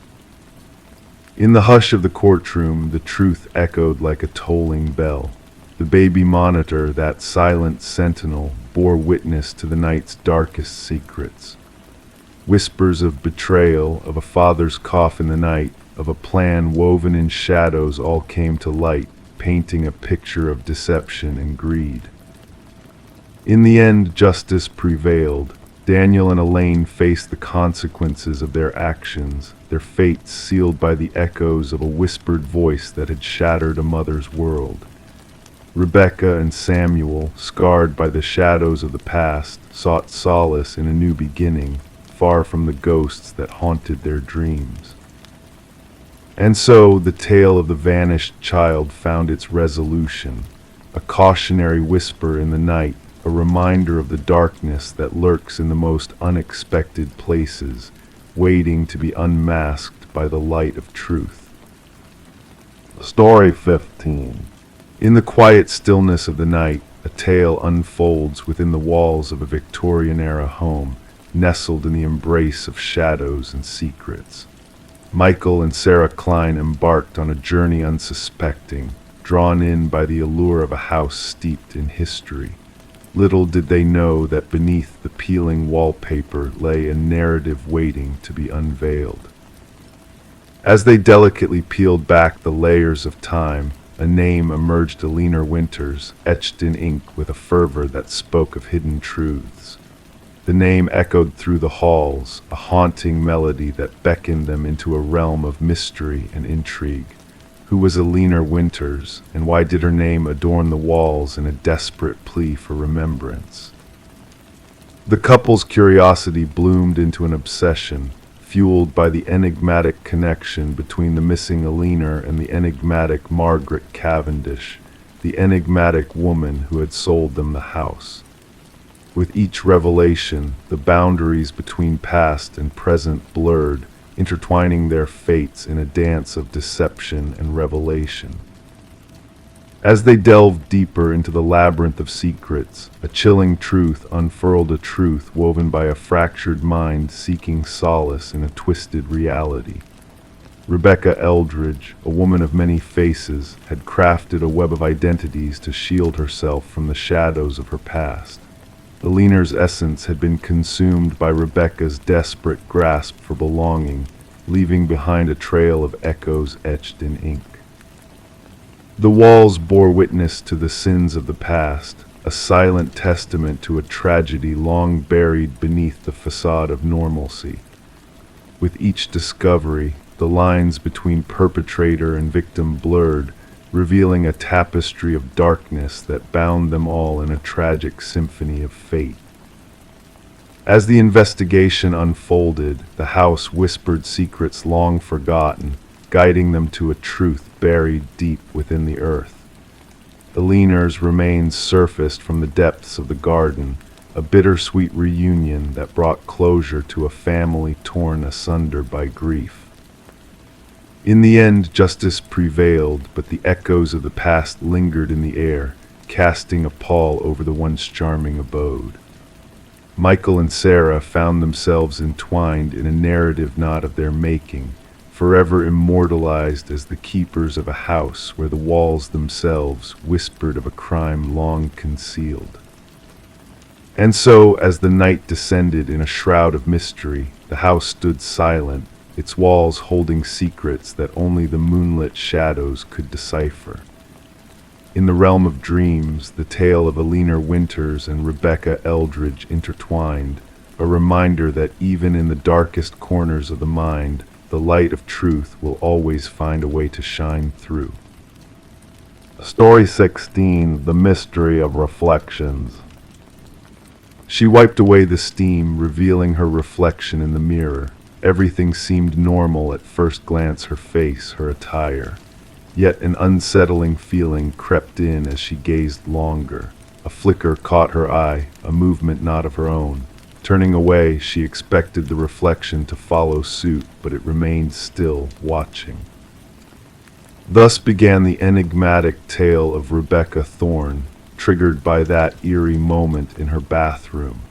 In the hush of the courtroom, the truth echoed like a tolling bell. The baby monitor, that silent sentinel, bore witness to the night's darkest secrets. Whispers of betrayal, of a father's cough in the night, of a plan woven in shadows, all came to light, painting a picture of deception and greed. In the end, justice prevailed. Daniel and Elaine faced the consequences of their actions, their fates sealed by the echoes of a whispered voice that had shattered a mother's world. Rebecca and Samuel, scarred by the shadows of the past, sought solace in a new beginning, far from the ghosts that haunted their dreams. And so the tale of the vanished child found its resolution, a cautionary whisper in the night, a reminder of the darkness that lurks in the most unexpected places, waiting to be unmasked by the light of truth. Story 15. In the quiet stillness of the night, a tale unfolds within the walls of a Victorian-era home, nestled in the embrace of shadows and secrets. Michael and Sarah Klein embarked on a journey unsuspecting, drawn in by the allure of a house steeped in history. Little did they know that beneath the peeling wallpaper lay a narrative waiting to be unveiled. As they delicately peeled back the layers of time, a name emerged: Alina Winters, etched in ink with a fervor that spoke of hidden truths. The name echoed through the halls, a haunting melody that beckoned them into a realm of mystery and intrigue. Who was Alina Winters, and why did her name adorn the walls in a desperate plea for remembrance? The couple's curiosity bloomed into an obsession, fueled by the enigmatic connection between the missing Alina and the enigmatic Margaret Cavendish, the enigmatic woman who had sold them the house. With each revelation, the boundaries between past and present blurred, intertwining their fates in a dance of deception and revelation. As they delved deeper into the labyrinth of secrets, a chilling truth unfurled, a truth woven by a fractured mind seeking solace in a twisted reality. Rebecca Eldridge, a woman of many faces, had crafted a web of identities to shield herself from the shadows of her past. Alina's essence had been consumed by Rebecca's desperate grasp for belonging, leaving behind a trail of echoes etched in ink. The walls bore witness to the sins of the past, a silent testament to a tragedy long buried beneath the facade of normalcy. With each discovery, the lines between perpetrator and victim blurred, revealing a tapestry of darkness that bound them all in a tragic symphony of fate. As the investigation unfolded, the house whispered secrets long forgotten, guiding them to a truth buried deep within the earth. Eleanor's remains surfaced from the depths of the garden, a bittersweet reunion that brought closure to a family torn asunder by grief. In the end, justice prevailed, but the echoes of the past lingered in the air, casting a pall over the once charming abode. Michael and Sarah found themselves entwined in a narrative not of their making, forever immortalized as the keepers of a house where the walls themselves whispered of a crime long concealed. And so, as the night descended in a shroud of mystery, the house stood silent, its walls holding secrets that only the moonlit shadows could decipher. In the realm of dreams, the tale of Eleanor Winters and Rebecca Eldridge intertwined, a reminder that even in the darkest corners of the mind, the light of truth will always find a way to shine through. Story 16, The Mystery of Reflections. She wiped away the steam, revealing her reflection in the mirror. Everything seemed normal at first glance, her face, her attire. Yet an unsettling feeling crept in as she gazed longer. A flicker caught her eye, a movement not of her own. Turning away, she expected the reflection to follow suit, but it remained still, watching. Thus began the enigmatic tale of Rebecca Thorne, triggered by that eerie moment in her bathroom.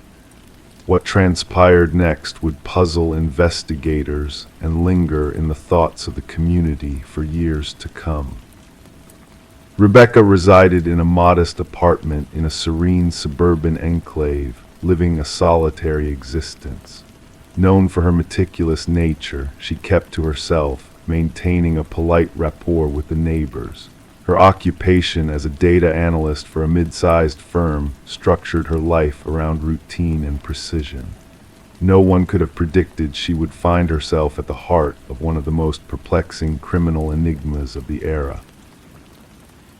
What transpired next would puzzle investigators and linger in the thoughts of the community for years to come. Rebecca resided in a modest apartment in a serene suburban enclave, living a solitary existence. Known for her meticulous nature, she kept to herself, maintaining a polite rapport with the neighbors. Her occupation as a data analyst for a mid-sized firm structured her life around routine and precision. No one could have predicted she would find herself at the heart of one of the most perplexing criminal enigmas of the era.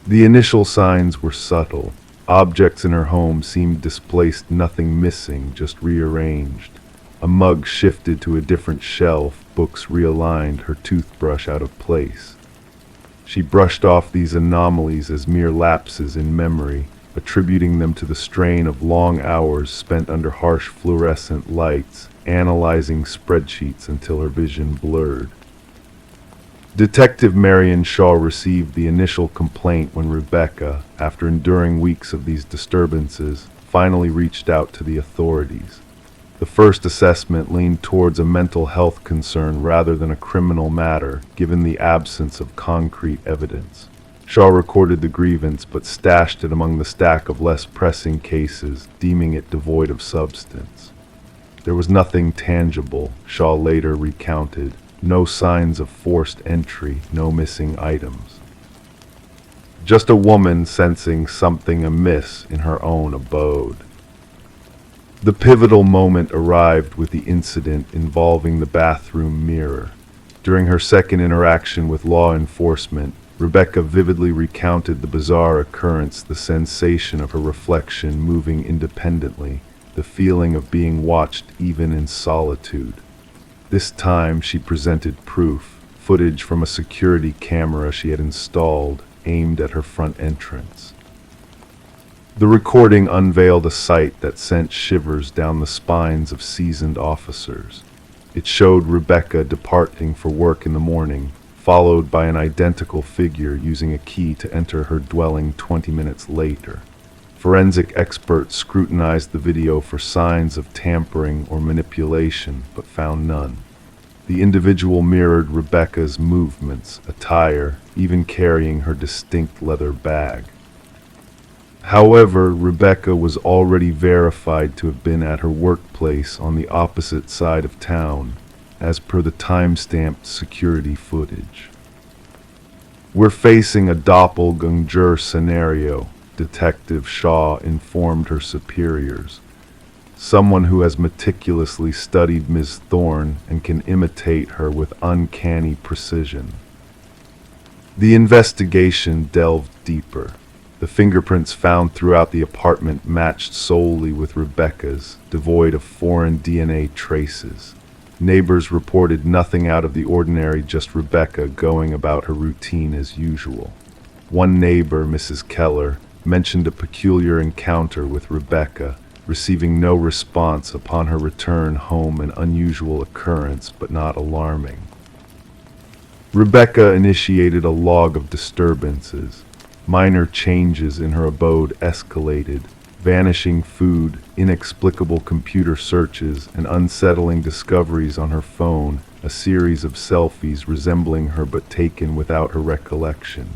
The initial signs were subtle. Objects in her home seemed displaced, nothing missing, just rearranged. A mug shifted to a different shelf, books realigned, her toothbrush out of place. She brushed off these anomalies as mere lapses in memory, attributing them to the strain of long hours spent under harsh fluorescent lights, analyzing spreadsheets until her vision blurred. Detective Marion Shaw received the initial complaint when Rebecca, after enduring weeks of these disturbances, finally reached out to the authorities. The first assessment leaned towards a mental health concern rather than a criminal matter, given the absence of concrete evidence. Shaw recorded the grievance but stashed it among the stack of less pressing cases, deeming it devoid of substance. There was nothing tangible, Shaw later recounted. No signs of forced entry, no missing items. Just a woman sensing something amiss in her own abode. The pivotal moment arrived with the incident involving the bathroom mirror. During her second interaction with law enforcement, Rebecca vividly recounted the bizarre occurrence, the sensation of her reflection moving independently, the feeling of being watched even in solitude. This time she presented proof, footage from a security camera she had installed, aimed at her front entrance. The recording unveiled a sight that sent shivers down the spines of seasoned officers. It showed Rebecca departing for work in the morning, followed by an identical figure using a key to enter her dwelling 20 minutes later. Forensic experts scrutinized the video for signs of tampering or manipulation, but found none. The individual mirrored Rebecca's movements, attire, even carrying her distinct leather bag. However, Rebecca was already verified to have been at her workplace on the opposite side of town, as per the time-stamped security footage. "We're facing a doppelganger scenario," Detective Shaw informed her superiors. someone who has meticulously studied Ms. Thorne and can imitate her with uncanny precision. The investigation delved deeper. The fingerprints found throughout the apartment matched solely with Rebecca's, devoid of foreign DNA traces. Neighbors reported nothing out of the ordinary, just Rebecca going about her routine as usual. One neighbor, Mrs. Keller, mentioned a peculiar encounter with Rebecca, receiving no response upon her return home, an unusual occurrence but not alarming. Rebecca initiated a log of disturbances. Minor changes in her abode escalated, vanishing food, inexplicable computer searches, and unsettling discoveries on her phone, a series of selfies resembling her but taken without her recollection.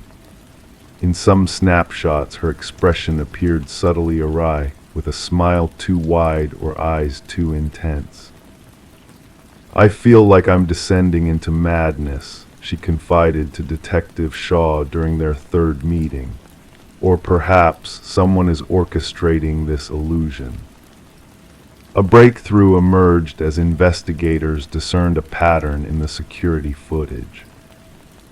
In some snapshots, her expression appeared subtly awry, with a smile too wide or eyes too intense. "I feel like I'm descending into madness," she confided to Detective Shaw during their third meeting. Or perhaps someone is orchestrating this illusion. A breakthrough emerged as investigators discerned a pattern in the security footage.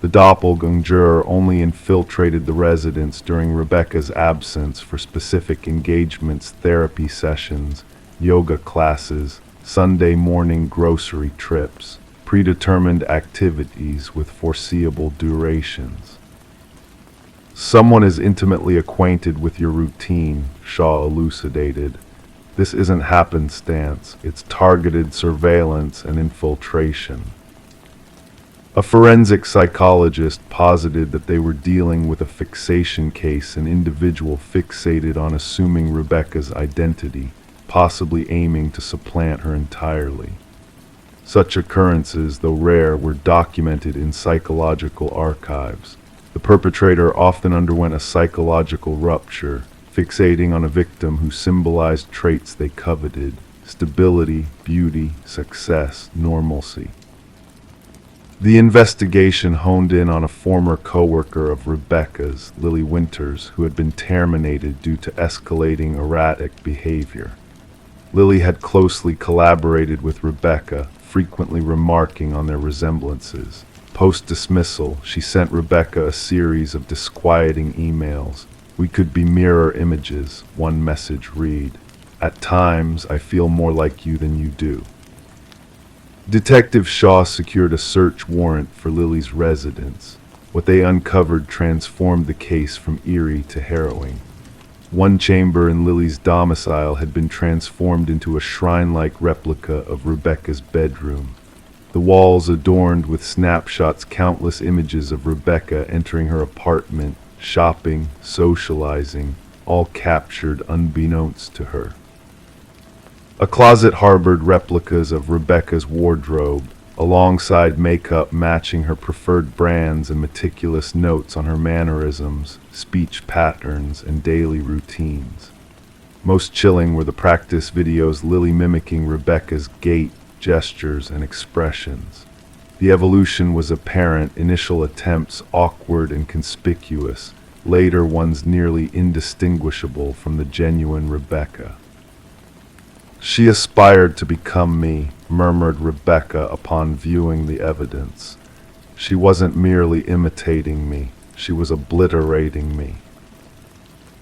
The doppelganger only infiltrated the residence during Rebecca's absence for specific engagements, therapy sessions, yoga classes, Sunday morning grocery trips, predetermined activities with foreseeable durations. "Someone is intimately acquainted with your routine," Shaw elucidated. "This isn't happenstance, it's targeted surveillance and infiltration." A forensic psychologist posited that they were dealing with a fixation case, an individual fixated on assuming Rebecca's identity, possibly aiming to supplant her entirely. Such occurrences, though rare, were documented in psychological archives. The perpetrator often underwent a psychological rupture, fixating on a victim who symbolized traits they coveted: stability, beauty, success, normalcy. The investigation honed in on a former co-worker of Rebecca's, Lily Winters, who had been terminated due to escalating erratic behavior. Lily had closely collaborated with Rebecca, frequently remarking on their resemblances. Post-dismissal, she sent Rebecca a series of disquieting emails. "We could be mirror images," one message read. "At times, I feel more like you than you do." Detective Shaw secured a search warrant for Lily's residence. What they uncovered transformed the case from eerie to harrowing. One chamber in Lily's domicile had been transformed into a shrine-like replica of Rebecca's bedroom. The walls adorned with snapshots, countless images of Rebecca entering her apartment, shopping, socializing, all captured unbeknownst to her. A closet harbored replicas of Rebecca's wardrobe, alongside makeup matching her preferred brands and meticulous notes on her mannerisms, speech patterns, and daily routines. Most chilling were the practice videos, Lily mimicking Rebecca's gait, gestures, and expressions. The evolution was apparent: initial attempts awkward and conspicuous, later ones nearly indistinguishable from the genuine Rebecca. "She aspired to become me," murmured Rebecca upon viewing the evidence. "She wasn't merely imitating me, she was obliterating me."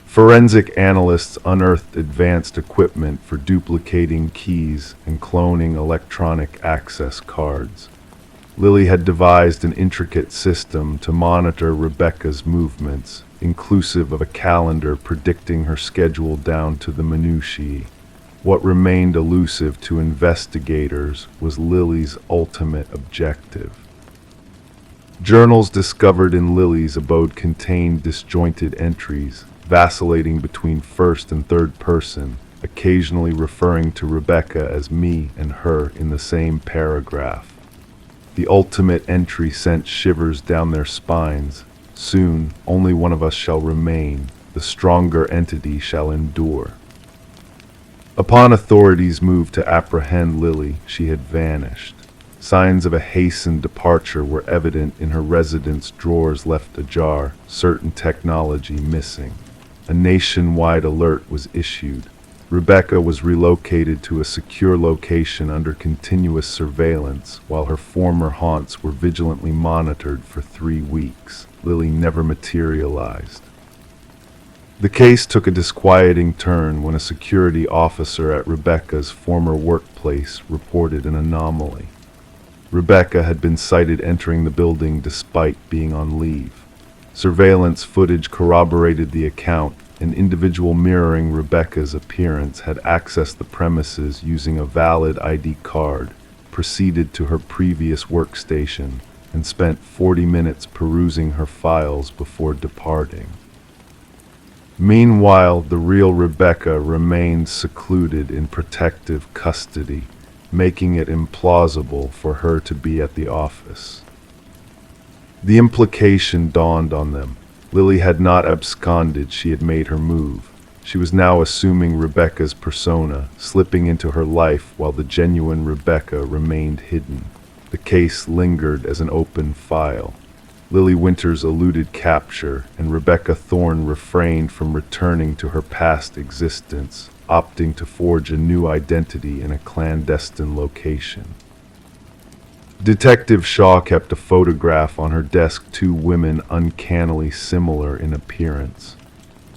Forensic analysts unearthed advanced equipment for duplicating keys and cloning electronic access cards. Lily had devised an intricate system to monitor Rebecca's movements, inclusive of a calendar predicting her schedule down to the minutiae. What remained elusive to investigators was Lily's ultimate objective. Journals discovered in Lily's abode contained disjointed entries, vacillating between first and third person, occasionally referring to Rebecca as me and her in the same paragraph. The ultimate entry sent shivers down their spines. "Soon, only one of us shall remain. The stronger entity shall endure." Upon authorities moved to apprehend Lily, she had vanished. Signs of a hastened departure were evident in her residence, drawers left ajar, certain technology missing. A nationwide alert was issued. Rebecca was relocated to a secure location under continuous surveillance, while her former haunts were vigilantly monitored for 3 weeks. Lily never materialized. The case took a disquieting turn when a security officer at Rebecca's former workplace reported an anomaly. Rebecca had been sighted entering the building despite being on leave. Surveillance footage corroborated the account. An individual mirroring Rebecca's appearance had accessed the premises using a valid ID card, proceeded to her previous workstation, and spent 40 minutes perusing her files before departing. Meanwhile, the real Rebecca remained secluded in protective custody, making it implausible for her to be at the office. The implication dawned on them. Lily had not absconded, she had made her move. She was now assuming Rebecca's persona, slipping into her life while the genuine Rebecca remained hidden. The case lingered as an open file. Lily Winters eluded capture, and Rebecca Thorne refrained from returning to her past existence, opting to forge a new identity in a clandestine location. Detective Shaw kept a photograph on her desk, 2 women uncannily similar in appearance.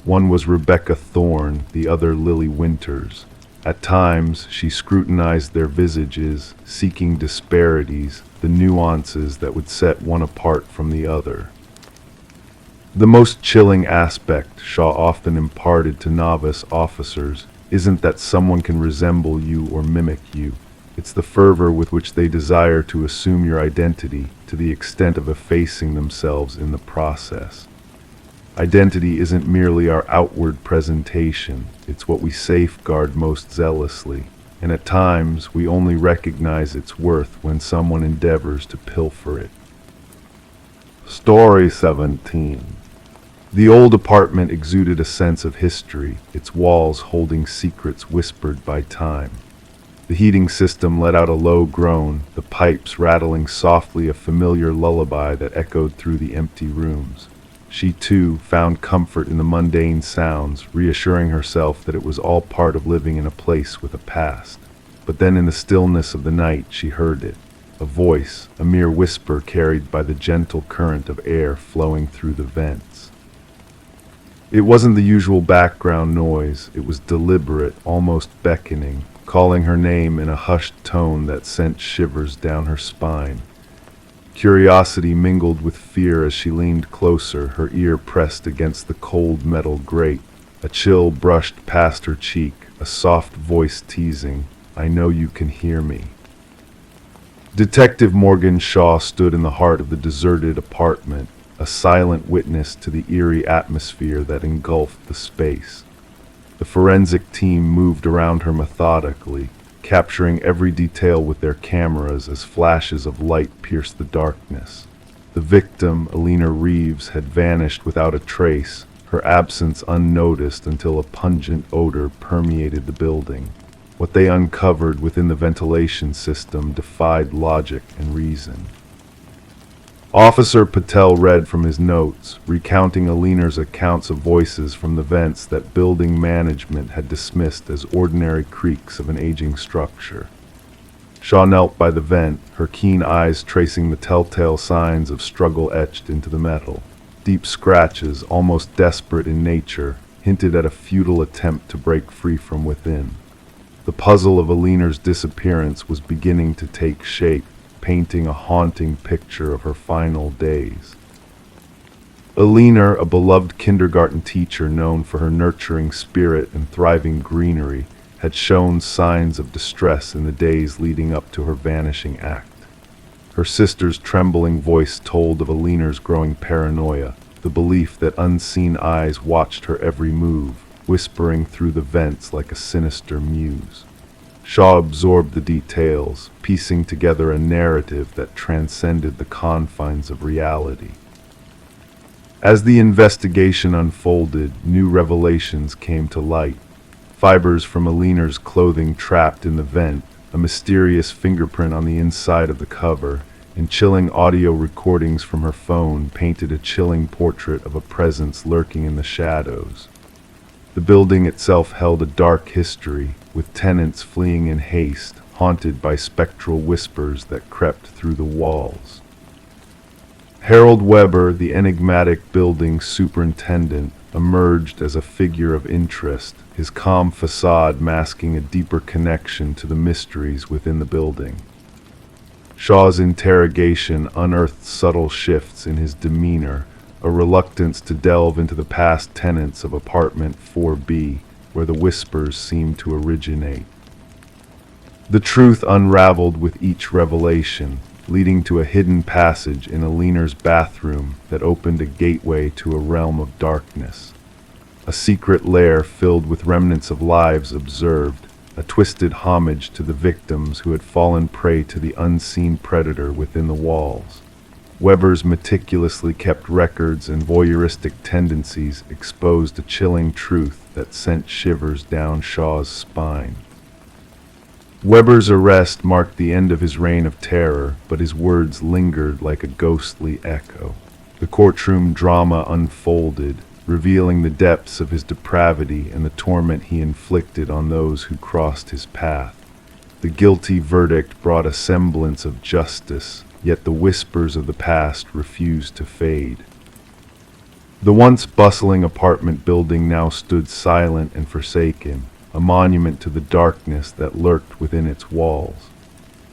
One was Rebecca Thorne, the other Lily Winters. At times, she scrutinized their visages, seeking disparities, the nuances that would set one apart from the other. The most chilling aspect, Shaw often imparted to novice officers, isn't that someone can resemble you or mimic you. It's the fervor with which they desire to assume your identity, to the extent of effacing themselves in the process. Identity isn't merely our outward presentation, it's what we safeguard most zealously, and at times we only recognize its worth when someone endeavors to pilfer it. Story 17. The old apartment exuded a sense of history, its walls holding secrets whispered by time. The heating system let out a low groan, the pipes rattling softly, a familiar lullaby that echoed through the empty rooms. She, too, found comfort in the mundane sounds, reassuring herself that it was all part of living in a place with a past. But then in the stillness of the night she heard it, a voice, a mere whisper carried by the gentle current of air flowing through the vents. It wasn't the usual background noise, it was deliberate, almost beckoning, calling her name in a hushed tone that sent shivers down her spine. Curiosity mingled with fear as she leaned closer, her ear pressed against the cold metal grate. A chill brushed past her cheek, a soft voice teasing, "I know you can hear me." Detective Morgan Shaw stood in the heart of the deserted apartment, a silent witness to the eerie atmosphere that engulfed the space. The forensic team moved around her methodically, capturing every detail with their cameras as flashes of light pierced the darkness. The victim, Alina Reeves, had vanished without a trace, her absence unnoticed until a pungent odor permeated the building. What they uncovered within the ventilation system defied logic and reason. Officer Patel read from his notes, recounting Alina's accounts of voices from the vents that building management had dismissed as ordinary creaks of an aging structure. Shaw knelt by the vent, her keen eyes tracing the telltale signs of struggle etched into the metal. Deep scratches, almost desperate in nature, hinted at a futile attempt to break free from within. The puzzle of Alina's disappearance was beginning to take shape, painting a haunting picture of her final days. Alina, a beloved kindergarten teacher known for her nurturing spirit and thriving greenery, had shown signs of distress in the days leading up to her vanishing act. Her sister's trembling voice told of Alina's growing paranoia, the belief that unseen eyes watched her every move, whispering through the vents like a sinister muse. Shaw absorbed the details, piecing together a narrative that transcended the confines of reality. As the investigation unfolded, new revelations came to light. Fibers from Alina's clothing trapped in the vent, a mysterious fingerprint on the inside of the cover, and chilling audio recordings from her phone painted a chilling portrait of a presence lurking in the shadows. The building itself held a dark history, with tenants fleeing in haste, haunted by spectral whispers that crept through the walls. Harold Weber, the enigmatic building superintendent, emerged as a figure of interest, his calm facade masking a deeper connection to the mysteries within the building. Shaw's interrogation unearthed subtle shifts in his demeanor, a reluctance to delve into the past tenants of apartment 4B, where the whispers seemed to originate. The truth unraveled with each revelation, leading to a hidden passage in Aliner's bathroom that opened a gateway to a realm of darkness. A secret lair filled with remnants of lives observed, a twisted homage to the victims who had fallen prey to the unseen predator within the walls. Weber's meticulously kept records and voyeuristic tendencies exposed a chilling truth that sent shivers down Shaw's spine. Weber's arrest marked the end of his reign of terror, but his words lingered like a ghostly echo. The courtroom drama unfolded, revealing the depths of his depravity and the torment he inflicted on those who crossed his path. The guilty verdict brought a semblance of justice, yet the whispers of the past refused to fade. The once bustling apartment building now stood silent and forsaken, a monument to the darkness that lurked within its walls.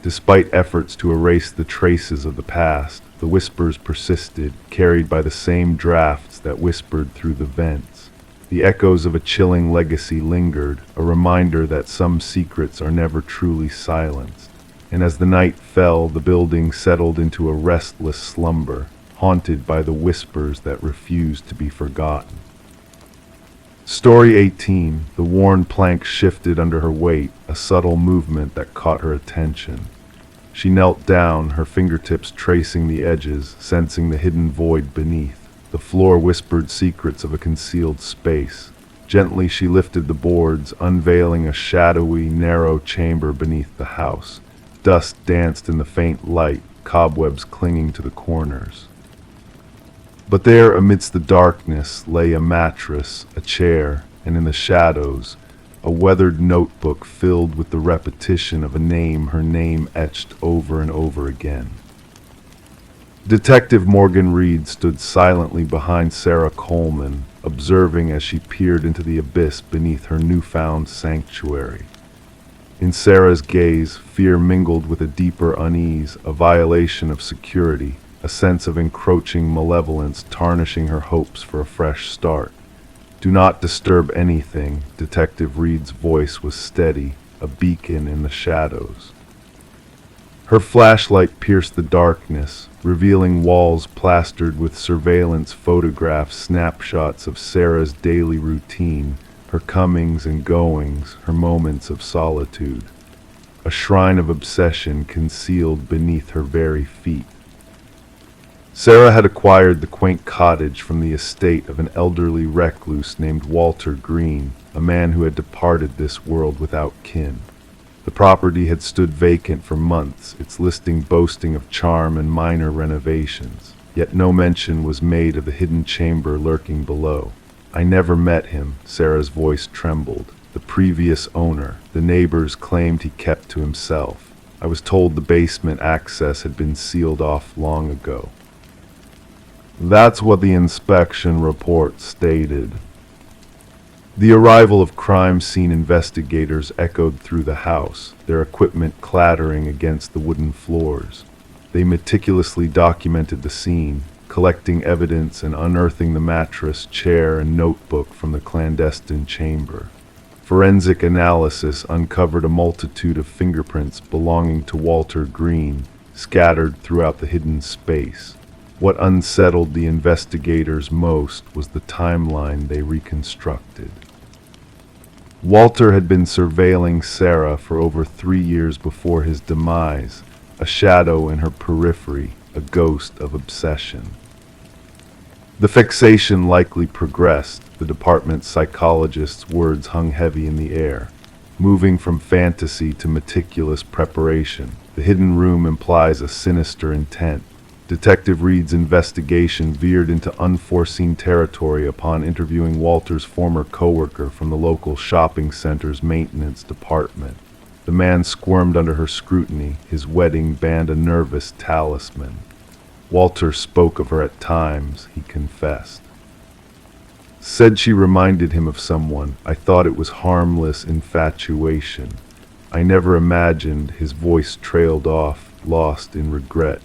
Despite efforts to erase the traces of the past, the whispers persisted, carried by the same drafts that whispered through the vents. The echoes of a chilling legacy lingered, a reminder that some secrets are never truly silenced. And as the night fell, the building settled into a restless slumber, haunted by the whispers that refused to be forgotten. Story 18. The worn plank shifted under her weight, a subtle movement that caught her attention. She knelt down, her fingertips tracing the edges, sensing the hidden void beneath. The floor whispered secrets of a concealed space. Gently she lifted the boards, unveiling a shadowy, narrow chamber beneath the house. Dust danced in the faint light, cobwebs clinging to the corners. But there, amidst the darkness, lay a mattress, a chair, and in the shadows, a weathered notebook filled with the repetition of a name, her name etched over and over again. Detective Morgan Reed stood silently behind Sarah Coleman, observing as she peered into the abyss beneath her newfound sanctuary. In Sarah's gaze, fear mingled with a deeper unease, a violation of security, a sense of encroaching malevolence tarnishing her hopes for a fresh start. "Do not disturb anything," Detective Reed's voice was steady, a beacon in the shadows. Her flashlight pierced the darkness, revealing walls plastered with surveillance photographs, snapshots of Sarah's daily routine, her comings and goings, her moments of solitude. A shrine of obsession concealed beneath her very feet. Sarah had acquired the quaint cottage from the estate of an elderly recluse named Walter Green, a man who had departed this world without kin. The property had stood vacant for months, its listing boasting of charm and minor renovations, yet no mention was made of the hidden chamber lurking below. "I never met him," Sarah's voice trembled. "The previous owner, the neighbors claimed he kept to himself. I was told the basement access had been sealed off long ago." That's what the inspection report stated. The arrival of crime scene investigators echoed through the house, their equipment clattering against the wooden floors. They meticulously documented the scene, collecting evidence and unearthing the mattress, chair, and notebook from the clandestine chamber. Forensic analysis uncovered a multitude of fingerprints belonging to Walter Green, scattered throughout the hidden space. What unsettled the investigators most was the timeline they reconstructed. Walter had been surveilling Sarah for over 3 years before his demise, a shadow in her periphery, a ghost of obsession. The fixation likely progressed, the department's psychologist's words hung heavy in the air. Moving from fantasy to meticulous preparation, the hidden room implies a sinister intent. Detective Reed's investigation veered into unforeseen territory upon interviewing Walter's former coworker from the local shopping center's maintenance department. The man squirmed under her scrutiny, his wedding band a nervous talisman. Walter spoke of her at times, he confessed. Said she reminded him of someone. I thought it was harmless infatuation. I never imagined. His voice trailed off, lost in regret.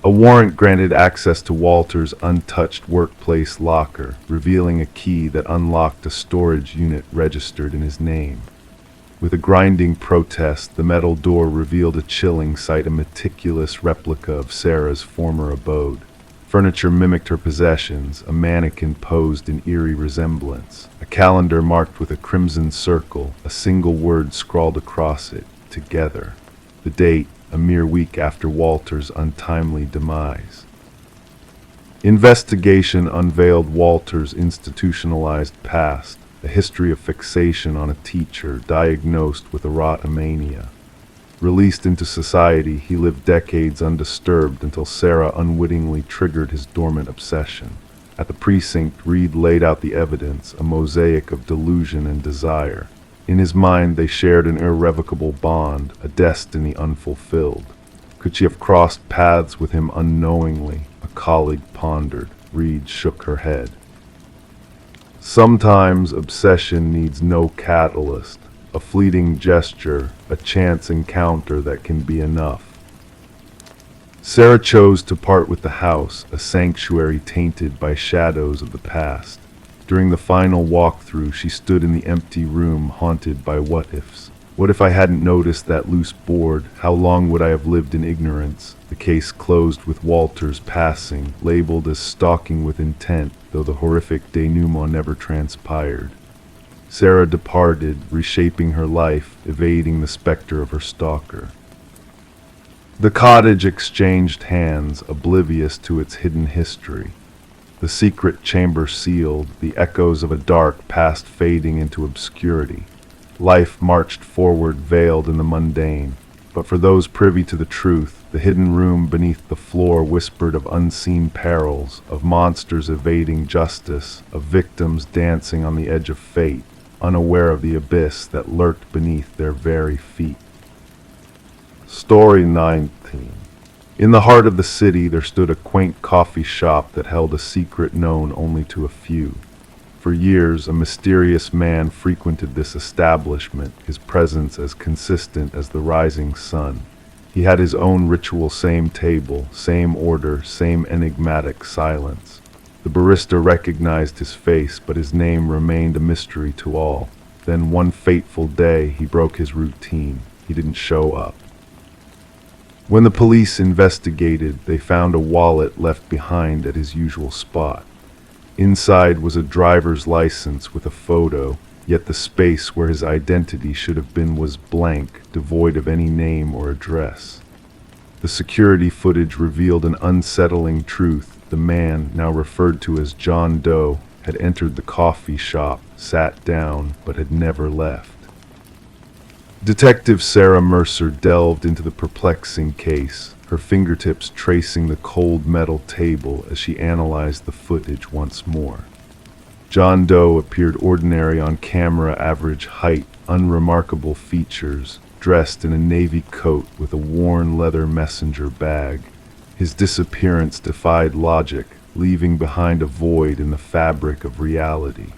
A warrant granted access to Walter's untouched workplace locker, revealing a key that unlocked a storage unit registered in his name. With a grinding protest, the metal door revealed a chilling sight, a meticulous replica of Sarah's former abode. Furniture mimicked her possessions, a mannequin posed in eerie resemblance, a calendar marked with a crimson circle, a single word scrawled across it, together. The date, a mere week after Walter's untimely demise. Investigation unveiled Walter's institutionalized past, a history of fixation on a teacher diagnosed with erotomania. Released into society, he lived decades undisturbed until Sarah unwittingly triggered his dormant obsession. At the precinct, Reed laid out the evidence, a mosaic of delusion and desire. In his mind, they shared an irrevocable bond, a destiny unfulfilled. Could she have crossed paths with him unknowingly? A colleague pondered. Reed shook her head. Sometimes obsession needs no catalyst, a fleeting gesture, a chance encounter that can be enough. Sarah chose to part with the house, a sanctuary tainted by shadows of the past. During the final walkthrough, she stood in the empty room, haunted by what-ifs. What if I hadn't noticed that loose board? How long would I have lived in ignorance? The case closed with Walter's passing, labeled as stalking with intent, though the horrific denouement never transpired. Sarah departed, reshaping her life, evading the specter of her stalker. The cottage exchanged hands, oblivious to its hidden history. The secret chamber sealed, the echoes of a dark past fading into obscurity. Life marched forward, veiled in the mundane. But for those privy to the truth, the hidden room beneath the floor whispered of unseen perils, of monsters evading justice, of victims dancing on the edge of fate, unaware of the abyss that lurked beneath their very feet. Story 19. In the heart of the city, there stood a quaint coffee shop that held a secret known only to a few. For years, a mysterious man frequented this establishment, his presence as consistent as the rising sun. He had his own ritual, same table, same order, same enigmatic silence. The barista recognized his face, but his name remained a mystery to all. Then one fateful day, he broke his routine. He didn't show up. When the police investigated, they found a wallet left behind at his usual spot. Inside was a driver's license with a photo, yet the space where his identity should have been was blank, devoid of any name or address. The security footage revealed an unsettling truth. The man, now referred to as John Doe, had entered the coffee shop, sat down, but had never left. Detective Sarah Mercer delved into the perplexing case, her fingertips tracing the cold metal table as she analyzed the footage once more. John Doe appeared ordinary on camera, average height, unremarkable features, dressed in a navy coat with a worn leather messenger bag. His disappearance defied logic, leaving behind a void in the fabric of reality.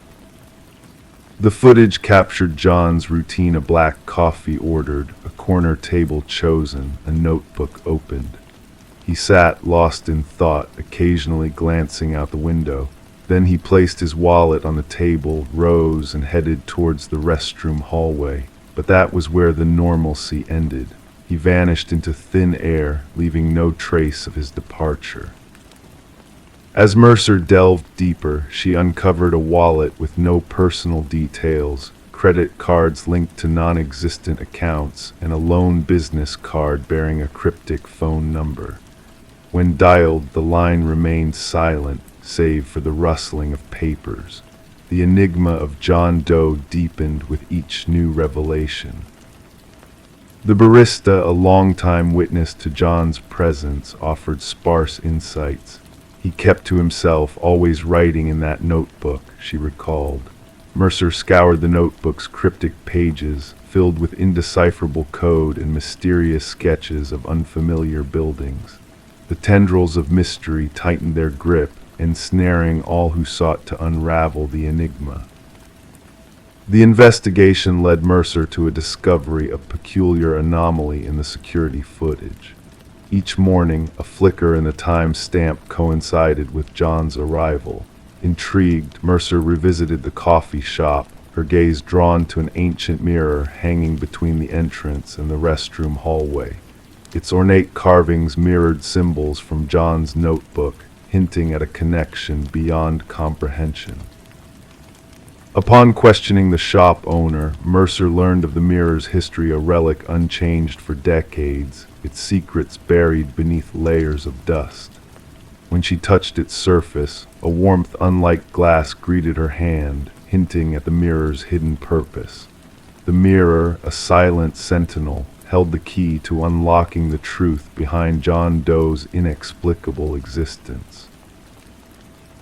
The footage captured John's routine: a black coffee ordered, a corner table chosen, a notebook opened. He sat, lost in thought, occasionally glancing out the window. Then he placed his wallet on the table, rose, and headed towards the restroom hallway. But that was where the normalcy ended. He vanished into thin air, leaving no trace of his departure. As Mercer delved deeper, she uncovered a wallet with no personal details, credit cards linked to non-existent accounts, and a lone business card bearing a cryptic phone number. When dialed, the line remained silent, save for the rustling of papers. The enigma of John Doe deepened with each new revelation. The barista, a longtime witness to John's presence, offered sparse insights. He kept to himself, always writing in that notebook, she recalled. Mercer scoured the notebook's cryptic pages, filled with indecipherable code and mysterious sketches of unfamiliar buildings. The tendrils of mystery tightened their grip, ensnaring all who sought to unravel the enigma. The investigation led Mercer to a discovery of peculiar anomaly in the security footage. Each morning, a flicker in the time stamp coincided with John's arrival. Intrigued, Mercer revisited the coffee shop, her gaze drawn to an ancient mirror hanging between the entrance and the restroom hallway. Its ornate carvings mirrored symbols from John's notebook, hinting at a connection beyond comprehension. Upon questioning the shop owner, Mercer learned of the mirror's history, a relic unchanged for decades, its secrets buried beneath layers of dust. When she touched its surface, a warmth unlike glass greeted her hand, hinting at the mirror's hidden purpose. The mirror, a silent sentinel, held the key to unlocking the truth behind John Doe's inexplicable existence.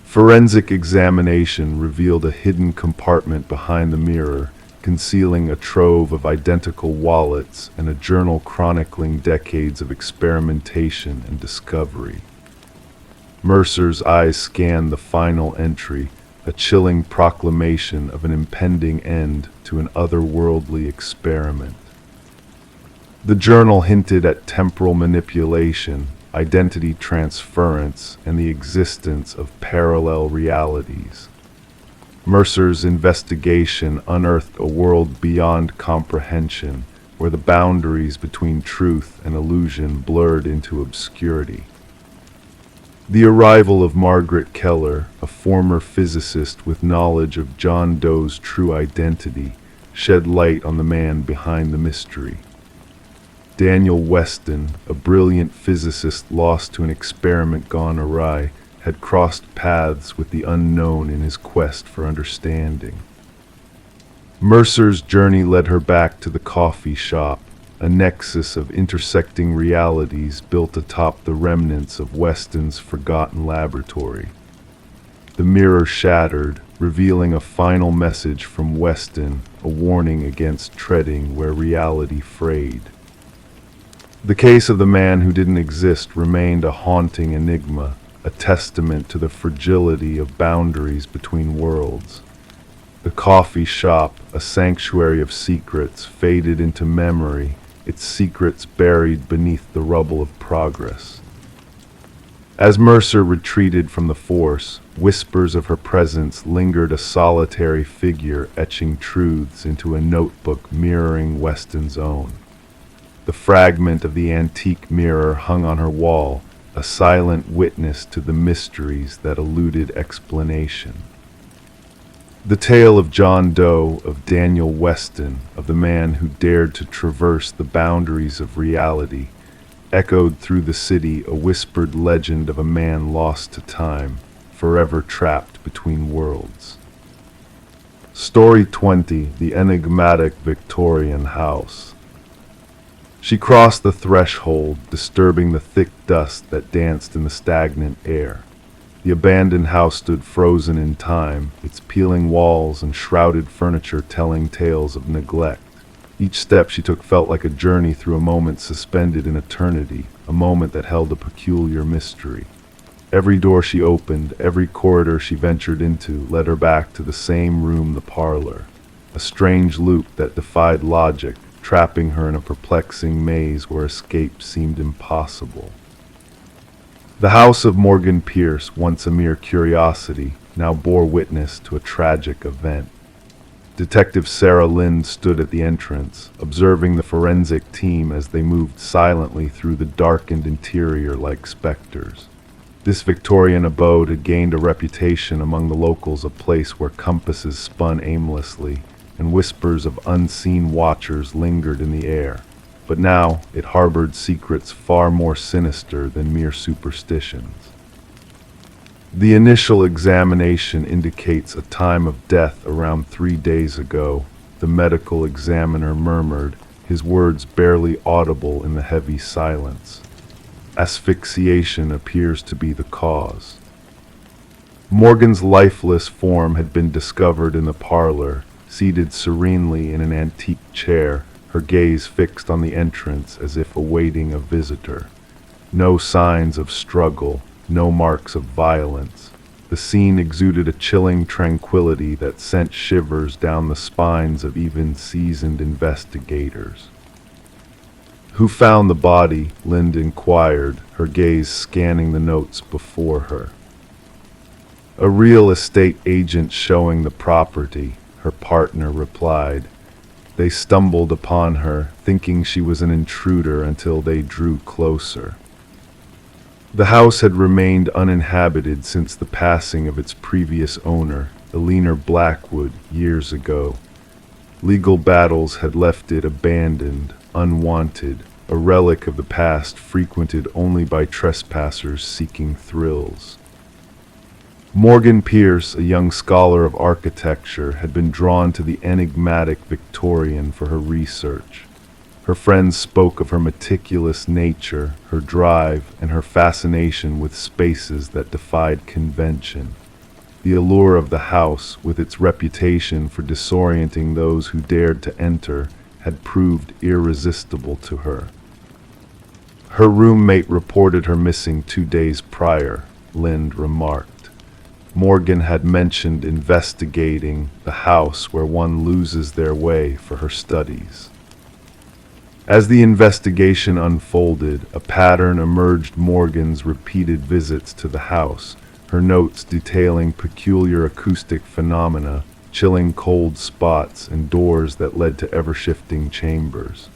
Forensic examination revealed a hidden compartment behind the mirror, concealing a trove of identical wallets and a journal chronicling decades of experimentation and discovery. Mercer's eyes scanned the final entry, a chilling proclamation of an impending end to an otherworldly experiment. The journal hinted at temporal manipulation, identity transference, and the existence of parallel realities. Mercer's investigation unearthed a world beyond comprehension, where the boundaries between truth and illusion blurred into obscurity. The arrival of Margaret Keller, a former physicist with knowledge of John Doe's true identity, shed light on the man behind the mystery. Daniel Weston, a brilliant physicist lost to an experiment gone awry, had crossed paths with the unknown in his quest for understanding. Mercer's journey led her back to the coffee shop, a nexus of intersecting realities built atop the remnants of Weston's forgotten laboratory. The mirror shattered, revealing a final message from Weston, a warning against treading where reality frayed. The case of the man who didn't exist remained a haunting enigma, a testament to the fragility of boundaries between worlds. The coffee shop, a sanctuary of secrets, faded into memory, its secrets buried beneath the rubble of progress. As Mercer retreated from the force, whispers of her presence lingered, a solitary figure etching truths into a notebook mirroring Weston's own. The fragment of the antique mirror hung on her wall, a silent witness to the mysteries that eluded explanation. The tale of John Doe, of Daniel Weston, of the man who dared to traverse the boundaries of reality, echoed through the city, a whispered legend of a man lost to time, forever trapped between worlds. Story 20: The Enigmatic Victorian House. She crossed the threshold, disturbing the thick dust that danced in the stagnant air. The abandoned house stood frozen in time, its peeling walls and shrouded furniture telling tales of neglect. Each step she took felt like a journey through a moment suspended in eternity, a moment that held a peculiar mystery. Every door she opened, every corridor she ventured into, led her back to the same room, the parlor. A strange loop that defied logic, trapping her in a perplexing maze where escape seemed impossible. The house of Morgan Pierce, once a mere curiosity, now bore witness to a tragic event. Detective Sarah Lynn stood at the entrance, observing the forensic team as they moved silently through the darkened interior like specters. This Victorian abode had gained a reputation among the locals, a place where compasses spun aimlessly, and whispers of unseen watchers lingered in the air. But now it harbored secrets far more sinister than mere superstitions. The initial examination indicates a time of death around 3 days ago, the medical examiner murmured, his words barely audible in the heavy silence. Asphyxiation appears to be the cause. Morgan's lifeless form had been discovered in the parlor, seated serenely in an antique chair, her gaze fixed on the entrance as if awaiting a visitor. No signs of struggle, no marks of violence. The scene exuded a chilling tranquility that sent shivers down the spines of even seasoned investigators. "Who found the body?" Lind inquired, her gaze scanning the notes before her. "A real estate agent showing the property," her partner replied. They stumbled upon her, thinking she was an intruder until they drew closer. The house had remained uninhabited since the passing of its previous owner, Eleanor Blackwood, years ago. Legal battles had left it abandoned, unwanted, a relic of the past frequented only by trespassers seeking thrills. Morgan Pierce, a young scholar of architecture, had been drawn to the enigmatic Victorian for her research. Her friends spoke of her meticulous nature, her drive, and her fascination with spaces that defied convention. The allure of the house, with its reputation for disorienting those who dared to enter, had proved irresistible to her. Her roommate reported her missing 2 days prior, Lind remarked. Morgan had mentioned investigating the house where one loses their way for her studies. As the investigation unfolded, a pattern emerged: Morgan's repeated visits to the house, her notes detailing peculiar acoustic phenomena, chilling cold spots, and doors that led to ever-shifting chambers.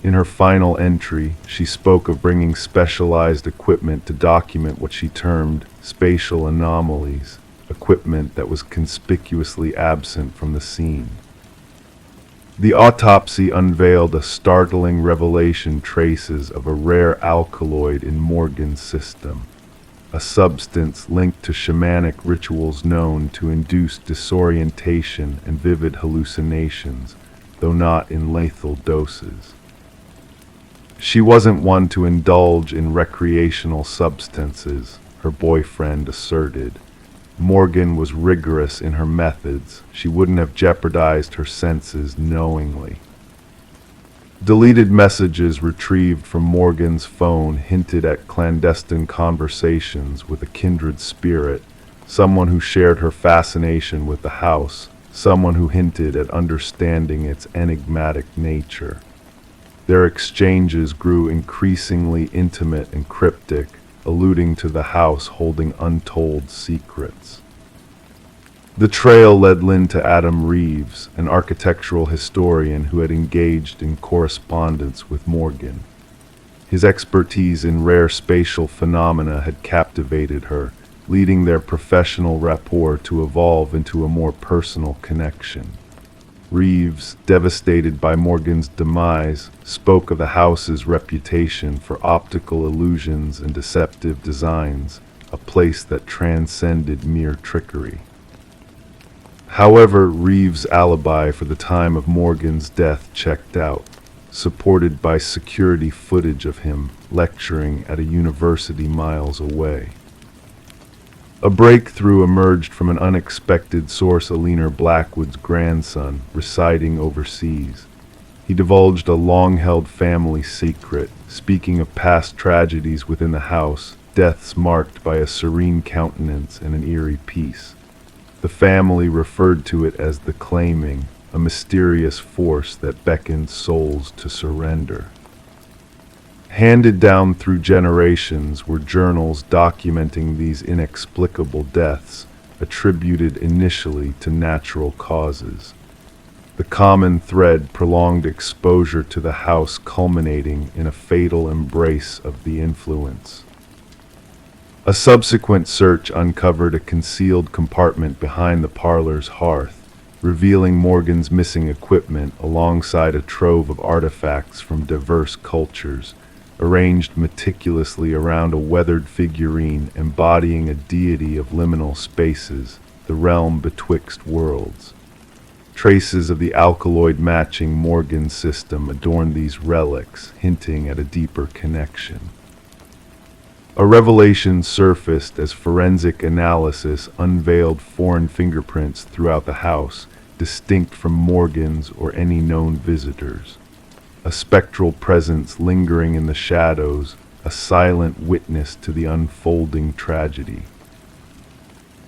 In her final entry, she spoke of bringing specialized equipment to document what she termed spatial anomalies, equipment that was conspicuously absent from the scene. The autopsy unveiled a startling revelation: traces of a rare alkaloid in Morgan's system, a substance linked to shamanic rituals known to induce disorientation and vivid hallucinations, though not in lethal doses. She wasn't one to indulge in recreational substances, her boyfriend asserted. Morgan was rigorous in her methods. She wouldn't have jeopardized her senses knowingly. Deleted messages retrieved from Morgan's phone hinted at clandestine conversations with a kindred spirit, someone who shared her fascination with the house, someone who hinted at understanding its enigmatic nature. Their exchanges grew increasingly intimate and cryptic, alluding to the house holding untold secrets. The trail led Lynn to Adam Reeves, an architectural historian who had engaged in correspondence with Morgan. His expertise in rare spatial phenomena had captivated her, leading their professional rapport to evolve into a more personal connection. Reeves, devastated by Morgan's demise, spoke of the house's reputation for optical illusions and deceptive designs, a place that transcended mere trickery. However, Reeves' alibi for the time of Morgan's death checked out, supported by security footage of him lecturing at a university miles away. A breakthrough emerged from an unexpected source: Eleanor Blackwood's grandson, residing overseas. He divulged a long-held family secret, speaking of past tragedies within the house, deaths marked by a serene countenance and an eerie peace. The family referred to it as the Claiming, a mysterious force that beckoned souls to surrender. Handed down through generations were journals documenting these inexplicable deaths, attributed initially to natural causes. The common thread: prolonged exposure to the house, culminating in a fatal embrace of the influence. A subsequent search uncovered a concealed compartment behind the parlor's hearth, revealing Morgan's missing equipment alongside a trove of artifacts from diverse cultures, arranged meticulously around a weathered figurine embodying a deity of liminal spaces, the realm betwixt worlds. Traces of the alkaloid matching Morgan system adorn these relics, hinting at a deeper connection. A revelation surfaced as forensic analysis unveiled foreign fingerprints throughout the house, distinct from Morgan's or any known visitors. A spectral presence lingering in the shadows, a silent witness to the unfolding tragedy.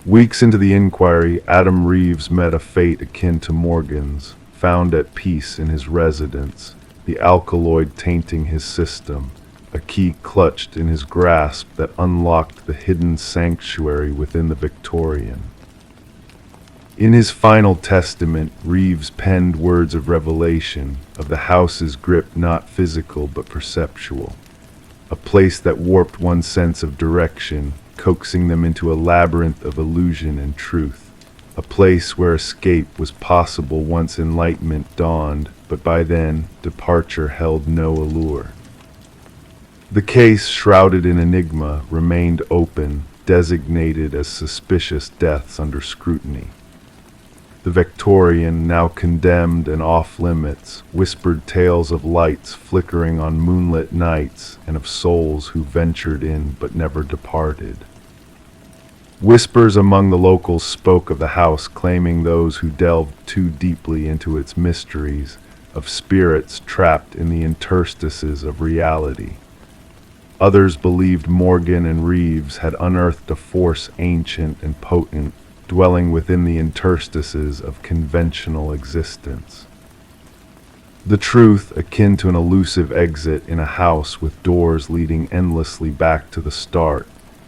Weeks into the inquiry, Adam Reeves met a fate akin to Morgan's, found at peace in his residence, the alkaloid tainting his system, a key clutched in his grasp that unlocked the hidden sanctuary within the Victorian. In his final testament, Reeves penned words of revelation, of the house's grip not physical but perceptual, a place that warped one's sense of direction, coaxing them into a labyrinth of illusion and truth, a place where escape was possible once enlightenment dawned, but by then, departure held no allure. The case, shrouded in enigma, remained open, designated as suspicious deaths under scrutiny. The Victorian, now condemned and off-limits, whispered tales of lights flickering on moonlit nights and of souls who ventured in but never departed. Whispers among the locals spoke of the house, claiming those who delved too deeply into its mysteries, of spirits trapped in the interstices of reality. Others believed Morgan and Reeves had unearthed a force ancient and potent, dwelling within the interstices of conventional existence. The truth, akin to an elusive exit in a house with doors leading endlessly back to the start,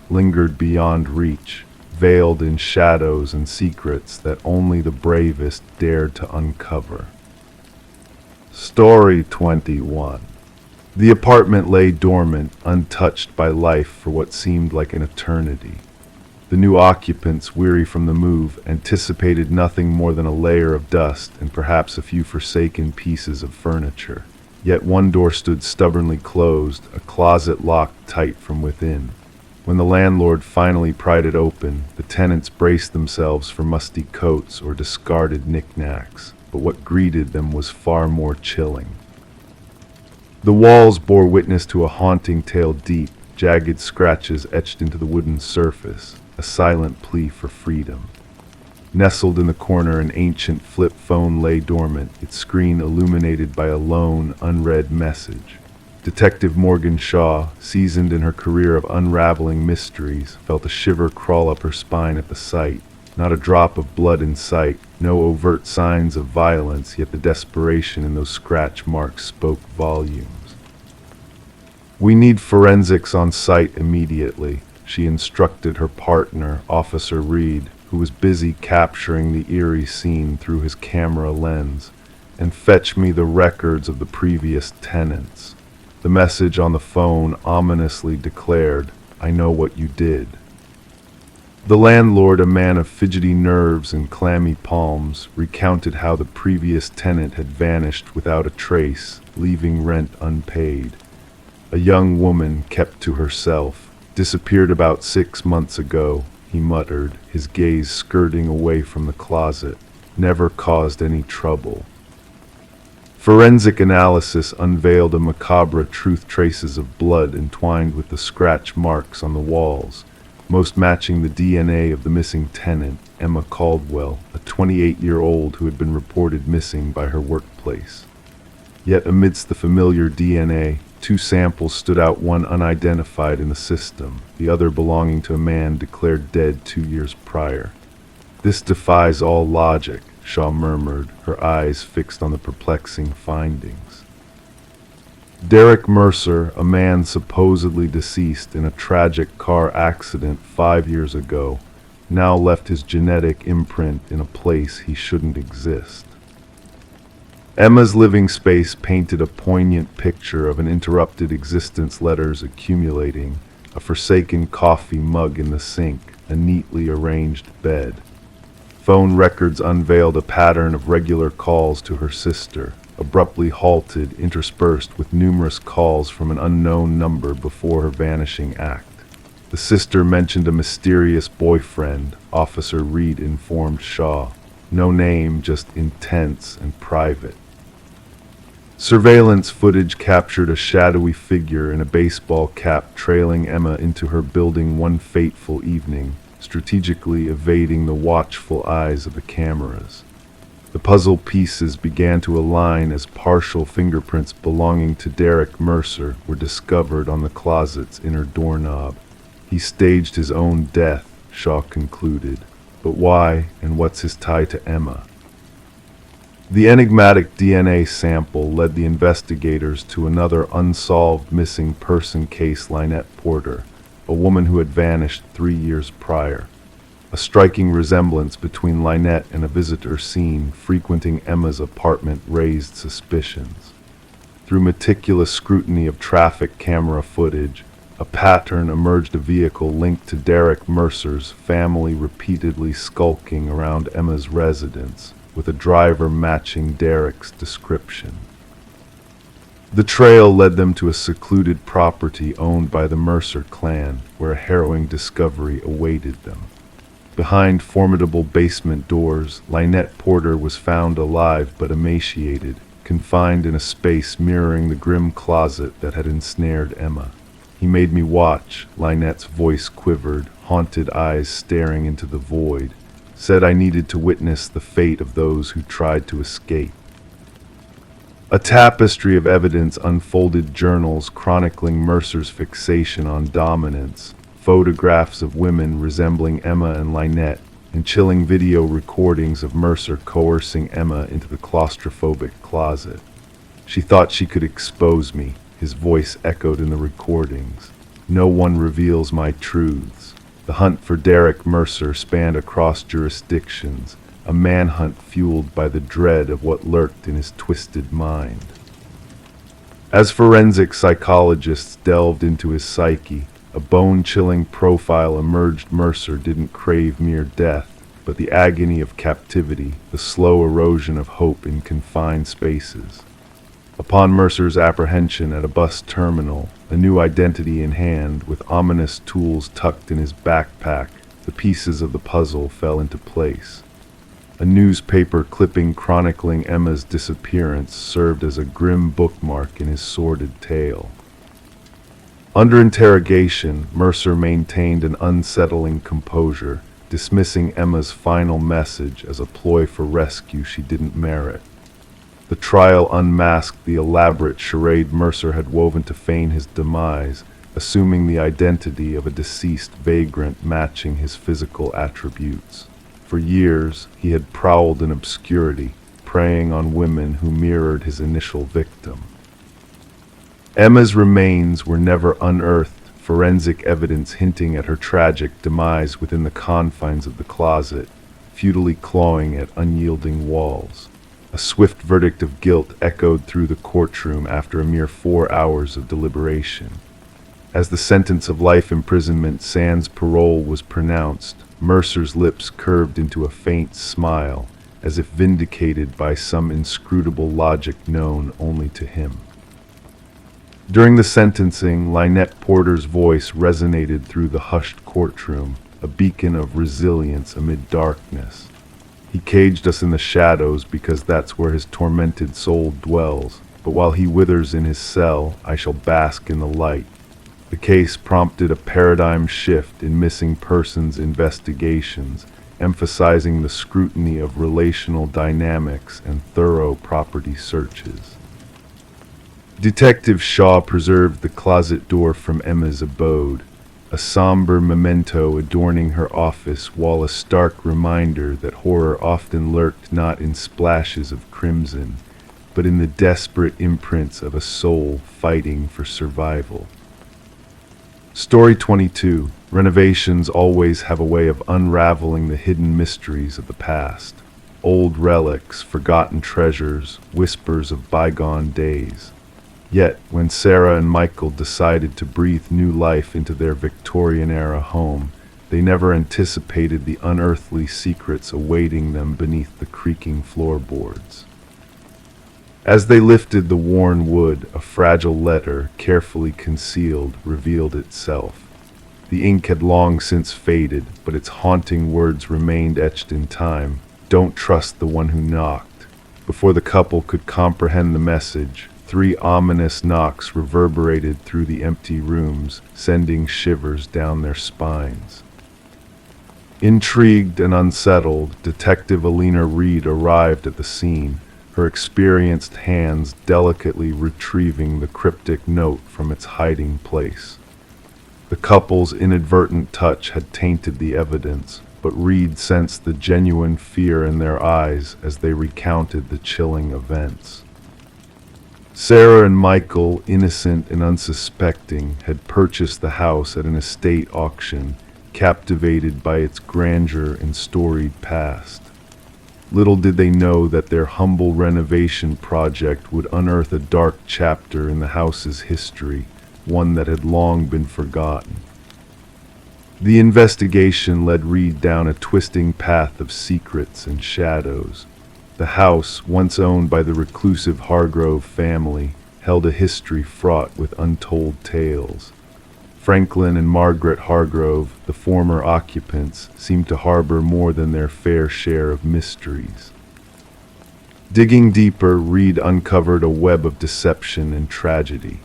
lingered beyond reach, veiled in shadows and secrets that only the bravest dared to uncover. Story 21. The apartment lay dormant, untouched by life for what seemed like an eternity. The new occupants, weary from the move, anticipated nothing more than a layer of dust and perhaps a few forsaken pieces of furniture. Yet one door stood stubbornly closed, a closet locked tight from within. When the landlord finally pried it open, the tenants braced themselves for musty coats or discarded knickknacks, but what greeted them was far more chilling. The walls bore witness to a haunting tale deep, jagged scratches etched into the wooden surface, a silent plea for freedom. Nestled in the corner, an ancient flip phone lay dormant, its screen illuminated by a lone, unread message. Detective Morgan Shaw, seasoned in her career of unraveling mysteries, felt a shiver crawl up her spine at the sight. Not a drop of blood in sight, no overt signs of violence, yet the desperation in those scratch marks spoke volumes. "We need forensics on site immediately," she instructed her partner, Officer Reed, who was busy capturing the eerie scene through his camera lens, "and fetch me the records of the previous tenants." The message on the phone ominously declared, "I know what you did." The landlord, a man of fidgety nerves and clammy palms, recounted how the previous tenant had vanished without a trace, leaving rent unpaid. A young woman kept to herself, disappeared about 6 months ago, he muttered, his gaze skirting away from the closet, never caused any trouble. Forensic analysis unveiled a macabre truth, traces of blood entwined with the scratch marks on the walls, most matching the DNA of the missing tenant, Emma Caldwell, a 28-year-old who had been reported missing by her workplace. Yet amidst the familiar DNA, 2 samples stood out, one unidentified in the system, the other belonging to a man declared dead 2 years prior. "This defies all logic," Shaw murmured, her eyes fixed on the perplexing findings. Derek Mercer, a man supposedly deceased in a tragic car accident 5 years ago, now left his genetic imprint in a place he shouldn't exist. Emma's living space painted a poignant picture of an interrupted existence, letters accumulating, a forsaken coffee mug in the sink, a neatly arranged bed. Phone records unveiled a pattern of regular calls to her sister, abruptly halted, interspersed with numerous calls from an unknown number before her vanishing act. The sister mentioned a mysterious boyfriend, Officer Reed informed Shaw. No name, just intense and private. Surveillance footage captured a shadowy figure in a baseball cap trailing Emma into her building one fateful evening, strategically evading the watchful eyes of the cameras. The puzzle pieces began to align as partial fingerprints belonging to Derek Mercer were discovered on the closet's inner doorknob. He staged his own death, Shaw concluded. But why, and what's his tie to Emma? The enigmatic DNA sample led the investigators to another unsolved missing person case. Lynette Porter, a woman who had vanished 3 years prior. A striking resemblance between Lynette and a visitor seen frequenting Emma's apartment raised suspicions. Through meticulous scrutiny of traffic camera footage, a pattern emerged: a vehicle linked to Derek Mercer's family repeatedly skulking around Emma's residence, with a driver matching Derek's description. The trail led them to a secluded property owned by the Mercer clan, where a harrowing discovery awaited them. Behind formidable basement doors, Lynette Porter was found alive but emaciated, confined in a space mirroring the grim closet that had ensnared Emma. "He made me watch," Lynette's voice quivered, haunted eyes staring into the void. "Said I needed to witness the fate of those who tried to escape." A tapestry of evidence unfolded: journals chronicling Mercer's fixation on dominance, photographs of women resembling Emma and Lynette, and chilling video recordings of Mercer coercing Emma into the claustrophobic closet. "She thought she could expose me," his voice echoed in the recordings. "No one reveals my truths." The hunt for Derek Mercer spanned across jurisdictions, a manhunt fueled by the dread of what lurked in his twisted mind. As forensic psychologists delved into his psyche, a bone-chilling profile emerged. Mercer didn't crave mere death, but the agony of captivity, the slow erosion of hope in confined spaces. Upon Mercer's apprehension at a bus terminal, a new identity in hand, with ominous tools tucked in his backpack, the pieces of the puzzle fell into place. A newspaper clipping chronicling Emma's disappearance served as a grim bookmark in his sordid tale. Under interrogation, Mercer maintained an unsettling composure, dismissing Emma's final message as a ploy for rescue she didn't merit. The trial unmasked the elaborate charade Mercer had woven to feign his demise, assuming the identity of a deceased vagrant matching his physical attributes. For years, he had prowled in obscurity, preying on women who mirrored his initial victim. Emma's remains were never unearthed, forensic evidence hinting at her tragic demise within the confines of the closet, futilely clawing at unyielding walls. A swift verdict of guilt echoed through the courtroom after a mere 4 hours of deliberation. As the sentence of life imprisonment sans parole was pronounced, Mercer's lips curved into a faint smile, as if vindicated by some inscrutable logic known only to him. During the sentencing, Lynette Porter's voice resonated through the hushed courtroom, a beacon of resilience amid darkness. "He caged us in the shadows because that's where his tormented soul dwells, but while he withers in his cell, I shall bask in the light." The case prompted a paradigm shift in missing persons investigations, emphasizing the scrutiny of relational dynamics and thorough property searches. Detective Shaw preserved the closet door from Emma's abode, a somber memento adorning her office, while a stark reminder that horror often lurked not in splashes of crimson, but in the desperate imprints of a soul fighting for survival. Story 22. Renovations always have a way of unraveling the hidden mysteries of the past. Old relics, forgotten treasures, whispers of bygone days. Yet, when Sarah and Michael decided to breathe new life into their Victorian-era home, they never anticipated the unearthly secrets awaiting them beneath the creaking floorboards. As they lifted the worn wood, a fragile letter, carefully concealed, revealed itself. The ink had long since faded, but its haunting words remained etched in time, "Don't trust the one who knocked." Before the couple could comprehend the message, 3 ominous knocks reverberated through the empty rooms, sending shivers down their spines. Intrigued and unsettled, Detective Alina Reed arrived at the scene, her experienced hands delicately retrieving the cryptic note from its hiding place. The couple's inadvertent touch had tainted the evidence, but Reed sensed the genuine fear in their eyes as they recounted the chilling events. Sarah and Michael, innocent and unsuspecting, had purchased the house at an estate auction, captivated by its grandeur and storied past. Little did they know that their humble renovation project would unearth a dark chapter in the house's history, one that had long been forgotten. The investigation led Reed down a twisting path of secrets and shadows. The house, once owned by the reclusive Hargrove family, held a history fraught with untold tales. Franklin and Margaret Hargrove, the former occupants, seemed to harbor more than their fair share of mysteries. Digging deeper, Reed uncovered a web of deception and tragedy.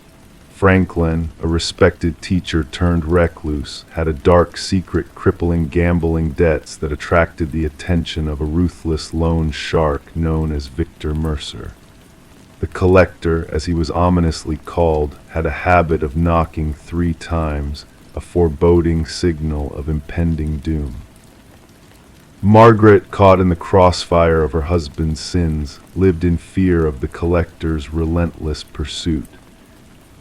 Franklin, a respected teacher turned recluse, had a dark secret crippling gambling debts that attracted the attention of a ruthless loan shark known as Victor Mercer. The collector, as he was ominously called, had a habit of knocking 3 times, a foreboding signal of impending doom. Margaret, caught in the crossfire of her husband's sins, lived in fear of the collector's relentless pursuit.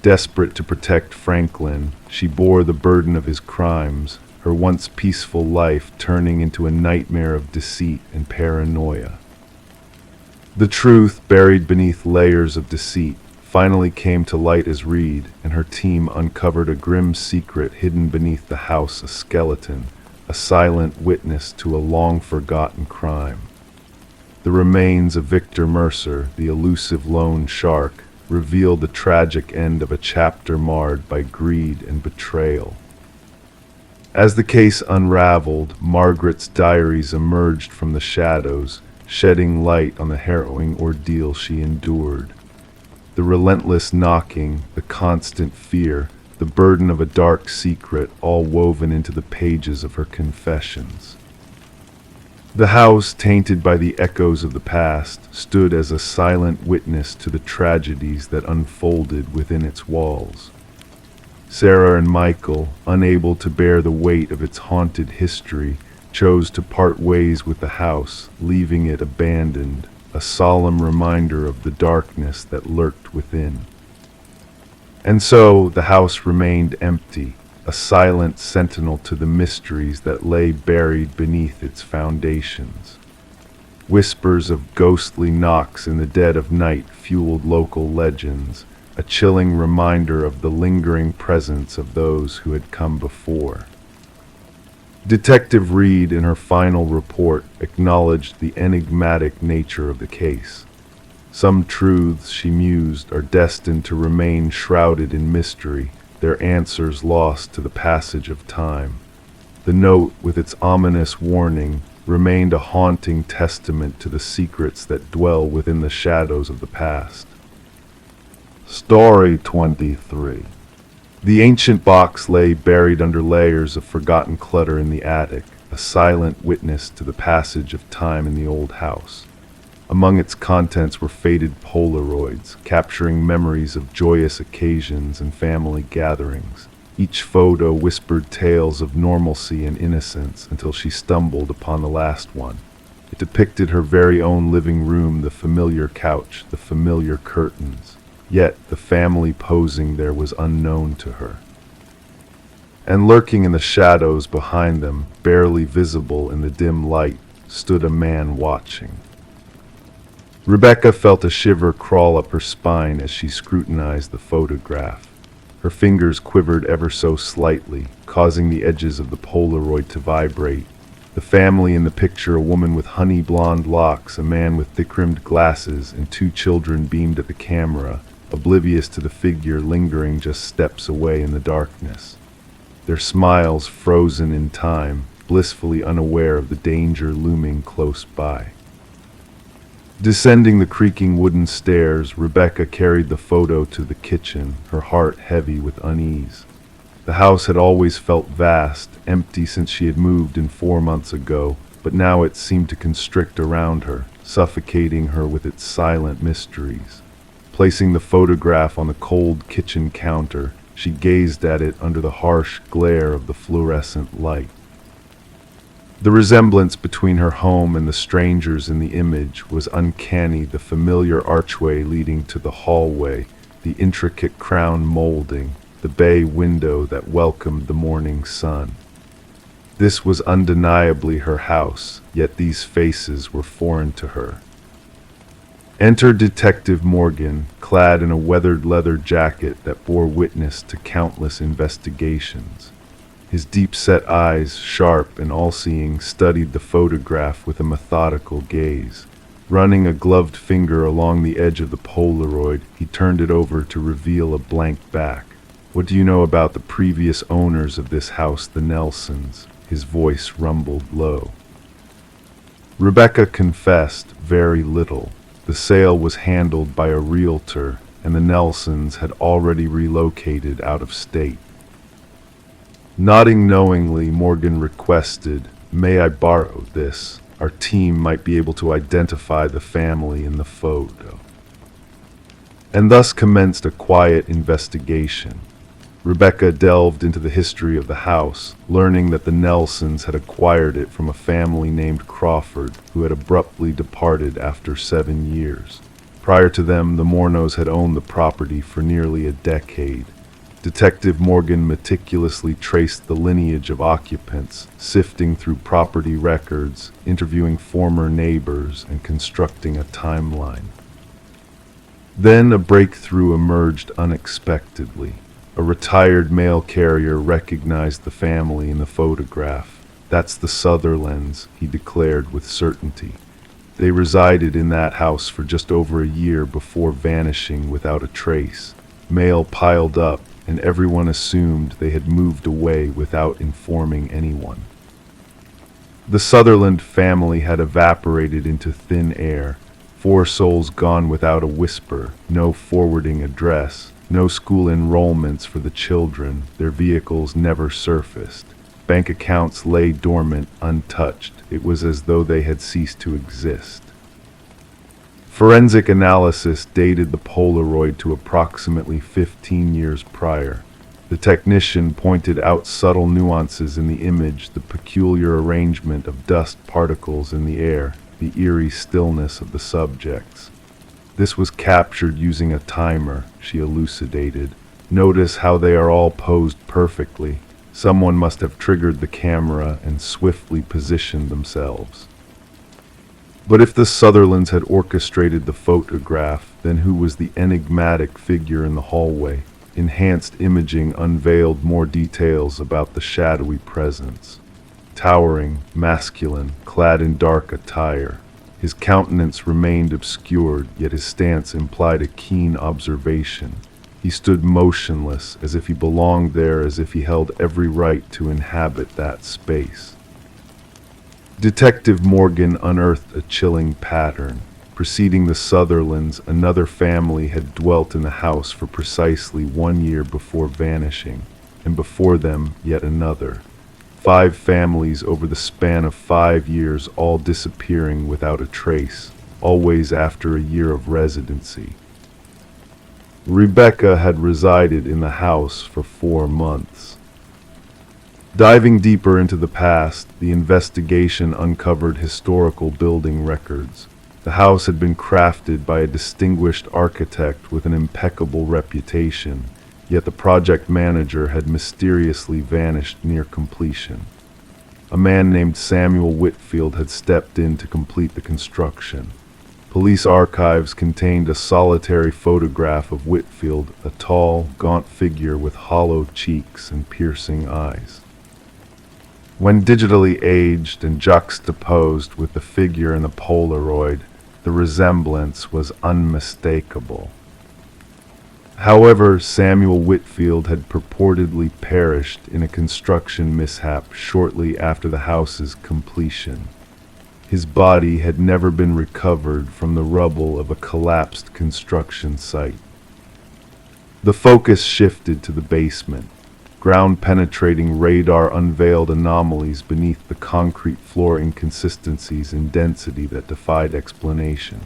Desperate to protect Franklin, she bore the burden of his crimes, her once peaceful life turning into a nightmare of deceit and paranoia. The truth, buried beneath layers of deceit, finally came to light as Reed and her team uncovered a grim secret hidden beneath the house, a skeleton, a silent witness to a long-forgotten crime. The remains of Victor Mercer, the elusive loan shark, revealed the tragic end of a chapter marred by greed and betrayal. As the case unraveled, Margaret's diaries emerged from the shadows, shedding light on the harrowing ordeal she endured. The relentless knocking, the constant fear, the burden of a dark secret, all woven into the pages of her confessions. The house, tainted by the echoes of the past, stood as a silent witness to the tragedies that unfolded within its walls. Sarah and Michael, unable to bear the weight of its haunted history, chose to part ways with the house, leaving it abandoned, a solemn reminder of the darkness that lurked within. And so the house remained empty, a silent sentinel to the mysteries that lay buried beneath its foundations. Whispers of ghostly knocks in the dead of night fueled local legends, a chilling reminder of the lingering presence of those who had come before. Detective Reed, in her final report, acknowledged the enigmatic nature of the case. Some truths, she mused, are destined to remain shrouded in mystery, their answers lost to the passage of time. The note, with its ominous warning, remained a haunting testament to the secrets that dwell within the shadows of the past. Story 23. The ancient box lay buried under layers of forgotten clutter in the attic, a silent witness to the passage of time in the old house. Among its contents were faded Polaroids, capturing memories of joyous occasions and family gatherings. Each photo whispered tales of normalcy and innocence until she stumbled upon the last one. It depicted her very own living room, the familiar couch, the familiar curtains. Yet the family posing there was unknown to her. And lurking in the shadows behind them, barely visible in the dim light, stood a man watching. Rebecca felt a shiver crawl up her spine as she scrutinized the photograph. Her fingers quivered ever so slightly, causing the edges of the Polaroid to vibrate. The family in the picture, a woman with honey blonde locks, a man with thick-rimmed glasses, and 2 children beamed at the camera, oblivious to the figure lingering just steps away in the darkness. Their smiles frozen in time, blissfully unaware of the danger looming close by. Descending the creaking wooden stairs, Rebecca carried the photo to the kitchen, her heart heavy with unease. The house had always felt vast, empty since she had moved in 4 months ago, but now it seemed to constrict around her, suffocating her with its silent mysteries. Placing the photograph on the cold kitchen counter, she gazed at it under the harsh glare of the fluorescent light. The resemblance between her home and the strangers in the image was uncanny. The familiar archway leading to the hallway, the intricate crown molding, the bay window that welcomed the morning sun. This was undeniably her house, yet these faces were foreign to her. Enter Detective Morgan, clad in a weathered leather jacket that bore witness to countless investigations. His deep-set eyes, sharp and all-seeing, studied the photograph with a methodical gaze. Running a gloved finger along the edge of the Polaroid, he turned it over to reveal a blank back. "What do you know about the previous owners of this house, the Nelsons?" His voice rumbled low. Rebecca confessed very little. The sale was handled by a realtor, and the Nelsons had already relocated out of state. Nodding knowingly, Morgan requested, "May I borrow this? Our team might be able to identify the family in the photo." And thus commenced a quiet investigation. Rebecca delved into the history of the house, learning that the Nelsons had acquired it from a family named Crawford, who had abruptly departed after 7 years. Prior to them, the Mornos had owned the property for nearly a decade. Detective Morgan meticulously traced the lineage of occupants, sifting through property records, interviewing former neighbors, and constructing a timeline. Then a breakthrough emerged unexpectedly. A retired mail carrier recognized the family in the photograph. "That's the Sutherlands," he declared with certainty. They resided in that house for just over a year before vanishing without a trace. Mail piled up, and everyone assumed they had moved away without informing anyone. The Sutherland family had evaporated into thin air. 4 souls gone without a whisper, no forwarding address, no school enrollments for the children, their vehicles never surfaced. Bank accounts lay dormant, untouched. It was as though they had ceased to exist. Forensic analysis dated the Polaroid to approximately 15 years prior. The technician pointed out subtle nuances in the image, the peculiar arrangement of dust particles in the air, the eerie stillness of the subjects. "This was captured using a timer," she elucidated. "Notice how they are all posed perfectly. Someone must have triggered the camera and swiftly positioned themselves." But if the Sutherlands had orchestrated the photograph, then who was the enigmatic figure in the hallway? Enhanced imaging unveiled more details about the shadowy presence. Towering, masculine, clad in dark attire. His countenance remained obscured, yet his stance implied a keen observation. He stood motionless, as if he belonged there, as if he held every right to inhabit that space. Detective Morgan unearthed a chilling pattern. Preceding the Sutherlands, another family had dwelt in the house for precisely 1 year before vanishing, and before them yet another. 5 families over the span of 5 years, all disappearing without a trace, always after a year of residency. Rebecca had resided in the house for 4 months. Diving deeper into the past, the investigation uncovered historical building records. The house had been crafted by a distinguished architect with an impeccable reputation, yet the project manager had mysteriously vanished near completion. A man named Samuel Whitfield had stepped in to complete the construction. Police archives contained a solitary photograph of Whitfield, a tall, gaunt figure with hollow cheeks and piercing eyes. When digitally aged and juxtaposed with the figure in the Polaroid, the resemblance was unmistakable. However, Samuel Whitfield had purportedly perished in a construction mishap shortly after the house's completion. His body had never been recovered from the rubble of a collapsed construction site. The focus shifted to the basement. Ground-penetrating radar unveiled anomalies beneath the concrete floor, inconsistencies in density that defied explanation.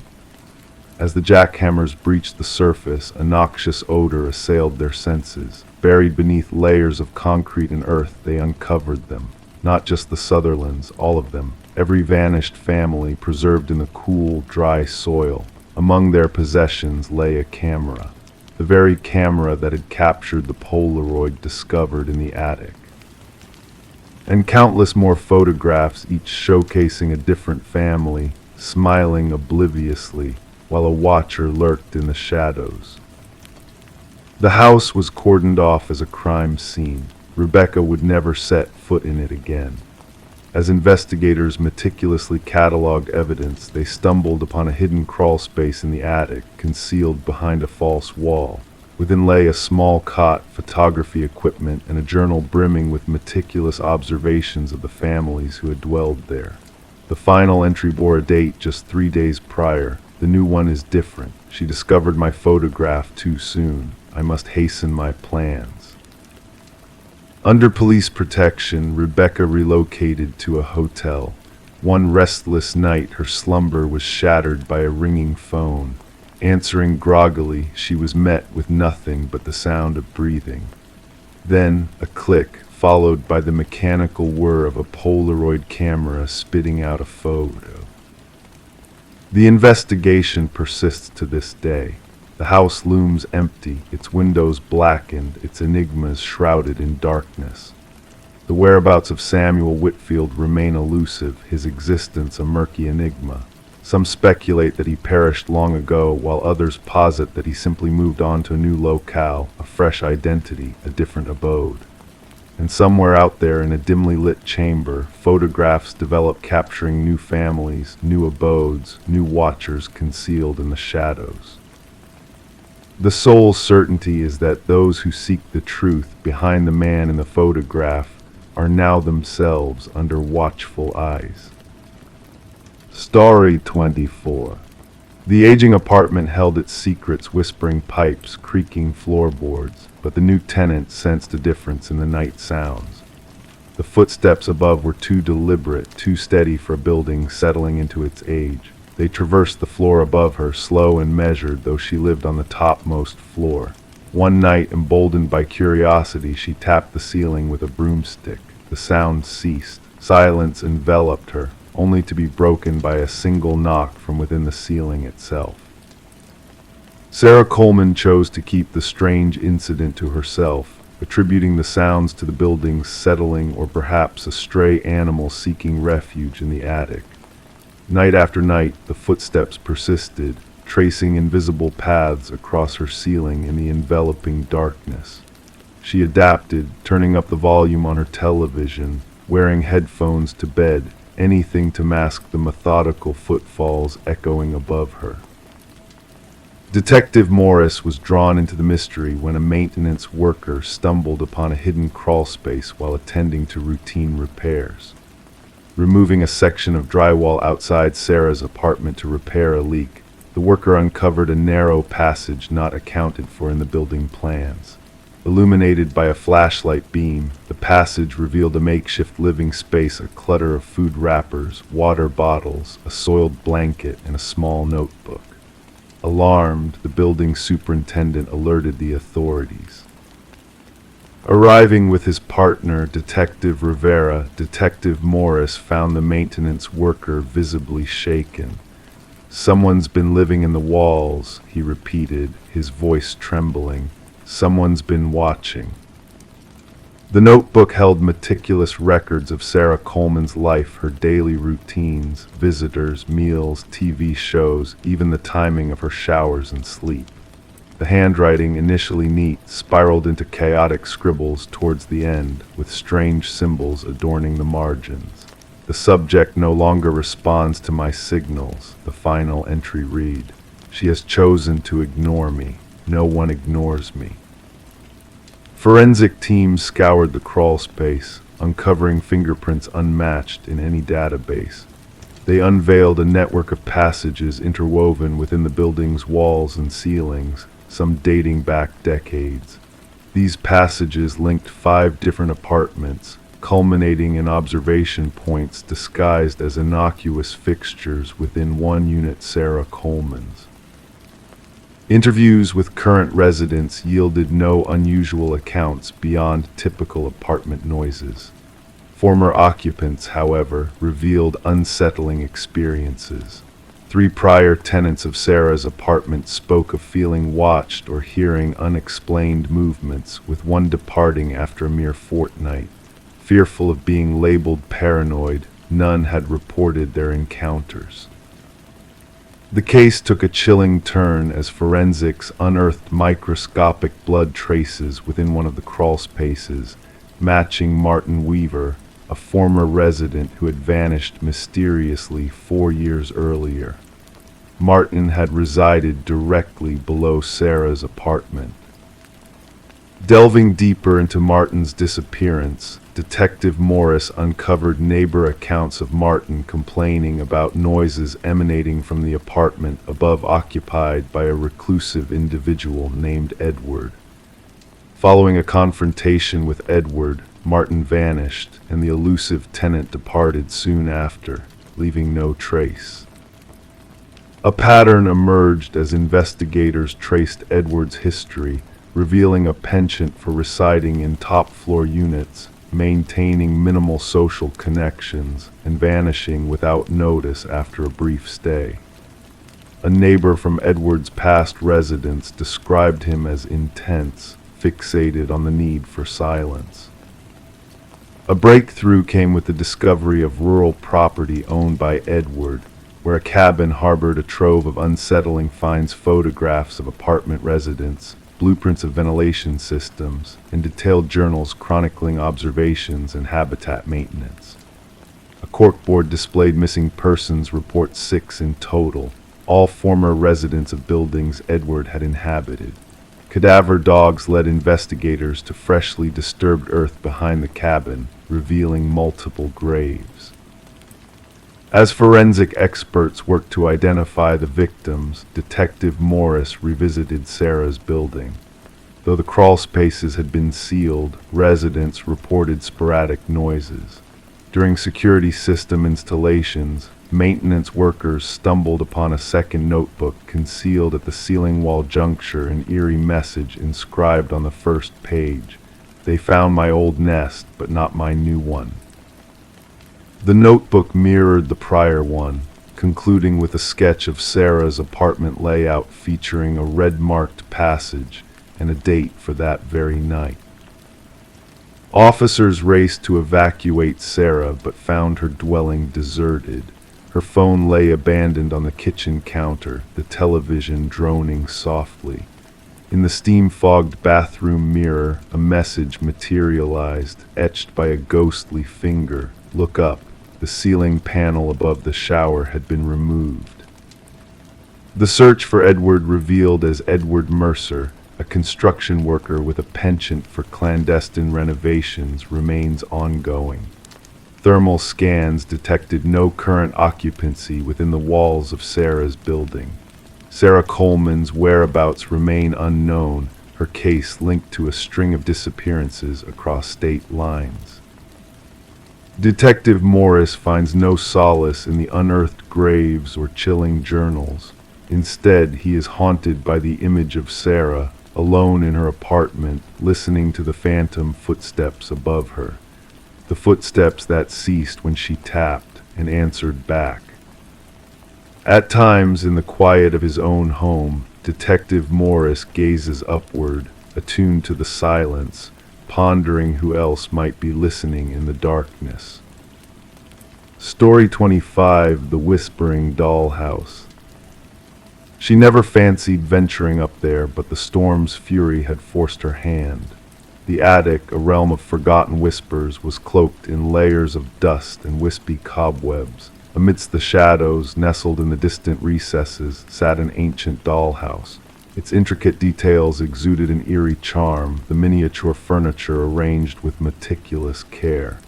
As the jackhammers breached the surface, a noxious odor assailed their senses. Buried beneath layers of concrete and earth, they uncovered them. Not just the Sutherlands, all of them. Every vanished family preserved in the cool, dry soil. Among their possessions lay a camera. The very camera that had captured the Polaroid discovered in the attic. And countless more photographs, each showcasing a different family, smiling obliviously, while a watcher lurked in the shadows. The house was cordoned off as a crime scene. Rebecca would never set foot in it again. As investigators meticulously cataloged evidence, they stumbled upon a hidden crawlspace in the attic, concealed behind a false wall. Within lay a small cot, photography equipment, and a journal brimming with meticulous observations of the families who had dwelled there. The final entry bore a date just 3 days prior. The new one is different. She discovered my photograph too soon. I must hasten my plans. Under police protection, Rebecca relocated to a hotel. One restless night, her slumber was shattered by a ringing phone. Answering groggily, she was met with nothing but the sound of breathing. Then a click, followed by the mechanical whir of a Polaroid camera spitting out a photo. The investigation persists to this day. The house looms empty, its windows blackened, its enigmas shrouded in darkness. The whereabouts of Samuel Whitfield remain elusive, his existence a murky enigma. Some speculate that he perished long ago, while others posit that he simply moved on to a new locale, a fresh identity, a different abode. And somewhere out there in a dimly lit chamber, photographs develop capturing new families, new abodes, new watchers concealed in the shadows. The sole certainty is that those who seek the truth behind the man in the photograph are now themselves under watchful eyes. Story 24. The aging apartment held its secrets, whispering pipes, creaking floorboards, but the new tenant sensed a difference in the night sounds. The footsteps above were too deliberate, too steady for a building settling into its age. They traversed the floor above her, slow and measured, though she lived on the topmost floor. One night, emboldened by curiosity, she tapped the ceiling with a broomstick. The sound ceased. Silence enveloped her, only to be broken by a single knock from within the ceiling itself. Sarah Coleman chose to keep the strange incident to herself, attributing the sounds to the building's settling or perhaps a stray animal seeking refuge in the attic. Night after night, the footsteps persisted, tracing invisible paths across her ceiling in the enveloping darkness. She adapted, turning up the volume on her television, wearing headphones to bed, anything to mask the methodical footfalls echoing above her. Detective Morris was drawn into the mystery when a maintenance worker stumbled upon a hidden crawlspace while attending to routine repairs. Removing a section of drywall outside Sarah's apartment to repair a leak, the worker uncovered a narrow passage not accounted for in the building plans. Illuminated by a flashlight beam, the passage revealed a makeshift living space, a clutter of food wrappers, water bottles, a soiled blanket, and a small notebook. Alarmed, the building superintendent alerted the authorities. Arriving with his partner, Detective Rivera, Detective Morris found the maintenance worker visibly shaken. "Someone's been living in the walls," he repeated, his voice trembling. "Someone's been watching." The notebook held meticulous records of Sarah Coleman's life, her daily routines, visitors, meals, TV shows, even the timing of her showers and sleep. The handwriting, initially neat, spiraled into chaotic scribbles towards the end, with strange symbols adorning the margins. "The subject no longer responds to my signals," the final entry read. "She has chosen to ignore me." No one ignores me. Forensic teams scoured the crawl space, uncovering fingerprints unmatched in any database. They unveiled a network of passages interwoven within the building's walls and ceilings, some dating back decades. These passages linked 5 different apartments, culminating in observation points disguised as innocuous fixtures within one unit, Sarah Coleman's. Interviews with current residents yielded no unusual accounts beyond typical apartment noises. Former occupants, however, revealed unsettling experiences. 3 prior tenants of Sarah's apartment spoke of feeling watched or hearing unexplained movements, with one departing after a mere fortnight. Fearful of being labeled paranoid, none had reported their encounters. The case took a chilling turn as forensics unearthed microscopic blood traces within one of the crawl spaces, matching Martin Weaver, a former resident who had vanished mysteriously 4 years earlier. Martin had resided directly below Sarah's apartment. Delving deeper into Martin's disappearance, Detective Morris uncovered neighbor accounts of Martin complaining about noises emanating from the apartment above occupied by a reclusive individual named Edward. Following a confrontation with Edward, Martin vanished, and the elusive tenant departed soon after, leaving no trace. A pattern emerged as investigators traced Edward's history, revealing a penchant for residing in top-floor units, maintaining minimal social connections, and vanishing without notice after a brief stay. A neighbor from Edward's past residence described him as intense, fixated on the need for silence. A breakthrough came with the discovery of rural property owned by Edward, where a cabin harbored a trove of unsettling finds: photographs of apartment residents, blueprints of ventilation systems, and detailed journals chronicling observations and habitat maintenance. A corkboard displayed missing persons reports, 6 in total, all former residents of buildings Edward had inhabited. Cadaver dogs led investigators to freshly disturbed earth behind the cabin, revealing multiple graves. As forensic experts worked to identify the victims, Detective Morris revisited Sarah's building. Though the crawl spaces had been sealed, residents reported sporadic noises. During security system installations, maintenance workers stumbled upon a second notebook concealed at the ceiling wall juncture, an eerie message inscribed on the first page. "They found my old nest, but not my new one." The notebook mirrored the prior one, concluding with a sketch of Sarah's apartment layout featuring a red-marked passage and a date for that very night. Officers raced to evacuate Sarah but found her dwelling deserted. Her phone lay abandoned on the kitchen counter, the television droning softly. In the steam-fogged bathroom mirror, a message materialized, etched by a ghostly finger. "Look up." The ceiling panel above the shower had been removed. The search for Edward, revealed as Edward Mercer, a construction worker with a penchant for clandestine renovations, remains ongoing. Thermal scans detected no current occupancy within the walls of Sarah's building. Sarah Coleman's whereabouts remain unknown, her case linked to a string of disappearances across state lines. Detective Morris finds no solace in the unearthed graves or chilling journals. Instead, he is haunted by the image of Sarah, alone in her apartment, listening to the phantom footsteps above her. The footsteps that ceased when she tapped and answered back. At times, in the quiet of his own home, Detective Morris gazes upward, attuned to the silence, pondering who else might be listening in the darkness. Story 25: The Whispering Dollhouse. She never fancied venturing up there, but the storm's fury had forced her hand. The attic, a realm of forgotten whispers, was cloaked in layers of dust and wispy cobwebs. Amidst the shadows, nestled in the distant recesses, sat an ancient dollhouse. Its intricate details exuded an eerie charm, the miniature furniture arranged with meticulous care.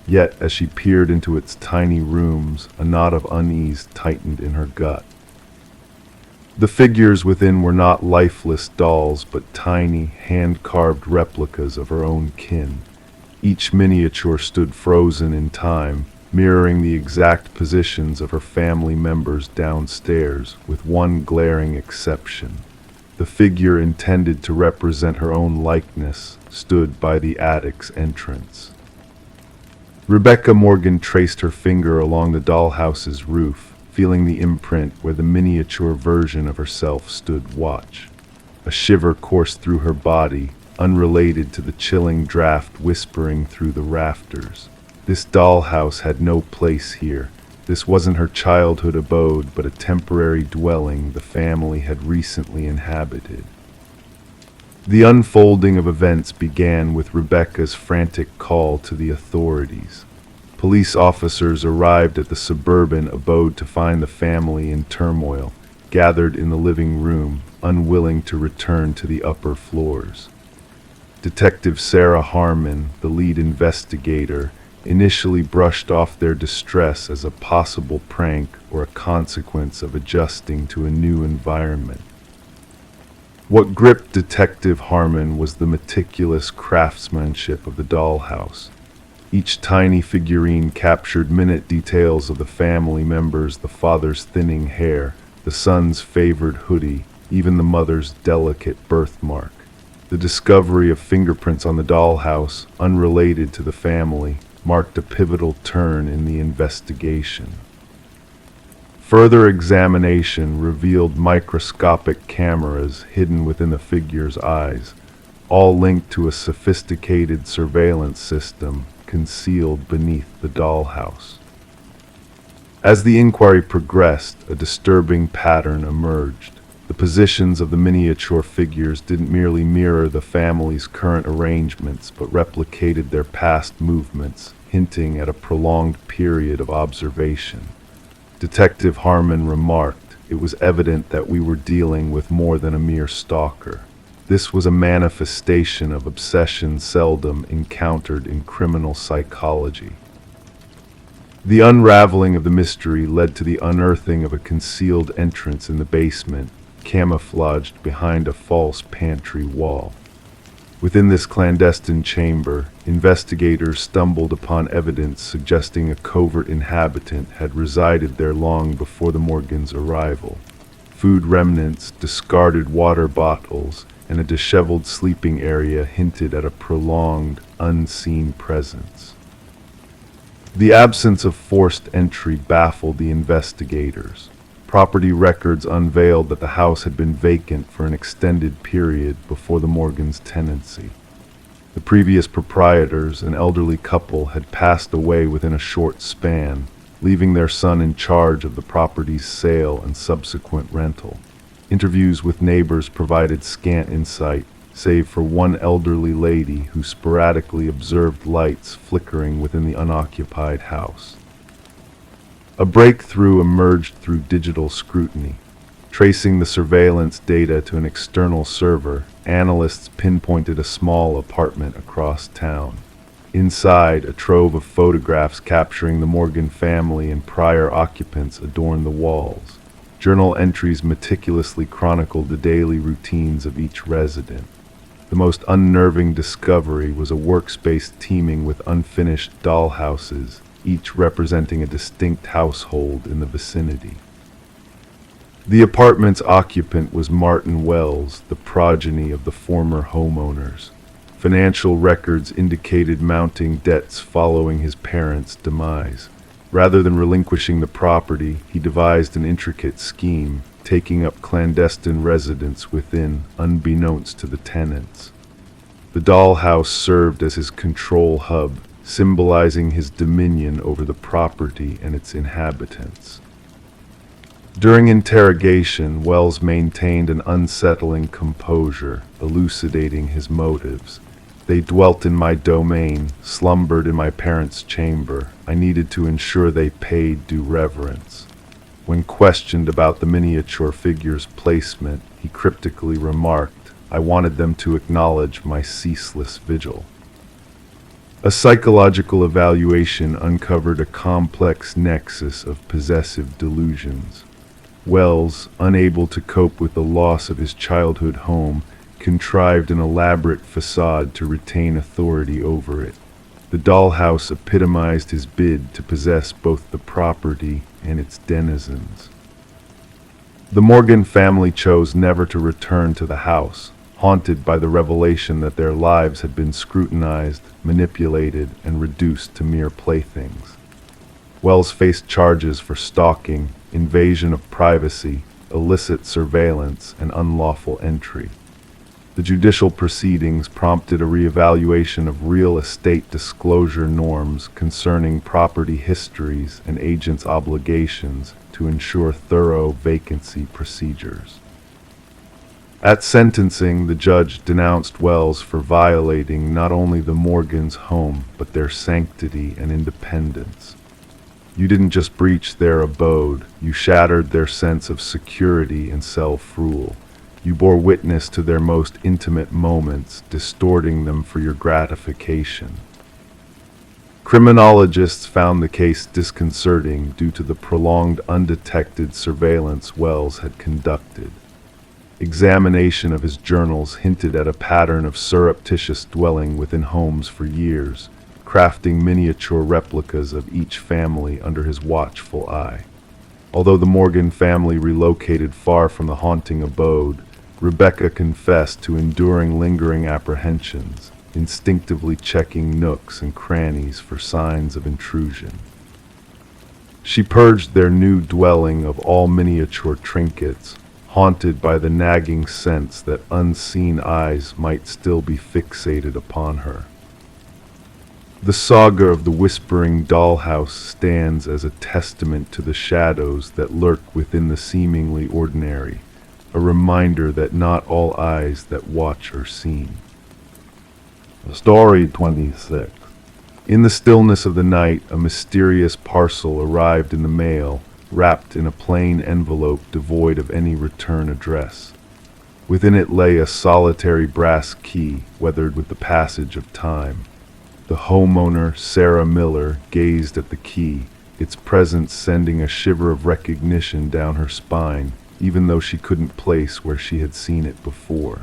Yet, as she peered into its tiny rooms, a knot of unease tightened in her gut. The figures within were not lifeless dolls, but tiny, hand-carved replicas of her own kin. Each miniature stood frozen in time, mirroring the exact positions of her family members downstairs, with one glaring exception. The figure intended to represent her own likeness stood by the attic's entrance. Rebecca Morgan traced her finger along the dollhouse's roof, feeling the imprint where the miniature version of herself stood watch. A shiver coursed through her body, unrelated to the chilling draft whispering through the rafters. This dollhouse had no place here. This wasn't her childhood abode, but a temporary dwelling the family had recently inhabited. The unfolding of events began with Rebecca's frantic call to the authorities. Police officers arrived at the suburban abode to find the family in turmoil, gathered in the living room, unwilling to return to the upper floors. Detective Sarah Harmon, the lead investigator, initially brushed off their distress as a possible prank or a consequence of adjusting to a new environment. What gripped Detective Harmon was the meticulous craftsmanship of the dollhouse. Each tiny figurine captured minute details of the family members, the father's thinning hair, the son's favored hoodie, even the mother's delicate birthmark. The discovery of fingerprints on the dollhouse, unrelated to the family, marked a pivotal turn in the investigation. Further examination revealed microscopic cameras hidden within the figure's eyes, all linked to a sophisticated surveillance system concealed beneath the dollhouse. As the inquiry progressed, a disturbing pattern emerged. The positions of the miniature figures didn't merely mirror the family's current arrangements, but replicated their past movements, hinting at a prolonged period of observation. Detective Harmon remarked, "It was evident that we were dealing with more than a mere stalker. This was a manifestation of obsession seldom encountered in criminal psychology." The unraveling of the mystery led to the unearthing of a concealed entrance in the basement, camouflaged behind a false pantry wall. Within this clandestine chamber, investigators stumbled upon evidence suggesting a covert inhabitant had resided there long before the Morgans' arrival. Food remnants, discarded water bottles, and a disheveled sleeping area hinted at a prolonged, unseen presence. The absence of forced entry baffled the investigators. Property records unveiled that the house had been vacant for an extended period before the Morgans' tenancy. The previous proprietors, an elderly couple, had passed away within a short span, leaving their son in charge of the property's sale and subsequent rental. Interviews with neighbors provided scant insight, save for one elderly lady who sporadically observed lights flickering within the unoccupied house. A breakthrough emerged through digital scrutiny. Tracing the surveillance data to an external server, analysts pinpointed a small apartment across town. Inside, a trove of photographs capturing the Morgan family and prior occupants adorned the walls. Journal entries meticulously chronicled the daily routines of each resident. The most unnerving discovery was a workspace teeming with unfinished dollhouses, each representing a distinct household in the vicinity. The apartment's occupant was Martin Wells, the progeny of the former homeowners. Financial records indicated mounting debts following his parents' demise. Rather than relinquishing the property, he devised an intricate scheme, taking up clandestine residence within, unbeknownst to the tenants. The dollhouse served as his control hub, symbolizing his dominion over the property and its inhabitants. During interrogation, Wells maintained an unsettling composure, elucidating his motives. "They dwelt in my domain, slumbered in my parents' chamber. I needed to ensure they paid due reverence." When questioned about the miniature figure's placement, he cryptically remarked, "I wanted them to acknowledge my ceaseless vigil." A psychological evaluation uncovered a complex nexus of possessive delusions. Wells, unable to cope with the loss of his childhood home, contrived an elaborate facade to retain authority over it. The dollhouse epitomized his bid to possess both the property and its denizens. The Morgan family chose never to return to the house, haunted by the revelation that their lives had been scrutinized, manipulated, and reduced to mere playthings. Wells faced charges for stalking, invasion of privacy, illicit surveillance, and unlawful entry. The judicial proceedings prompted a reevaluation of real estate disclosure norms concerning property histories and agents' obligations to ensure thorough vacancy procedures. At sentencing, the judge denounced Wells for violating not only the Morgans' home, but their sanctity and independence. "You didn't just breach their abode, you shattered their sense of security and self-rule. You bore witness to their most intimate moments, distorting them for your gratification." Criminologists found the case disconcerting due to the prolonged undetected surveillance Wells had conducted. Examination of his journals hinted at a pattern of surreptitious dwelling within homes for years, crafting miniature replicas of each family under his watchful eye. Although the Morgan family relocated far from the haunting abode, Rebecca confessed to enduring lingering apprehensions, instinctively checking nooks and crannies for signs of intrusion. She purged their new dwelling of all miniature trinkets, haunted by the nagging sense that unseen eyes might still be fixated upon her. The saga of the Whispering Dollhouse stands as a testament to the shadows that lurk within the seemingly ordinary, a reminder that not all eyes that watch are seen. Story 26. In the stillness of the night, a mysterious parcel arrived in the mail, wrapped in a plain envelope devoid of any return address. Within it lay a solitary brass key, weathered with the passage of time. The homeowner, Sarah Miller, gazed at the key, its presence sending a shiver of recognition down her spine, even though she couldn't place where she had seen it before.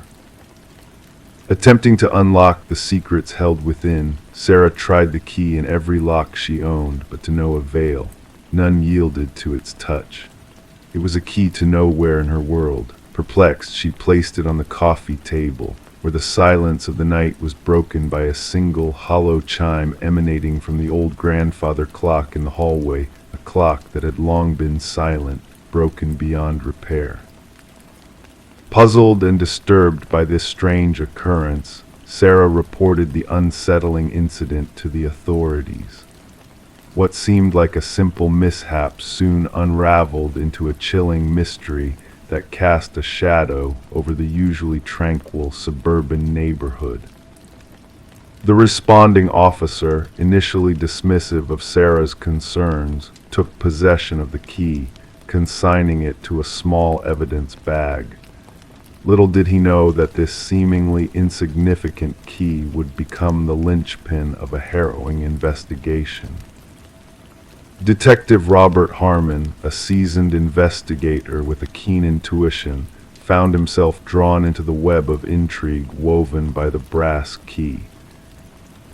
Attempting to unlock the secrets held within, Sarah tried the key in every lock she owned, but to no avail. None yielded to its touch. It was a key to nowhere in her world. Perplexed, she placed it on the coffee table, where the silence of the night was broken by a single hollow chime emanating from the old grandfather clock in the hallway, a clock that had long been silent, broken beyond repair. Puzzled and disturbed by this strange occurrence, Sarah reported the unsettling incident to the authorities. What seemed like a simple mishap soon unraveled into a chilling mystery that cast a shadow over the usually tranquil suburban neighborhood. The responding officer, initially dismissive of Sarah's concerns, took possession of the key, consigning it to a small evidence bag. Little did he know that this seemingly insignificant key would become the linchpin of a harrowing investigation. Detective Robert Harmon, a seasoned investigator with a keen intuition, found himself drawn into the web of intrigue woven by the brass key.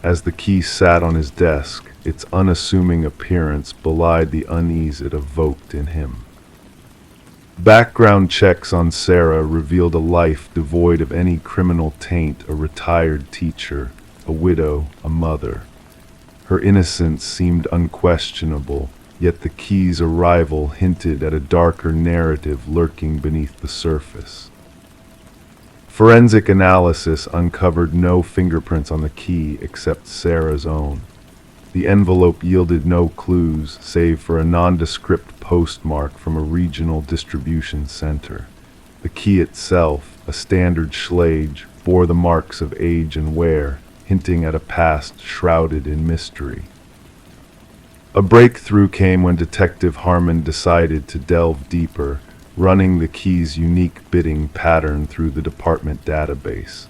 As the key sat on his desk, its unassuming appearance belied the unease it evoked in him. Background checks on Sarah revealed a life devoid of any criminal taint: a retired teacher, a widow, a mother. Her innocence seemed unquestionable, yet the key's arrival hinted at a darker narrative lurking beneath the surface. Forensic analysis uncovered no fingerprints on the key except Sarah's own. The envelope yielded no clues save for a nondescript postmark from a regional distribution center. The key itself, a standard Schlage, bore the marks of age and wear, hinting at a past shrouded in mystery. A breakthrough came when Detective Harmon decided to delve deeper, running the key's unique bidding pattern through the department database.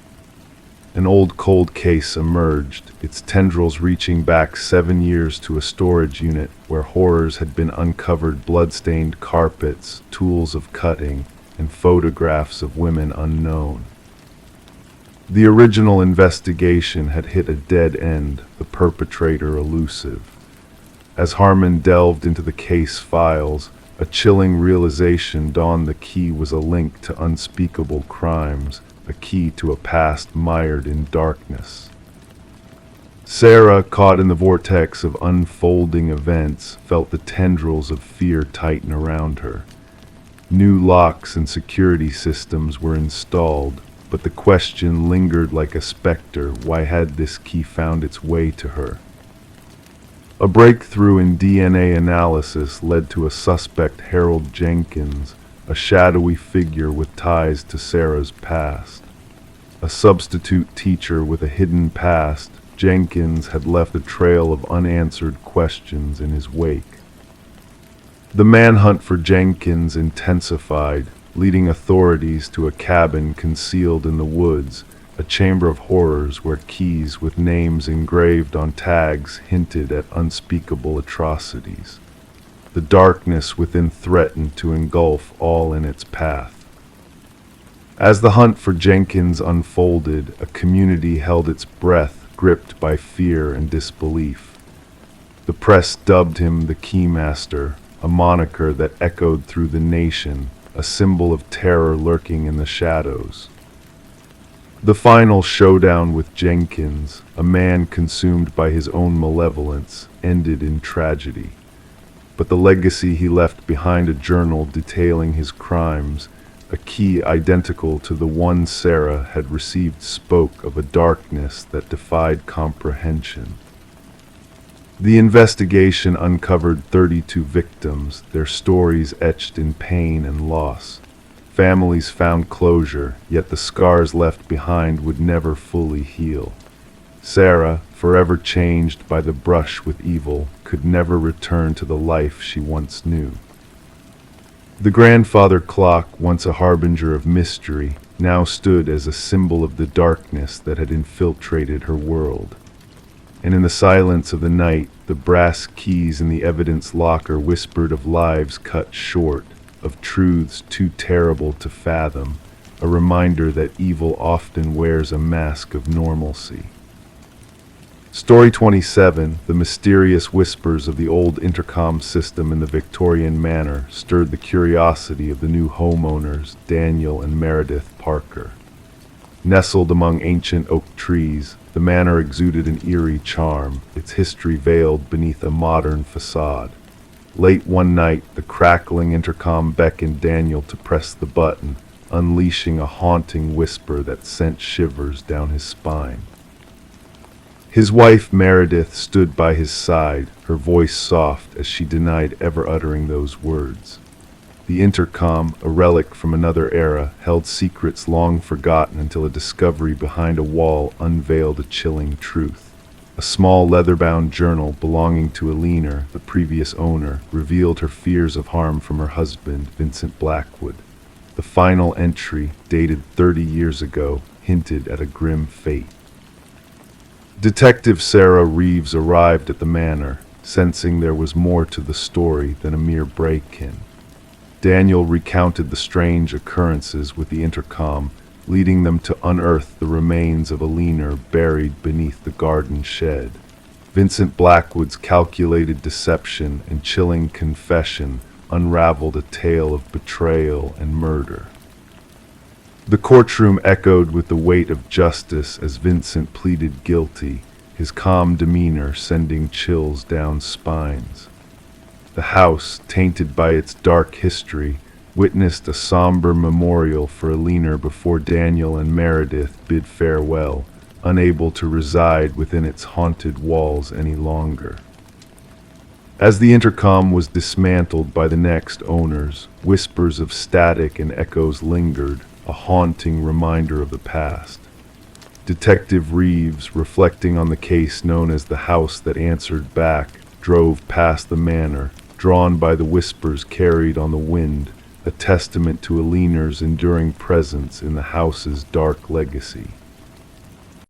An old cold case emerged, its tendrils reaching back 7 years to a storage unit where horrors had been uncovered: blood-stained carpets, tools of cutting, and photographs of women unknown. The original investigation had hit a dead end, the perpetrator elusive. As Harmon delved into the case files, a chilling realization dawned: the key was a link to unspeakable crimes, a key to a past mired in darkness. Sarah, caught in the vortex of unfolding events, felt the tendrils of fear tighten around her. New locks and security systems were installed, but the question lingered like a specter: why had this key found its way to her? A breakthrough in DNA analysis led to a suspect: Harold Jenkins, a shadowy figure with ties to Sarah's past. A substitute teacher with a hidden past, Jenkins had left a trail of unanswered questions in his wake. The manhunt for Jenkins intensified, leading authorities to a cabin concealed in the woods, a chamber of horrors where keys with names engraved on tags hinted at unspeakable atrocities. The darkness within threatened to engulf all in its path. As the hunt for Jenkins unfolded, a community held its breath, gripped by fear and disbelief. The press dubbed him the Keymaster, a moniker that echoed through the nation, a symbol of terror lurking in the shadows. The final showdown with Jenkins, a man consumed by his own malevolence, ended in tragedy. But the legacy he left behind: a journal detailing his crimes, a key identical to the one Sarah had received, spoke of a darkness that defied comprehension. The investigation uncovered 32 victims, their stories etched in pain and loss. Families found closure, yet the scars left behind would never fully heal. Sarah, forever changed by the brush with evil, could never return to the life she once knew. The grandfather clock, once a harbinger of mystery, now stood as a symbol of the darkness that had infiltrated her world. And in the silence of the night, the brass keys in the evidence locker whispered of lives cut short, of truths too terrible to fathom, a reminder that evil often wears a mask of normalcy. Story 27, the mysterious whispers of the old intercom system in the Victorian manor, stirred the curiosity of the new homeowners, Daniel and Meredith Parker. Nestled among ancient oak trees, the manor exuded an eerie charm, its history veiled beneath a modern facade. Late one night, the crackling intercom beckoned Daniel to press the button, unleashing a haunting whisper that sent shivers down his spine. His wife Meredith stood by his side, her voice soft as she denied ever uttering those words. The intercom, a relic from another era, held secrets long forgotten until a discovery behind a wall unveiled a chilling truth. A small leather-bound journal belonging to Alina, the previous owner, revealed her fears of harm from her husband, Vincent Blackwood. The final entry, dated 30 years ago, hinted at a grim fate. Detective Sarah Reeves arrived at the manor, sensing there was more to the story than a mere break-in. Daniel recounted the strange occurrences with the intercom, leading them to unearth the remains of Alina buried beneath the garden shed. Vincent Blackwood's calculated deception and chilling confession unraveled a tale of betrayal and murder. The courtroom echoed with the weight of justice as Vincent pleaded guilty, his calm demeanor sending chills down spines. The house, tainted by its dark history, witnessed a somber memorial for Alina before Daniel and Meredith bid farewell, unable to reside within its haunted walls any longer. As the intercom was dismantled by the next owners, whispers of static and echoes lingered, a haunting reminder of the past. Detective Reeves, reflecting on the case known as the House That Answered Back, drove past the manor, drawn by the whispers carried on the wind, a testament to Aliner's enduring presence in the house's dark legacy.